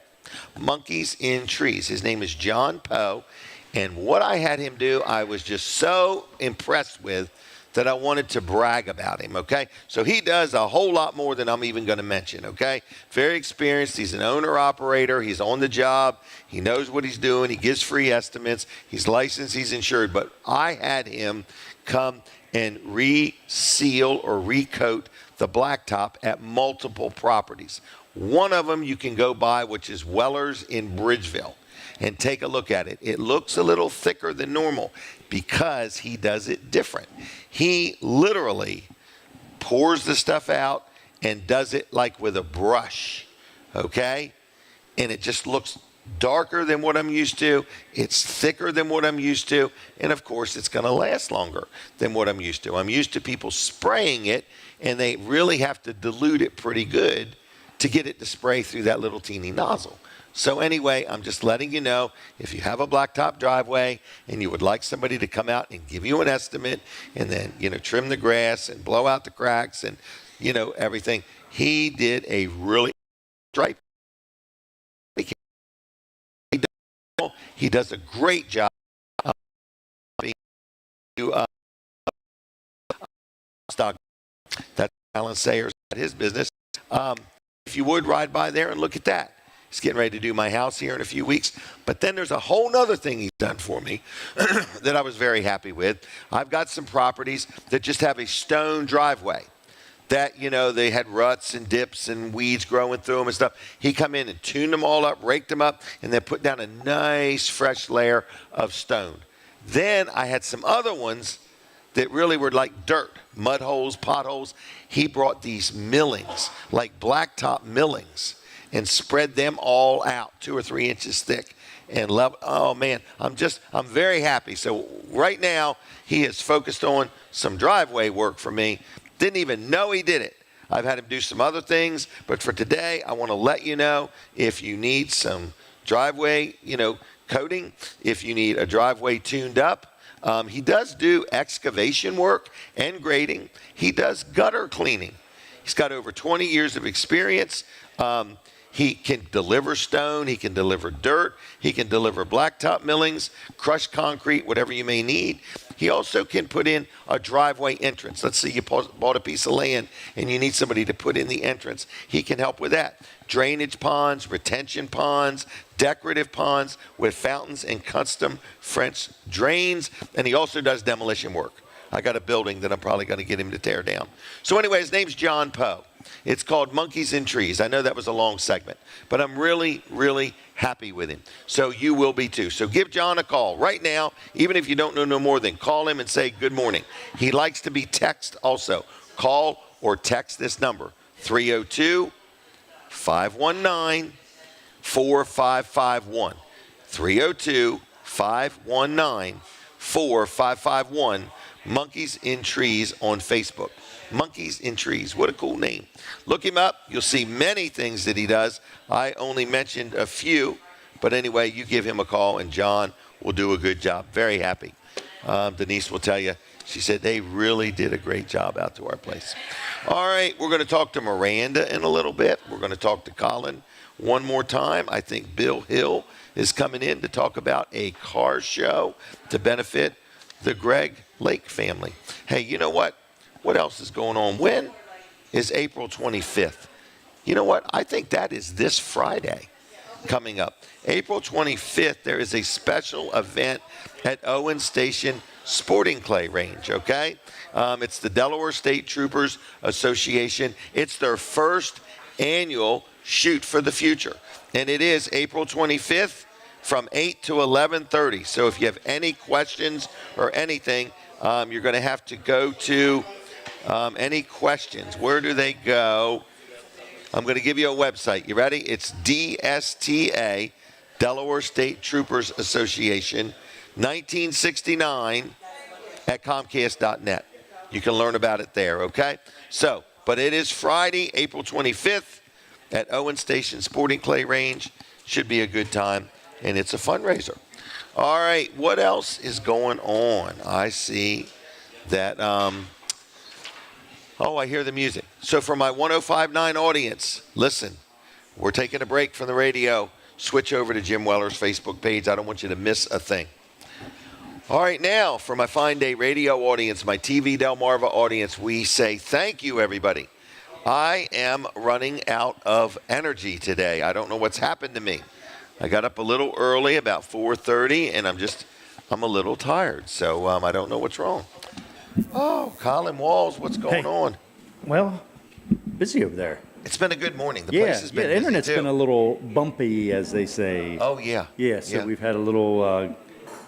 Monkeys in Trees. His name is John Poe. And what I had him do, I was just so impressed with that I wanted to brag about him, okay? So he does a whole lot more than I'm even going to mention, okay? Very experienced. He's an owner-operator. He's on the job. He knows what he's doing. He gives free estimates. He's licensed. He's insured. But I had him come and reseal or recoat the blacktop at multiple properties. One of them you can go by, which is Weller's in Bridgeville, and take a look at it. It looks a little thicker than normal because he does it different. He literally pours the stuff out and does it like with a brush, okay? And it just looks darker than what I'm used to. It's thicker than what I'm used to. And of course, it's going to last longer than what I'm used to. I'm used to people spraying it, and they really have to dilute it pretty good to get it to spray through that little teeny nozzle. So anyway, I'm just letting you know, if you have a blacktop driveway and you would like somebody to come out and give you an estimate and then, trim the grass and blow out the cracks and, everything, he did a really stripe. He does a great job of being stock. That's Alan Sayers at his business. If you would ride by there and look at that. He's getting ready to do my house here in a few weeks. But then there's a whole other thing he's done for me that I was very happy with. I've got some properties that just have a stone driveway that, they had ruts and dips and weeds growing through them and stuff. He come in and tuned them all up, raked them up, and then put down a nice fresh layer of stone. Then I had some other ones that really were like dirt, mud holes, potholes. He brought these millings, like blacktop millings, and spread them all out 2 or 3 inches thick and level. Oh man, I'm very happy. So right now he is focused on some driveway work for me. Didn't even know he did it. I've had him do some other things, but for today, I want to let you know if you need some driveway, coating, if you need a driveway tuned up. He does do excavation work and grading. He does gutter cleaning. He's got over 20 years of experience. He can deliver stone. He can deliver dirt. He can deliver blacktop millings, crushed concrete, whatever you may need. He also can put in a driveway entrance. Let's say you bought a piece of land and you need somebody to put in the entrance. He can help with that. Drainage ponds, retention ponds, decorative ponds with fountains and custom French drains. And he also does demolition work. I got a building that I'm probably going to get him to tear down. So anyway, his name's John Poe. It's called Monkeys in Trees. I know that was a long segment, but I'm really, really happy with him. So you will be too. So give John a call right now, even if you don't know no more than call him and say good morning. He likes to be text also. Call or text this number, 302-519-4551. 302-519-4551. Monkeys in Trees on Facebook. Monkeys in Trees. What a cool name. Look him up. You'll see many things that he does. I only mentioned a few, but anyway, you give him a call and John will do a good job. Very happy. Denise will tell you. She said they really did a great job out to our place. All right, we're going to talk to Miranda in a little bit. We're going to talk to Colin one more time. I think Bill Hill is coming in to talk about a car show to benefit the Greg Lake family. Hey, you know what? What else is going on? When is April 25th? You know what? I think that is this Friday coming up. April 25th, there is a special event at Owen Station Sporting Clay Range, okay? It's the Delaware State Troopers Association. It's their first annual Shoot for the Future. And it is April 25th from 8 to 11:30. So if you have any questions or anything, you're going to have to go to any questions. Where do they go? I'm going to give you a website. You ready? It's DSTA, Delaware State Troopers Association, 1969 at Comcast.net. You can learn about it there, okay? So, but it is Friday, April 25th at Owen Station Sporting Clay Range. Should be a good time, and it's a fundraiser. All right, what else is going on? I see that, I hear the music. So for my 105.9 audience, listen, we're taking a break from the radio. Switch over to Jim Weller's Facebook page. I don't want you to miss a thing. All right, now for my Fine Day radio audience, my TV Delmarva audience, we say thank you, everybody. I am running out of energy today. I don't know what's happened to me. I got up a little early, about 4:30, and I'm a little tired. So I don't know what's wrong. Oh, Colin Walls, what's going on? Well, busy over there. It's been a good morning. The place has been the busy internet's too. been a little bumpy, as they say. Oh, yeah. Yeah, so we've had a little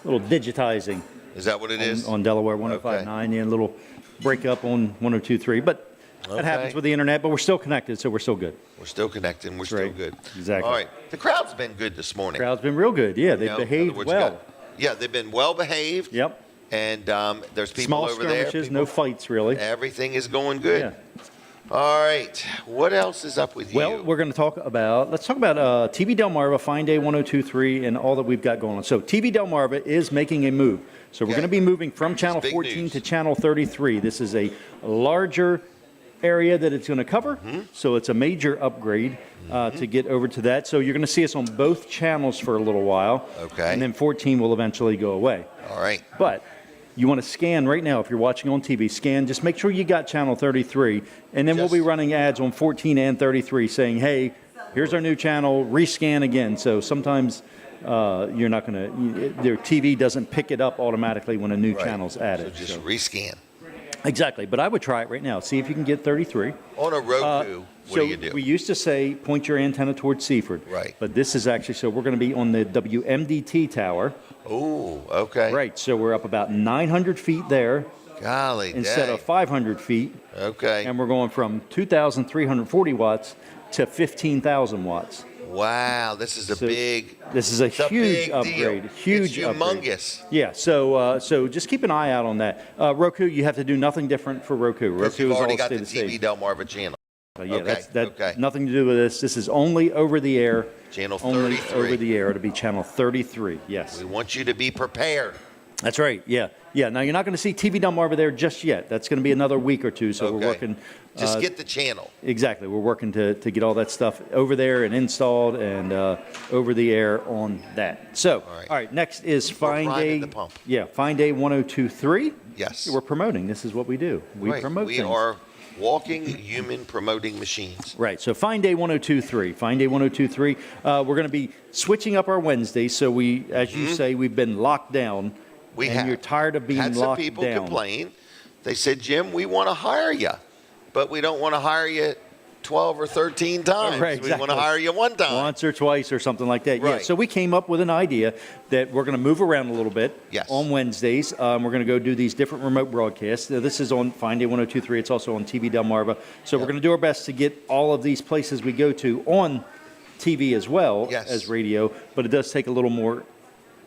digitizing. Is that what it is? On Delaware 105.9, yeah, a little breakup on 102.3, but that happens with the internet, but we're still connected, so we're still good. We're still connected, and we're still good. Exactly. All right. The crowd's been good this morning. Crowd's been real good, yeah. They've behaved well. They've been well behaved. Yep. And there's people Small over there. skirmishes, no fights, really. Everything is going good. Yeah. All right. What else is up with you? Well, we're going to talk about, TV Delmarva, Fine Day 102.3, and all that we've got going on. So TV Delmarva is making a move. So we're going to be moving from Channel 14 to Channel 33. This is a larger area that it's going to cover. So it's a major upgrade to get over to that. So you're going to see us on both channels for a little while. Okay. And then 14 will eventually go away. All right. But you want to scan right now, if you're watching on TV, scan, just make sure you got Channel 33, and then we'll be running ads on 14 and 33 saying, hey, here's our new channel, rescan again. So sometimes you're not going to, their TV doesn't pick it up automatically when a new channel's added. So just rescan. Exactly, but I would try it right now. See if you can get 33. On a Roku, what do you do? We used to say point your antenna towards Seaford. Right. But this is actually, so we're going to be on the WMDT tower. Oh, okay. Right, so we're up about 900 feet there. Golly, instead of 500 feet. Okay. And we're going from 2,340 watts to 15,000 watts. Wow, this is a huge upgrade. Huge it's humongous. Upgrade. Yeah, so just keep an eye out on that. Roku, you have to do nothing different for Roku. Roku you've is already all got the stay TV Delmarva channel. That's nothing to do with this. This is only over the air. Channel 33. Only over the air. It'll be channel 33. Yes. We want you to be prepared. That's right. Yeah. Yeah. Now you're not going to see TV Delmarva there just yet. That's going to be another week or two. So we're working. Just get the channel. Exactly. We're working to get all that stuff over there and installed and over the air on that. So, all right. Next is Fine Day. The pump. Yeah. Fine Day 102.3. Yes. We're promoting. This is what we do. We promote things. We are walking human promoting machines. Right. So Fine Day 102.3. Fine Day 102.3. We're going to be switching up our Wednesdays. So we, as you say, we've been locked down. You're tired of being locked down. Had some people complain. They said, Jim, we want to hire you, but we don't want to hire you 12 or 13 times. Right, exactly. We want to hire you one time. Once or twice or something like that. Right. Yeah. So we came up with an idea that we're going to move around a little bit on Wednesdays. We're going to go do these different remote broadcasts. This is on Fine Day 102.3. It's also on TV Delmarva. So we're going to do our best to get all of these places we go to on TV as well as radio, but it does take a little more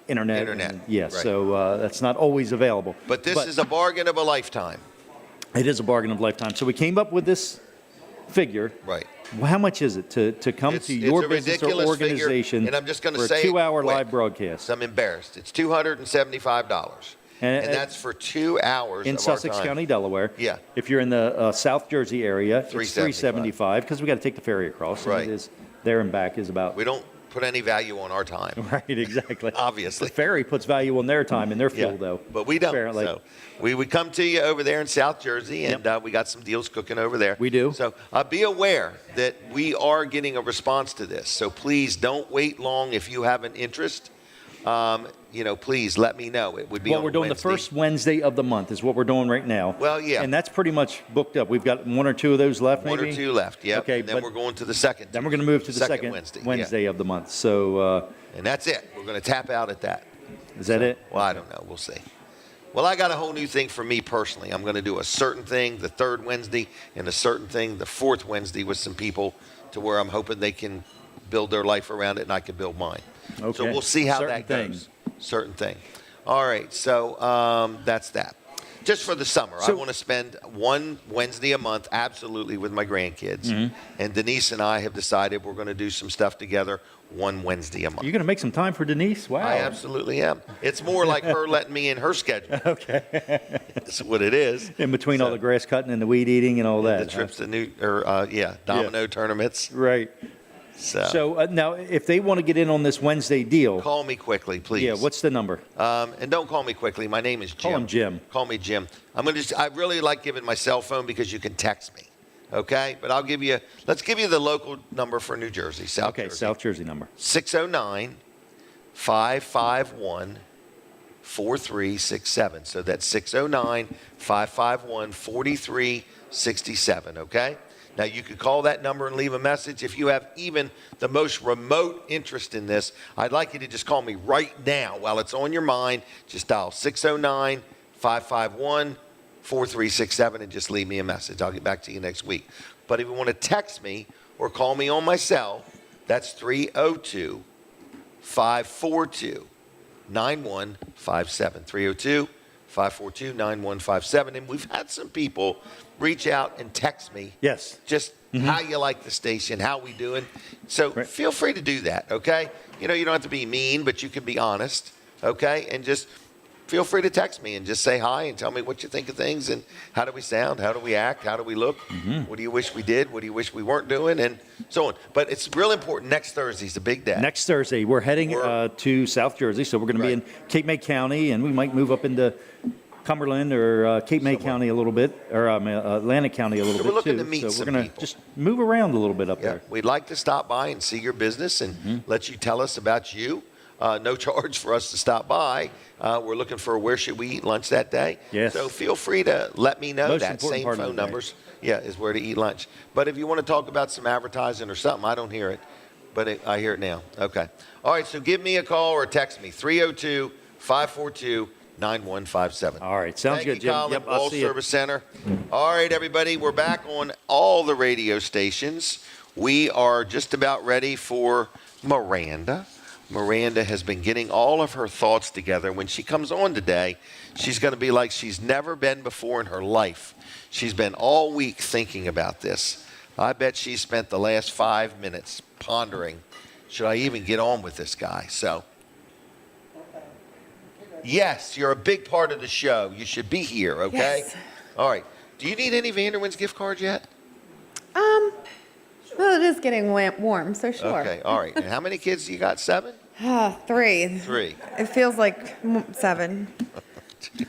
internet. Yes, so that's not always available. But this is a bargain of a lifetime. It is a bargain of a lifetime. So we came up with this figure. Right. Well, how much is it to come to your business or organization figure, and I'm just going to for say a 2-hour live broadcast? I'm embarrassed. It's $275. And that's for 2 hours in of Sussex our time. County, Delaware. Yeah. If you're in the South Jersey area, it's $375 because we got to take the ferry across. Right. And it is there and back is about. We don't put any value on our time. Right, exactly. Obviously. The ferry puts value on their time and their fuel, though. But we don't. Apparently. So we would come to you over there in South Jersey, and we got some deals cooking over there. We do. So be aware that we are getting a response to this. So please don't wait long if you have an interest. Please let me know. It would be what we're doing Wednesday. the first Wednesday of the month is what we're doing right now. Well, yeah. And that's pretty much booked up. We've got 1 or 2 of those left, maybe? 1 or 2 left, yeah. Okay, and then we're going to the second. Then we're going to move to the second Wednesday of the month. So, and that's it. We're going to tap out at that. Is that it? Well, I don't know. We'll see. Well, I got a whole new thing for me personally. I'm going to do a certain thing the third Wednesday and a certain thing the fourth Wednesday with some people to where I'm hoping they can build their life around it and I can build mine. Okay. So we'll see how Certain that goes. Certain thing. All right. So that's that. Just for the summer. I So- want to spend one Wednesday a month absolutely with my grandkids. And Denise and I have decided we're going to do some stuff together one Wednesday a month. You're going to make some time for Denise? Wow. I absolutely am. It's more like her letting me in her schedule. Okay. That's what it is. In between all the grass cutting and the weed eating and all that. The trips to domino tournaments. Right. So now, if they want to get in on this Wednesday deal, call me quickly, please. Yeah, what's the number? And don't call me quickly. My name is Jim. Call him Jim. Call me Jim. I really like giving my cell phone because you can text me. Okay? But let's give you the local number for New Jersey, South Jersey. South Jersey number. 609-551-4367. So that's 609-551-4367, okay? Now, you could call that number and leave a message. If you have even the most remote interest in this, I'd like you to just call me right now while it's on your mind. Just dial 609-551-4367 and just leave me a message. I'll get back to you next week. But if you want to text me or call me on my cell, that's 302-542-9157. 302-542-9157. And we've had some people reach out and text me. Yes. Just how you like the station, how we doing. So feel free to do that, okay? You don't have to be mean, but you can be honest, okay? And just feel free to text me and just say hi and tell me what you think of things and how do we sound, how do we act, how do we look, what do you wish we did, what do you wish we weren't doing, and so on. But it's real important. Next Thursday's a big day. Next Thursday, we're heading to South Jersey, so we're going to be in Cape May County, and we might move up into Cumberland or Cape May County a little bit, or Atlantic County a little bit, we're looking too. to meet so some we're going to people. just move around a little bit up there. We'd like to stop by and see your business and let you tell us about you. No charge for us to stop by. We're looking for where should we eat lunch that day. Yes. So feel free to let me know. Most That important same part of phone the day. numbers, is where to eat lunch. But if you want to talk about some advertising or something, I don't hear it, but I hear it now. Okay. All right, so give me a call or text me, 302-542-9157. All right, sounds Thank good, you, Jim. Colin, Yep, I'll Wall see you. Service Center. All right, everybody, we're back on all the radio stations. We are just about ready for Miranda. Miranda has been getting all of her thoughts together. When she comes on today, she's going to be like she's never been before in her life. She's been all week thinking about this. I bet she spent the last 5 minutes pondering, should I even get on with this guy? So, yes, you're a big part of the show. You should be here, okay? Yes. All right. Do you need any Vanderwin's gift cards yet? Well, it is getting warm, so sure. Okay, all right. And how many kids you got? 7? 3. 3. It feels like 7. 2,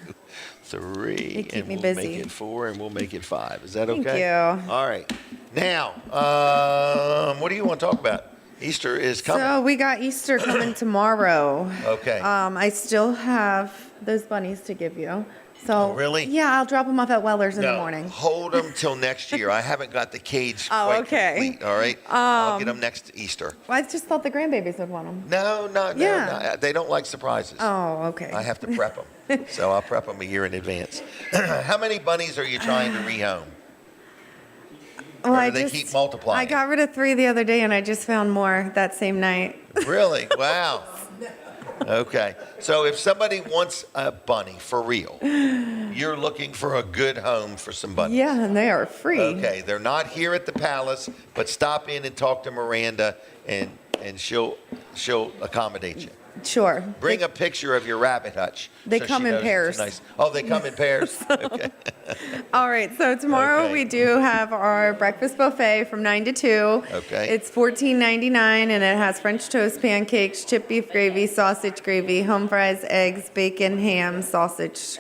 3. They keep and me we'll busy. make it 4 and we'll make it 5. Is that okay? Thank you. All right. Now, what do you want to talk about? Easter is coming. So we got Easter coming tomorrow. Okay. I still have those bunnies to give you. So Oh, really? Yeah, I'll drop them off at Weller's in the morning. Hold them till next year. I haven't got the cage Oh, quite okay. complete, all right? I'll get them next Easter. Well, I just thought the grandbabies would want them. No. They don't like surprises. Oh, okay. I have to prep them. So I'll prep them a year in advance. How many bunnies are you trying to rehome? Well, Or do they keep multiplying? I got rid of 3 the other day, and I just found more that same night. Really? Wow. Okay. So if somebody wants a bunny for real, you're looking for a good home for some bunnies. Yeah, and they are free. Okay. They're not here at the palace, but stop in and talk to Miranda, and she'll accommodate you. Sure. Bring a picture of your rabbit hutch. They so come she in knows it's pairs. Nice. Oh, they come in pairs? Okay. All right, so tomorrow Okay. we do have our breakfast buffet from 9 to 2. Okay. It's $14.99, and it has French toast, pancakes, chipped beef gravy, sausage gravy, home fries, eggs, bacon, ham, sausage,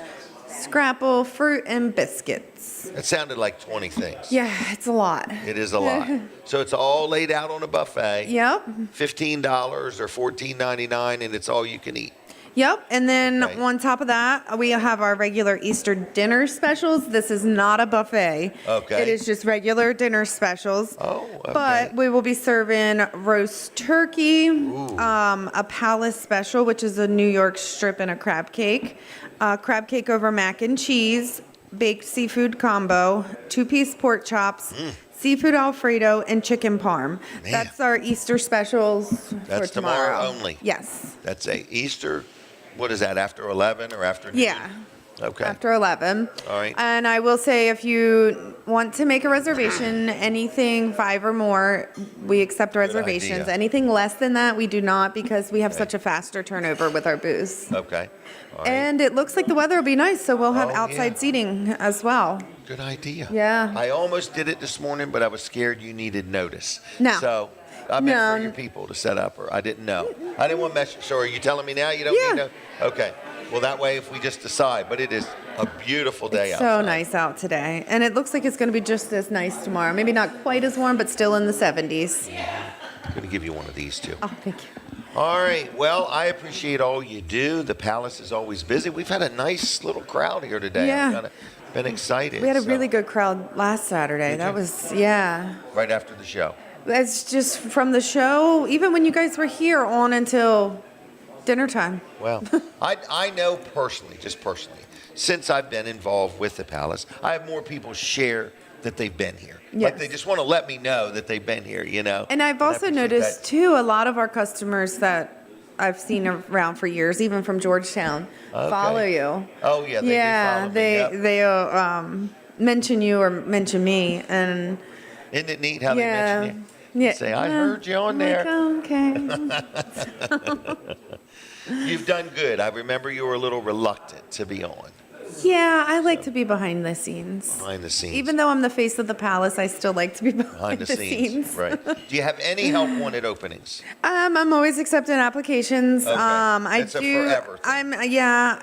scrapple, fruit, and biscuits. It sounded like 20 things. Yeah, it's a lot. It is a lot. So it's all laid out on a buffet. Yep. $15 or $14.99, and it's all you can eat. Yep, and then Okay. on top of that, we have our regular Easter dinner specials. This is not a buffet. Okay. It is just regular dinner specials. Oh, okay. But we will be serving roast turkey, a palace special, which is a New York strip and a crab cake over mac and cheese, baked seafood combo, 2-piece pork chops, seafood Alfredo, and chicken parm. Man. That's our Easter specials That's for tomorrow. only. Yes. That's a Easter. What is that, after 11 or after noon? Yeah. Okay. After 11. All right. And I will say, if you want to make a reservation, anything 5 or more, we accept reservations. idea. Anything less than that, we do not, because we have such a faster turnover with our booths. Okay. All right. And it looks like the weather will be nice, so we'll have outside seating as well. Good idea. Yeah. I almost did it this morning, but I was scared you needed notice. No. So I meant for your people to set up, or I didn't know. I didn't want to mess. So are you telling me now you don't need to? Okay. Well, that way, if we just decide, but it is a beautiful day It's outside. so nice out today. And it looks like it's going to be just as nice tomorrow. Maybe not quite as warm, but still in the 70s. I'm going to give you one of these, too. Oh, thank you. All right. Well, I appreciate all you do. The Palace is always busy. We've had a nice little crowd here today. Yeah. I've kind of been excited. We had a so- really good crowd last Saturday. Did That you? was, yeah. Right after the show. It's just from the show, even when you guys were here, on until dinner time. Well, I know personally, just personally, since I've been involved with the Palace, I have more people share that they've been here. Like Yes. they just want to let me know that they've been here, you know. And I've also noticed, too, a lot of our customers that I've seen around for years, even from Georgetown, Okay. follow you. Oh, yeah, they do follow me, yep. they mention you or mention me. And Isn't it neat how they mention you? Yeah. Say, I heard you on I'm there. like, oh, okay. You've done good. I remember you were a little reluctant to be on Yeah, I like to be behind the scenes. behind the scenes. Even though I'm the face of the palace, I still like to be behind behind the scenes. Right. Do you have any help wanted openings? I'm always accepting applications. Okay. I It's a do. forever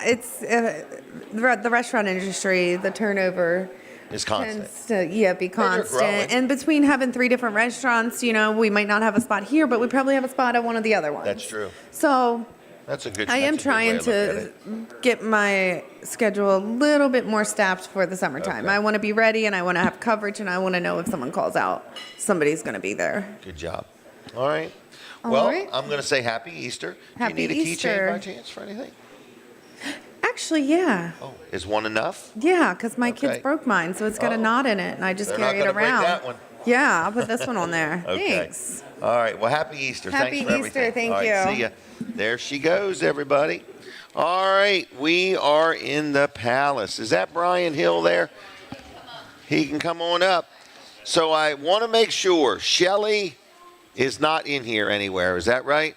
It's the restaurant industry. The turnover It's constant. tends to be constant. growing. And between having 3 different restaurants, we might not have a spot here, but we probably have a spot at one of the other ones. That's true. So That's a good. I am that's a good way trying of looking at to it. get my schedule a little bit more staffed for the summertime. Okay. I want to be ready, and I want to have coverage, and I want to know if someone calls out, somebody's going to be there. Good job. All right. All Well, right. I'm going to say Happy Easter. Happy Do you need a Easter. keychain by chance for anything? Actually, yeah. Oh, is one enough? Yeah, because my Okay. kids broke mine, so it's got a knot in it, and I just They're carry not it gonna break around. that one. Yeah, I'll put this one on there. Okay. Thanks. All right. Well, Happy Easter. Happy Thanks for Easter. everything. Thank All right, you. See ya. There she goes, everybody. All right. We are in the Palace. Is that Brian Hill there? He can come on up. So I want to make sure Shelly is not in here anywhere. Is that right?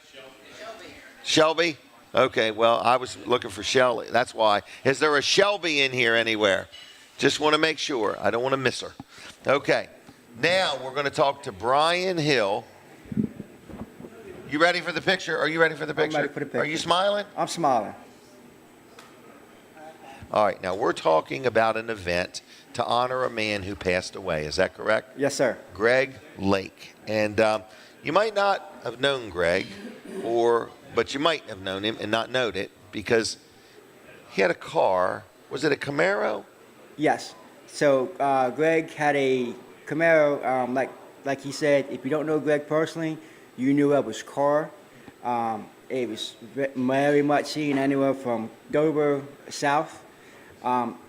Shelby? Okay, well, I was looking for Shelly. That's why. Is there a Shelby in here anywhere? Just want to make sure. I don't want to miss her. Okay. Now we're going to talk to Brian Hill. You ready for the picture? Are you ready for the picture? I'm ready for the picture. Are you smiling? I'm smiling. All right. Now we're talking about an event to honor a man who passed away. Is that correct? Yes, sir. Greg Lake. And you might not have known Greg, but you might have known him and not known it because he had a car. Was it a Camaro? Yes. So Greg had a Camaro. Like he said, if you don't know Greg personally, you knew of his car. It was very much seen anywhere from Dover south.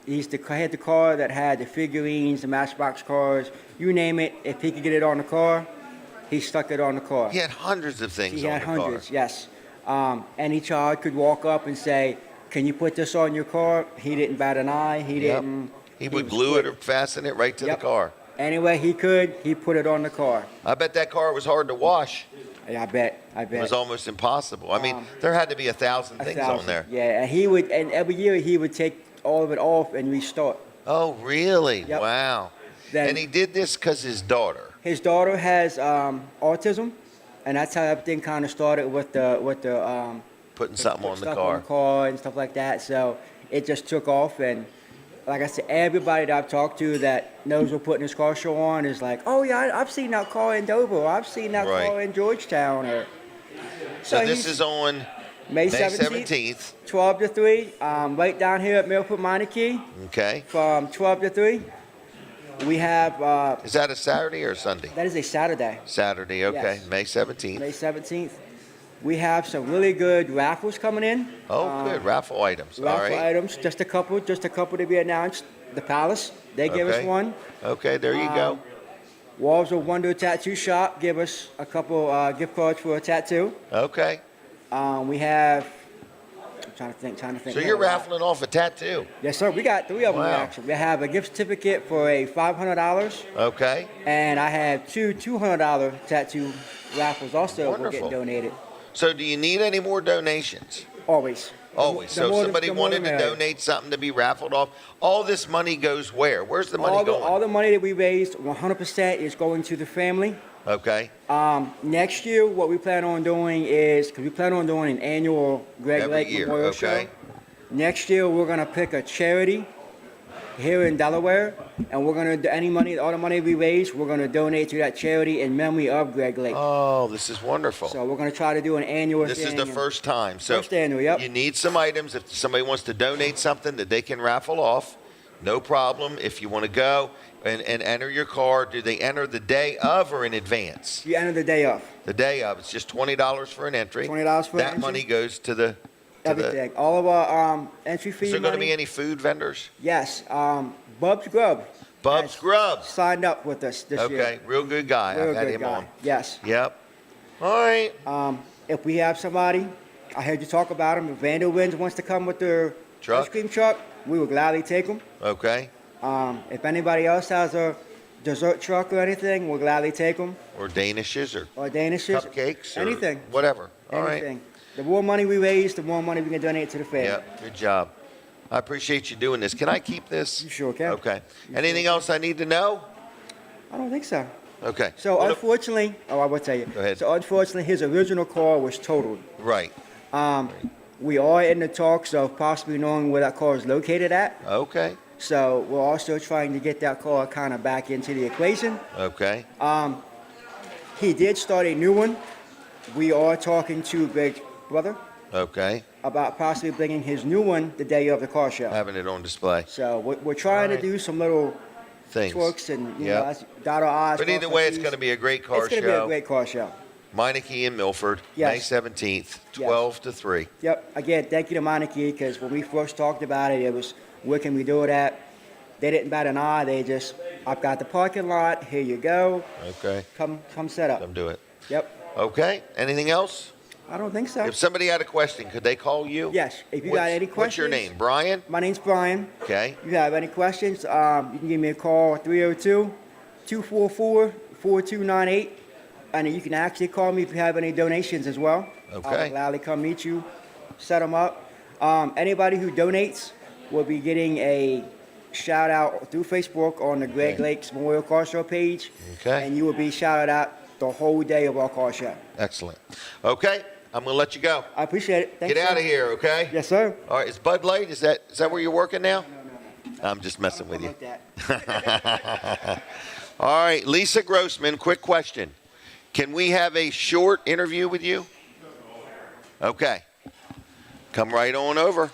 He had the car that had the figurines, the Matchbox cars, you name it. If he could get it on the car, he stuck it on the car. He had hundreds of things He on had the hundreds, car. yes. Any child could walk up and say, "Can you put this on your car?" He didn't bat an eye. He Yep. didn't. He would was glue quick. it or fasten it right to Yep. the car. Any way he could, he put it on the car. I bet that car was hard to wash. Yeah, I bet. It was almost impossible. I mean, there had to be 1,000 things on there. Yeah, and every year he would take all of it off and restart. Oh, really? Yep. Wow. Then- And he did this because his daughter. His daughter has autism, and that's how everything kind of started with the Putting something on the stuff car. on the car and stuff like that. So it just took off, and like I said, everybody that I've talked to that knows what putting his car show on is like, "Oh yeah, I've seen that car in Dover. Or I've seen that Right. car in Georgetown." Or So this he's- is on May 17th. 17th, 12 to 3, right down here at Milford Meineke. Okay. From 12 to 3. We have. Is that a Saturday or a Sunday? That is a Saturday. Saturday, okay. Yes. May 17th. May 17th. We have some really good raffles coming in. Oh, good. Raffle items. All Raffle right. items, just a couple to be announced. The Palace, they give us Okay. one. Okay, there you go. Walls of Wonder Tattoo Shop give us a couple gift cards for a tattoo. Okay. We have Trying to think. So you're raffling off a tattoo? Yes, sir. We got 3 of them, Wow. actually. We have a gift certificate for a $500. Okay. And I have 2 $200 tattoo raffles also will Wonderful. get donated. So do you need any more donations? Always. Always. So if somebody wanted to donate something to be raffled off, all this money goes where? Where's the money going? All the money that we raised, 100% is going to the family. Okay. Next year, what we plan on doing is, because we plan on doing an annual Greg Every Lake year, Memorial okay. Show. Next year, we're going to pick a charity here in Delaware, and we're going to, all the money we raise, we're going to donate to that charity in memory of Greg Lake. Oh, this is wonderful. So we're going to try to do an annual This thing. is the first time. So First annual, yep. you need some items. If somebody wants to donate something that they can raffle off, no problem. If you want to go and enter your card, do they enter the day of or in advance? You enter the day of. The day of. It's just $20 for an entry. $20 for an that entry. money goes to the... Everything. All of our entry fee Is there going to money- be any food vendors? Yes. Bub's Grub. Bub's Grub. Signed up with us this year. Okay, real good guy. Real I've had good him guy. on. Yes. Yep. All right. If we have somebody, I heard you talk about him, if Vanderwinds wants to come with their Truck? ice cream truck, we would gladly take them. Okay. If anybody else has a dessert truck or anything, we'll gladly take them. Or Danishes Or Danishes. cupcakes or Anything. whatever. All right. Anything. The more money we raise, the more money we can donate to the family. Yep. Good job. I appreciate you doing this. Can I keep this? You sure can. Okay. Anything else I need to know? I don't think so. Okay. So Well, unfortunately, I will tell you. Go ahead. So unfortunately, his original car was totaled. Right. We are in the talks of possibly knowing where that car is located at. Okay. So we're also trying to get that car kind of back into the equation. Okay. He did start a new one. We are talking to Big Brother Okay. about possibly bringing his new one the day of the car show. Having it on display. So we're trying to do some little Things. twerks and you Yep. know, dot our I's. But either cross our way, it's T's. going to be a great car It's going to be a show. great car show. Meineke in Milford, May Yes. 17th, Yes. 12 to 3. Yep. Again, thank you to Meineke, because when we first talked about it, it was, where can we do it at? They didn't bat an eye. They just, I've got the parking lot. Here you go. Okay. Come set up. Come do it. Yep. Okay. Anything else? I don't think so. If somebody had a question, could they call you? Yes. If you got any questions. What's your name? Brian? My name's Brian. Okay. If you have any questions, you can give me a call, 302-244-4298. And you can actually call me if you have any donations as well. Okay. I'll gladly come meet you, set them up. Anybody who donates will be getting a shout out through Facebook on the Greg Okay. Lakes Memorial Car Show page. Okay. And you will be shouted out the whole day of our car show. Excellent. Okay. I'm going to let you go. I appreciate it. Thanks, Get out sir. of here, okay? Yes, sir. All right. Is Bud Light, is that where you're working now? No. I'm just messing with you. All right. Lisa Grossman, quick question. Can we have a short interview with you? Okay. Come right on over.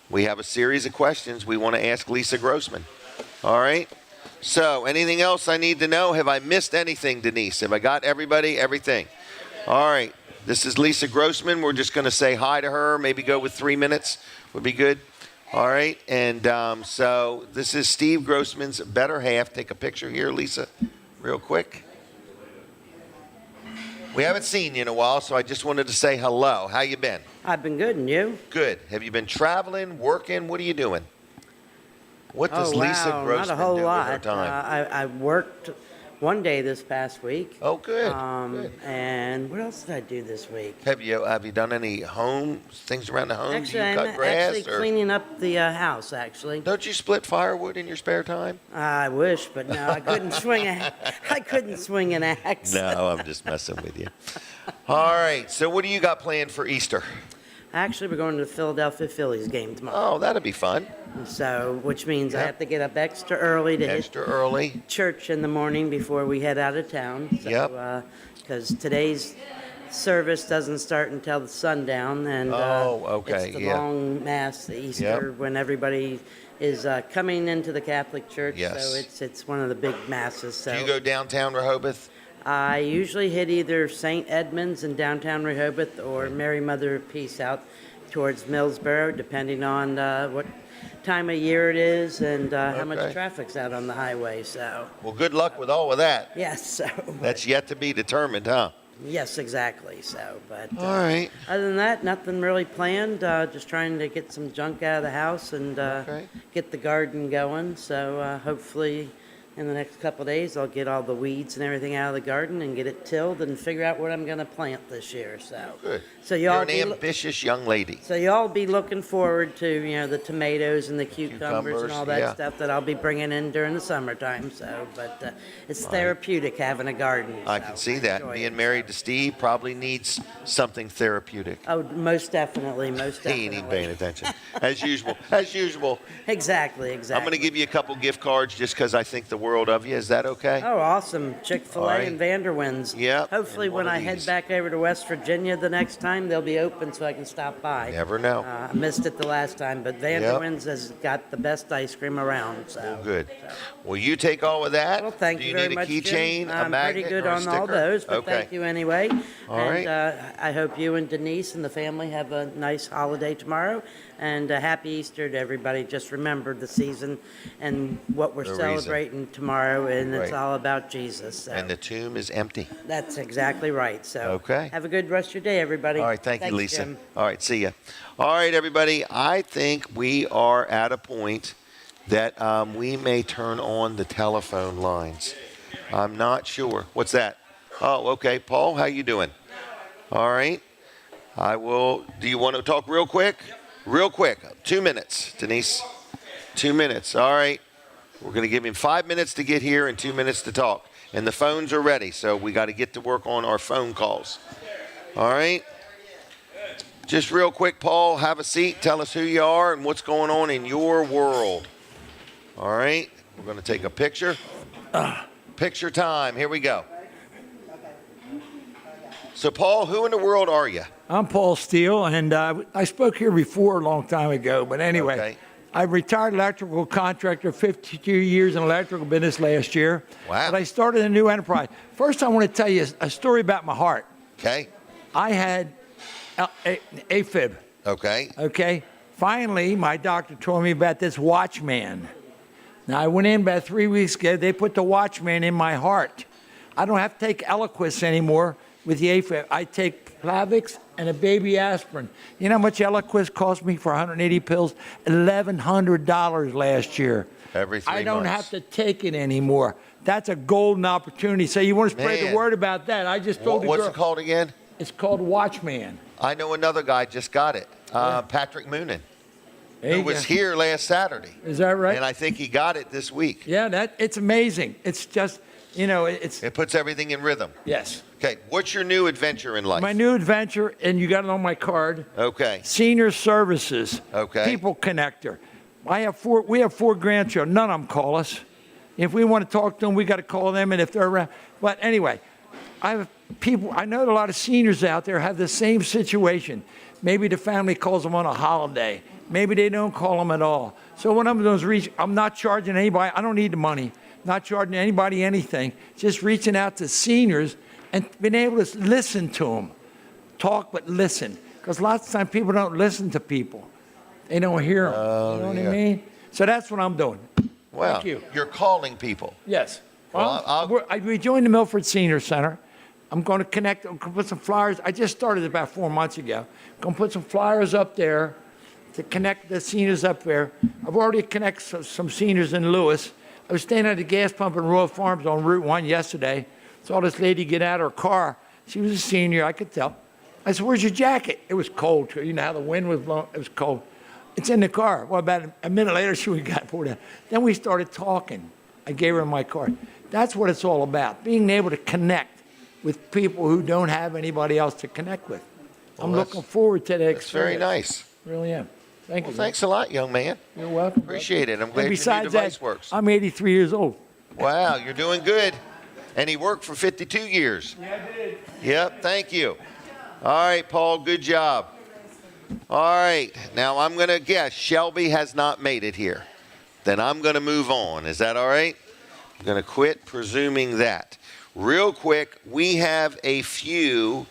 We have a series of questions we want to ask Lisa Grossman. All right. So, anything else I need to know? Have I missed anything, Denise? Have I got everybody, everything? All right. This is Lisa Grossman. We're just going to say hi to her, maybe go with 3 minutes would be good. All right. And so this is Steve Grossman's better half. Take a picture here, Lisa, real quick. We haven't seen you in a while, so I just wanted to say hello. How you been? I've been good, and you? Good. Have you been traveling, working? What are you doing? What does Oh, Lisa wow, Grossman not a whole do lot. with her time? I worked one day this past week. Oh, good. Good. And what else did I do this week? Have you done any things around the home? Actually, Do you I'm cut grass? actually or cleaning up the house, actually. don't you split firewood in your spare time? I wish, but no, I couldn't swing an axe. No, I'm just messing with you. All right. So what do you got planned for Easter? Actually, we're going to the Philadelphia Phillies game tomorrow. Oh, that'll be fun. So, which means I have to get up extra early to hit early church in the morning before we head out of town. So, Yep. Because today's service doesn't start until the sundown, and okay, it's the yeah. long mass, the Easter, when everybody is coming into the Catholic Church. Yes. So it's one of the big masses. So Do you go downtown Rehoboth? I usually hit either St. Edmunds in downtown Rehoboth or Mary Mother of Peace out towards Millsboro, depending on what time of year it is and how much Okay. traffic's out on the highway. So Well, good luck with all of that. yes, so That's yet to be determined, huh? Yes, exactly. So, but All right. Other than that, nothing really planned. Just trying to get some junk out of the house and get the garden going. So hopefully, in the next couple of days, I'll get all the weeds and everything out of the garden and get it tilled and figure out what I'm going to plant this year. So, Good. So You're y'all an ambitious young lady. So y'all be looking forward to the tomatoes and the cucumbers and all that stuff that I'll be bringing in during the summertime. So, but it's therapeutic having a garden. I can see that. Being married to Steve probably needs something therapeutic. Oh, most definitely, most definitely. He ain't even paying attention. As usual. As usual. Exactly. I'm going to give you a couple gift cards just because I think the world of you. Is that okay? Oh, awesome. Chick-fil-A All right. and Vanderwin's. Yeah. Hopefully when I head back over to West Virginia the next time, they'll be open so I can stop by. Never know. I missed it the last time, but Vanderwin's has got the best ice cream around. So. Well, good. Well, you take all of that. Well, thank Do you you very need much, a keychain, Jim. a I'm magnet, pretty good or a on all sticker? those, but Okay. thank you anyway. All and right. I hope you and Denise and the family have a nice holiday tomorrow. And happy Easter to everybody. Just remember the season and what we're The reason. celebrating tomorrow, and it's Right. all about Jesus. So. And the tomb is empty. That's exactly right. So Okay. have a good rest of your day, everybody. All right. Thank you, Thanks, Lisa. Jim. All right. See ya. All right, everybody. I think we are at a point that we may turn on the telephone lines. I'm not sure. What's that? Oh, okay. Paul, how you doing? All right. I will. Do you want to talk real quick? Real quick. 2 minutes, Denise. 2 minutes. All right. We're going to give him 5 minutes to get here and 2 minutes to talk. And the phones are ready, so we got to get to work on our phone calls. All right. Just real quick, Paul, have a seat. Tell us who you are and what's going on in your world. All right. We're going to take a picture. Picture time. Here we go. So, Paul, who in the world are you? I'm Paul Steele, and I spoke here before a long time ago. But anyway, Okay. I'm retired electrical contractor, 52 years in electrical business last year. Wow. But I started a new enterprise. First, I want to tell you a story about my heart. Okay. I had AFib. Okay. Okay. Finally, my doctor told me about this Watchman. Now, I went in about 3 weeks ago. They put the Watchman in my heart. I don't have to take Eliquis anymore with the AFib. I take Plavix and a baby aspirin. You know how much Eliquis cost me for 180 pills? $1,100 last year. Every 3 I don't months. have to take it anymore. That's a golden opportunity. So you want to spread Man. the word about that? I just told the What's girl. it called again? It's called Watchman. I know another guy just got it. Patrick Moonen. There Who you was go. here last Saturday. Is that right? And I think he got it this week. Yeah, it's amazing. It's just, It puts everything in rhythm. Yes. Okay, what's your new adventure in life? My new adventure, and you got it on my card. Okay. Senior Services. Okay. People Connector. We have 4 grandchildren. None of them call us. If we want to talk to them, we got to call them, and if they're around. But anyway, I know a lot of seniors out there have the same situation. Maybe the family calls them on a holiday. Maybe they don't call them at all. So what I'm doing is I'm not charging anybody. I don't need the money. Not charging anybody anything. Just reaching out to seniors and being able to listen to them. Talk, but listen. Because lots of times people don't listen to people. They don't hear them. You know what I mean? So that's what I'm doing. Well, Thank you. You're calling people. Yes. Well, We joined the Milford Senior Center. I'm going to connect, I'm going to put some flyers. I just started about 4 months ago. I'm going to put some flyers up there to connect the seniors up there. I've already connected some seniors in Lewis. I was standing at the gas pump in Royal Farms on Route 1 yesterday. Saw this lady get out of her car. She was a senior, I could tell. I said, "Where's your jacket?" It was cold, too. You know how the wind was blowing? It was cold. "It's in the car." Well, about a minute later, she got pulled out. Then we started talking. I gave her my card. That's what it's all about, being able to connect with people who don't have anybody else to connect with. Well, I'm looking forward to that That's very experience. nice. Really am. Thank Well, you. thanks a lot, young man. You're welcome. Appreciate it. I'm glad And your new besides device that, works. I'm 83 years old. Wow, you're doing good. And he worked for 52 years. Yeah, I did. Yep, thank you. All right, Paul, good job. All right, now I'm going to guess Shelby has not made it here. Then I'm going to move on. Is that all right? I'm going to quit presuming that. Real quick, we have a few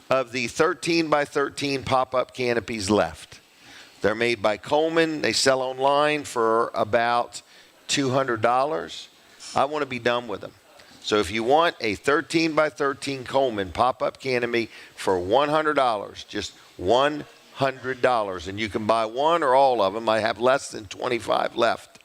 of the 13 by 13 pop-up canopies left. They're made by Coleman. They sell online for about $200. I want to be done with them. So if you want a 13 by 13 Coleman pop-up canopy for $100, just $100, and you can buy one or all of them. I have less than 25 left.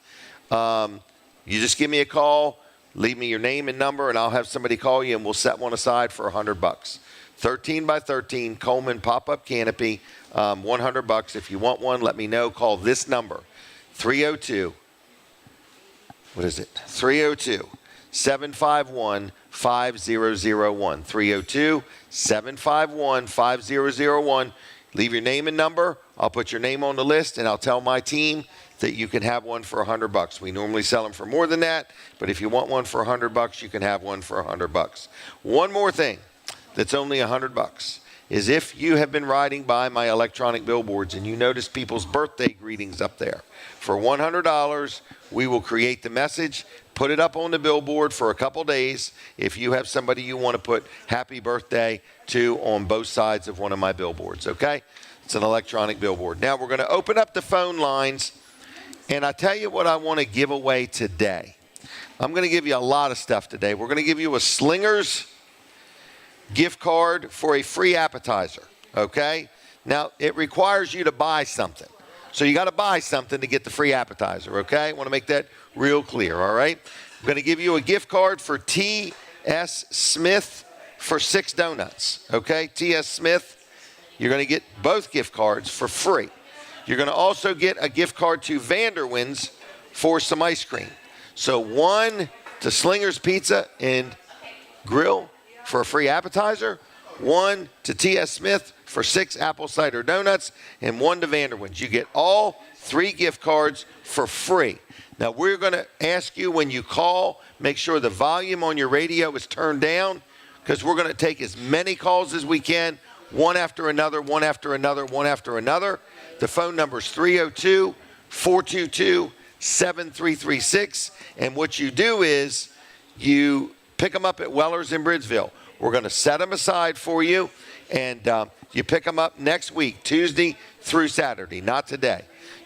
You just give me a call, leave me your name and number, and I'll have somebody call you, and we'll set one aside for $100. 13 by 13 Coleman pop-up canopy, $100. If you want one, let me know. Call this number, 302. What is it? 302-751-5001. 302-751-5001. Leave your name and number. I'll put your name on the list, and I'll tell my team that you can have one for $100. We normally sell them for more than that, but if you want one for $100, you can have one for $100. One more thing that's only $100 is if you have been riding by my electronic billboards and you notice people's birthday greetings up there. For $100, we will create the message, put it up on the billboard for a couple days if you have somebody you want to put happy birthday to on both sides of one of my billboards, okay? It's an electronic billboard. Now we're going to open up the phone lines, and I tell you what I want to give away today. I'm going to give you a lot of stuff today. We're going to give you a Slinger's gift card for a free appetizer, okay? Now, it requires you to buy something. So you got to buy something to get the free appetizer, okay? I want to make that real clear, all right? I'm going to give you a gift card for T.S. Smith for 6 donuts, okay? T.S. Smith, you're going to get both gift cards for free. You're going to also get a gift card to Vanderwin's for some ice cream. So one to Slinger's Pizza and Grill for a free appetizer, one to T.S. Smith for 6 apple cider donuts, and one to Vanderwin's. You get all 3 gift cards for free. Now, we're going to ask you when you call, make sure the volume on your radio is turned down, because we're going to take as many calls as we can, one after another, one after another, one after another. The phone number is 302-422-7336. And what you do is you pick them up at Weller's in Bridgeville. We're going to set them aside for you, and you pick them up next week, Tuesday through Saturday, not today.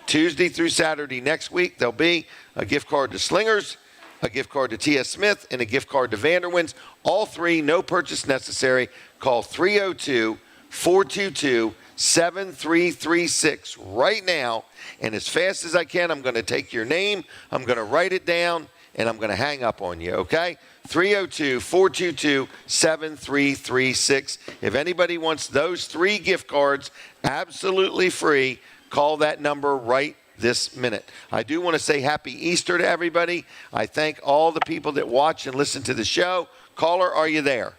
Tuesday through Saturday next week, there'll be a gift card to Slinger's, a gift card to T.S. Smith, and a gift card to Vanderwin's. All 3, no purchase necessary. Call 302-422-7336 right now, and as fast as I can, I'm going to take your name, I'm going to write it down, and I'm going to hang up on you, okay? 302-422-7336. If anybody wants those 3 gift cards absolutely free, call that number right this minute. I do want to say Happy Easter to everybody. I thank all the people that watch and listen to the show. Caller, are you there?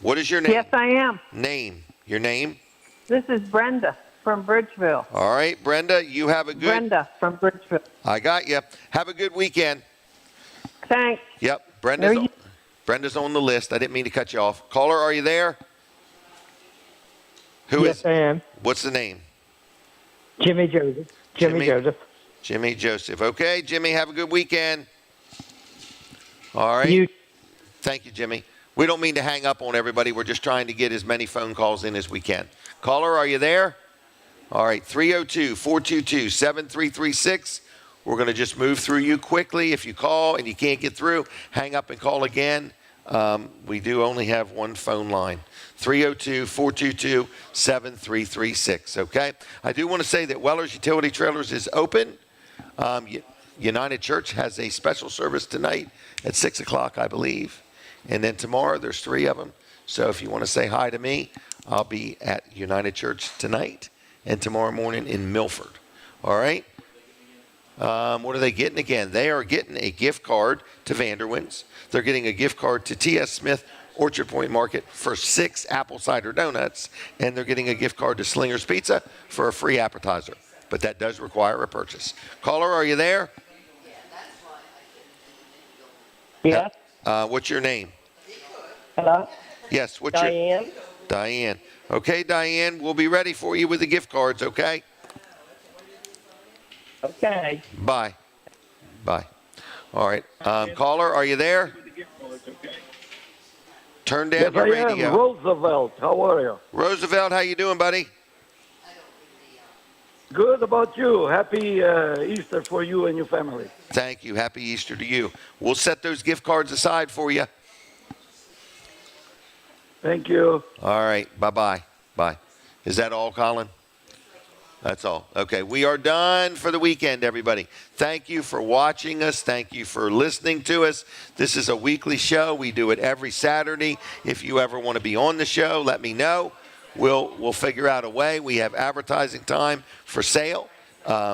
What is your name? Yes, I am. Name. Your name? This is Brenda from Bridgeville. All right, Brenda, you have a good... Brenda from Bridgeville. I got you. Have a good weekend. Thanks. Yep, Brenda's on the list. I didn't mean to cut you off. Caller, are you there? Yes, I am. What's the name? Jimmy Joseph. Jimmy Joseph. Jimmy Joseph. Okay, Jimmy, have a good weekend. All right. Thank you, Jimmy. We don't mean to hang up on everybody. We're just trying to get as many phone calls in as we can. Caller, are you there? All right, 302-422-7336. We're going to just move through you quickly. If you call and you can't get through, hang up and call again. We do only have one phone line, 302-422-7336, okay? I do want to say that Weller's Utility Trailers is open. United Church has a special service tonight at 6 o'clock, I believe. And then tomorrow, there's 3 of them. So if you want to say hi to me, I'll be at United Church tonight and tomorrow morning in Milford, all right? What are they getting again? They are getting a gift card to Vanderwin's. They're getting a gift card to T.S. Smith Orchard Point Market for 6 apple cider donuts, and they're getting a gift card to Slinger's Pizza for a free appetizer. But that does require a purchase. Caller, are you there? Yes. What's your name? Hello? Yes, what's Diane. Diane. Okay, Diane, we'll be ready for you with the gift cards, okay? Okay. Bye. Bye. All right. Caller, are you there? Turn down your radio. Am. Roosevelt, how are you? Roosevelt, how you doing, buddy? Good about you. Happy Easter for you and your family. Thank you. Happy Easter to you. We'll set those gift cards aside for you. Thank you. All right. Bye-bye. Bye. Is that all, Colin? That's all. Okay, we are done for the weekend, everybody. Thank you for watching us. Thank you for listening to us. This is a weekly show. We do it every Saturday. If you ever want to be on the show, let me know. We'll figure out a way. We have advertising time for sale,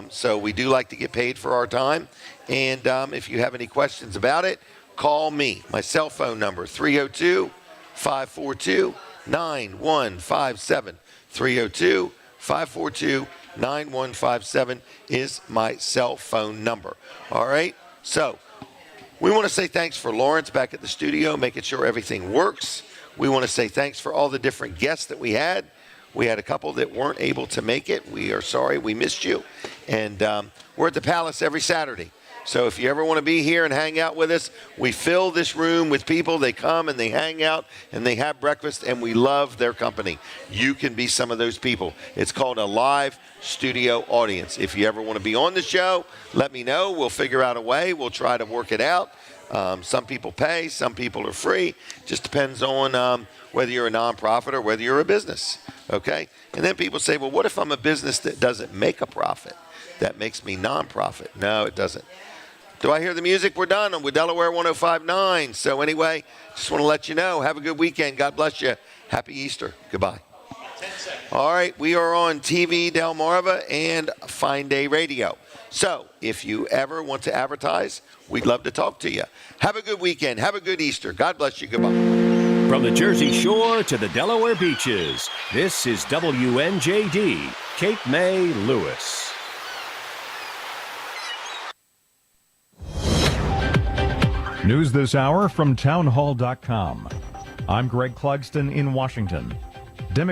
so we do like to get paid for our time. And if you have any questions about it, call me. My cell phone number, 302-542-9157. 302-542-9157 is my cell phone number. All right? So we want to say thanks for Lawrence back at the studio, making sure everything works. We want to say thanks for all the different guests that we had. We had a couple that weren't able to make it. We are sorry. We missed you. And we're at the Palace every Saturday. So if you ever want to be here and hang out with us, we fill this room with people. They come and they hang out and they have breakfast, and we love their company. You can be some of those people. It's called a live studio audience. If you ever want to be on the show, let me know. We'll figure out a way. We'll try to work it out. Some people pay. Some people are free. Just depends on whether you're a nonprofit or whether you're a business. Okay? And then people say, well, what if I'm a business that doesn't make a profit? That makes me nonprofit. No, it doesn't. Do I hear the music? We're done with Delaware 105.9. So anyway, just want to let you know. Have a good weekend. God bless you. Happy Easter. Goodbye. All right, we are on TV Delmarva and Fine Day Radio. So if you ever want to advertise, we'd love to talk to you. Have a good weekend. Have a good Easter. God bless you. Goodbye. From the Jersey Shore to the Delaware beaches, this is WNJD, Cape May, Lewis. News this hour from townhall.com. I'm Greg Clugston in Washington.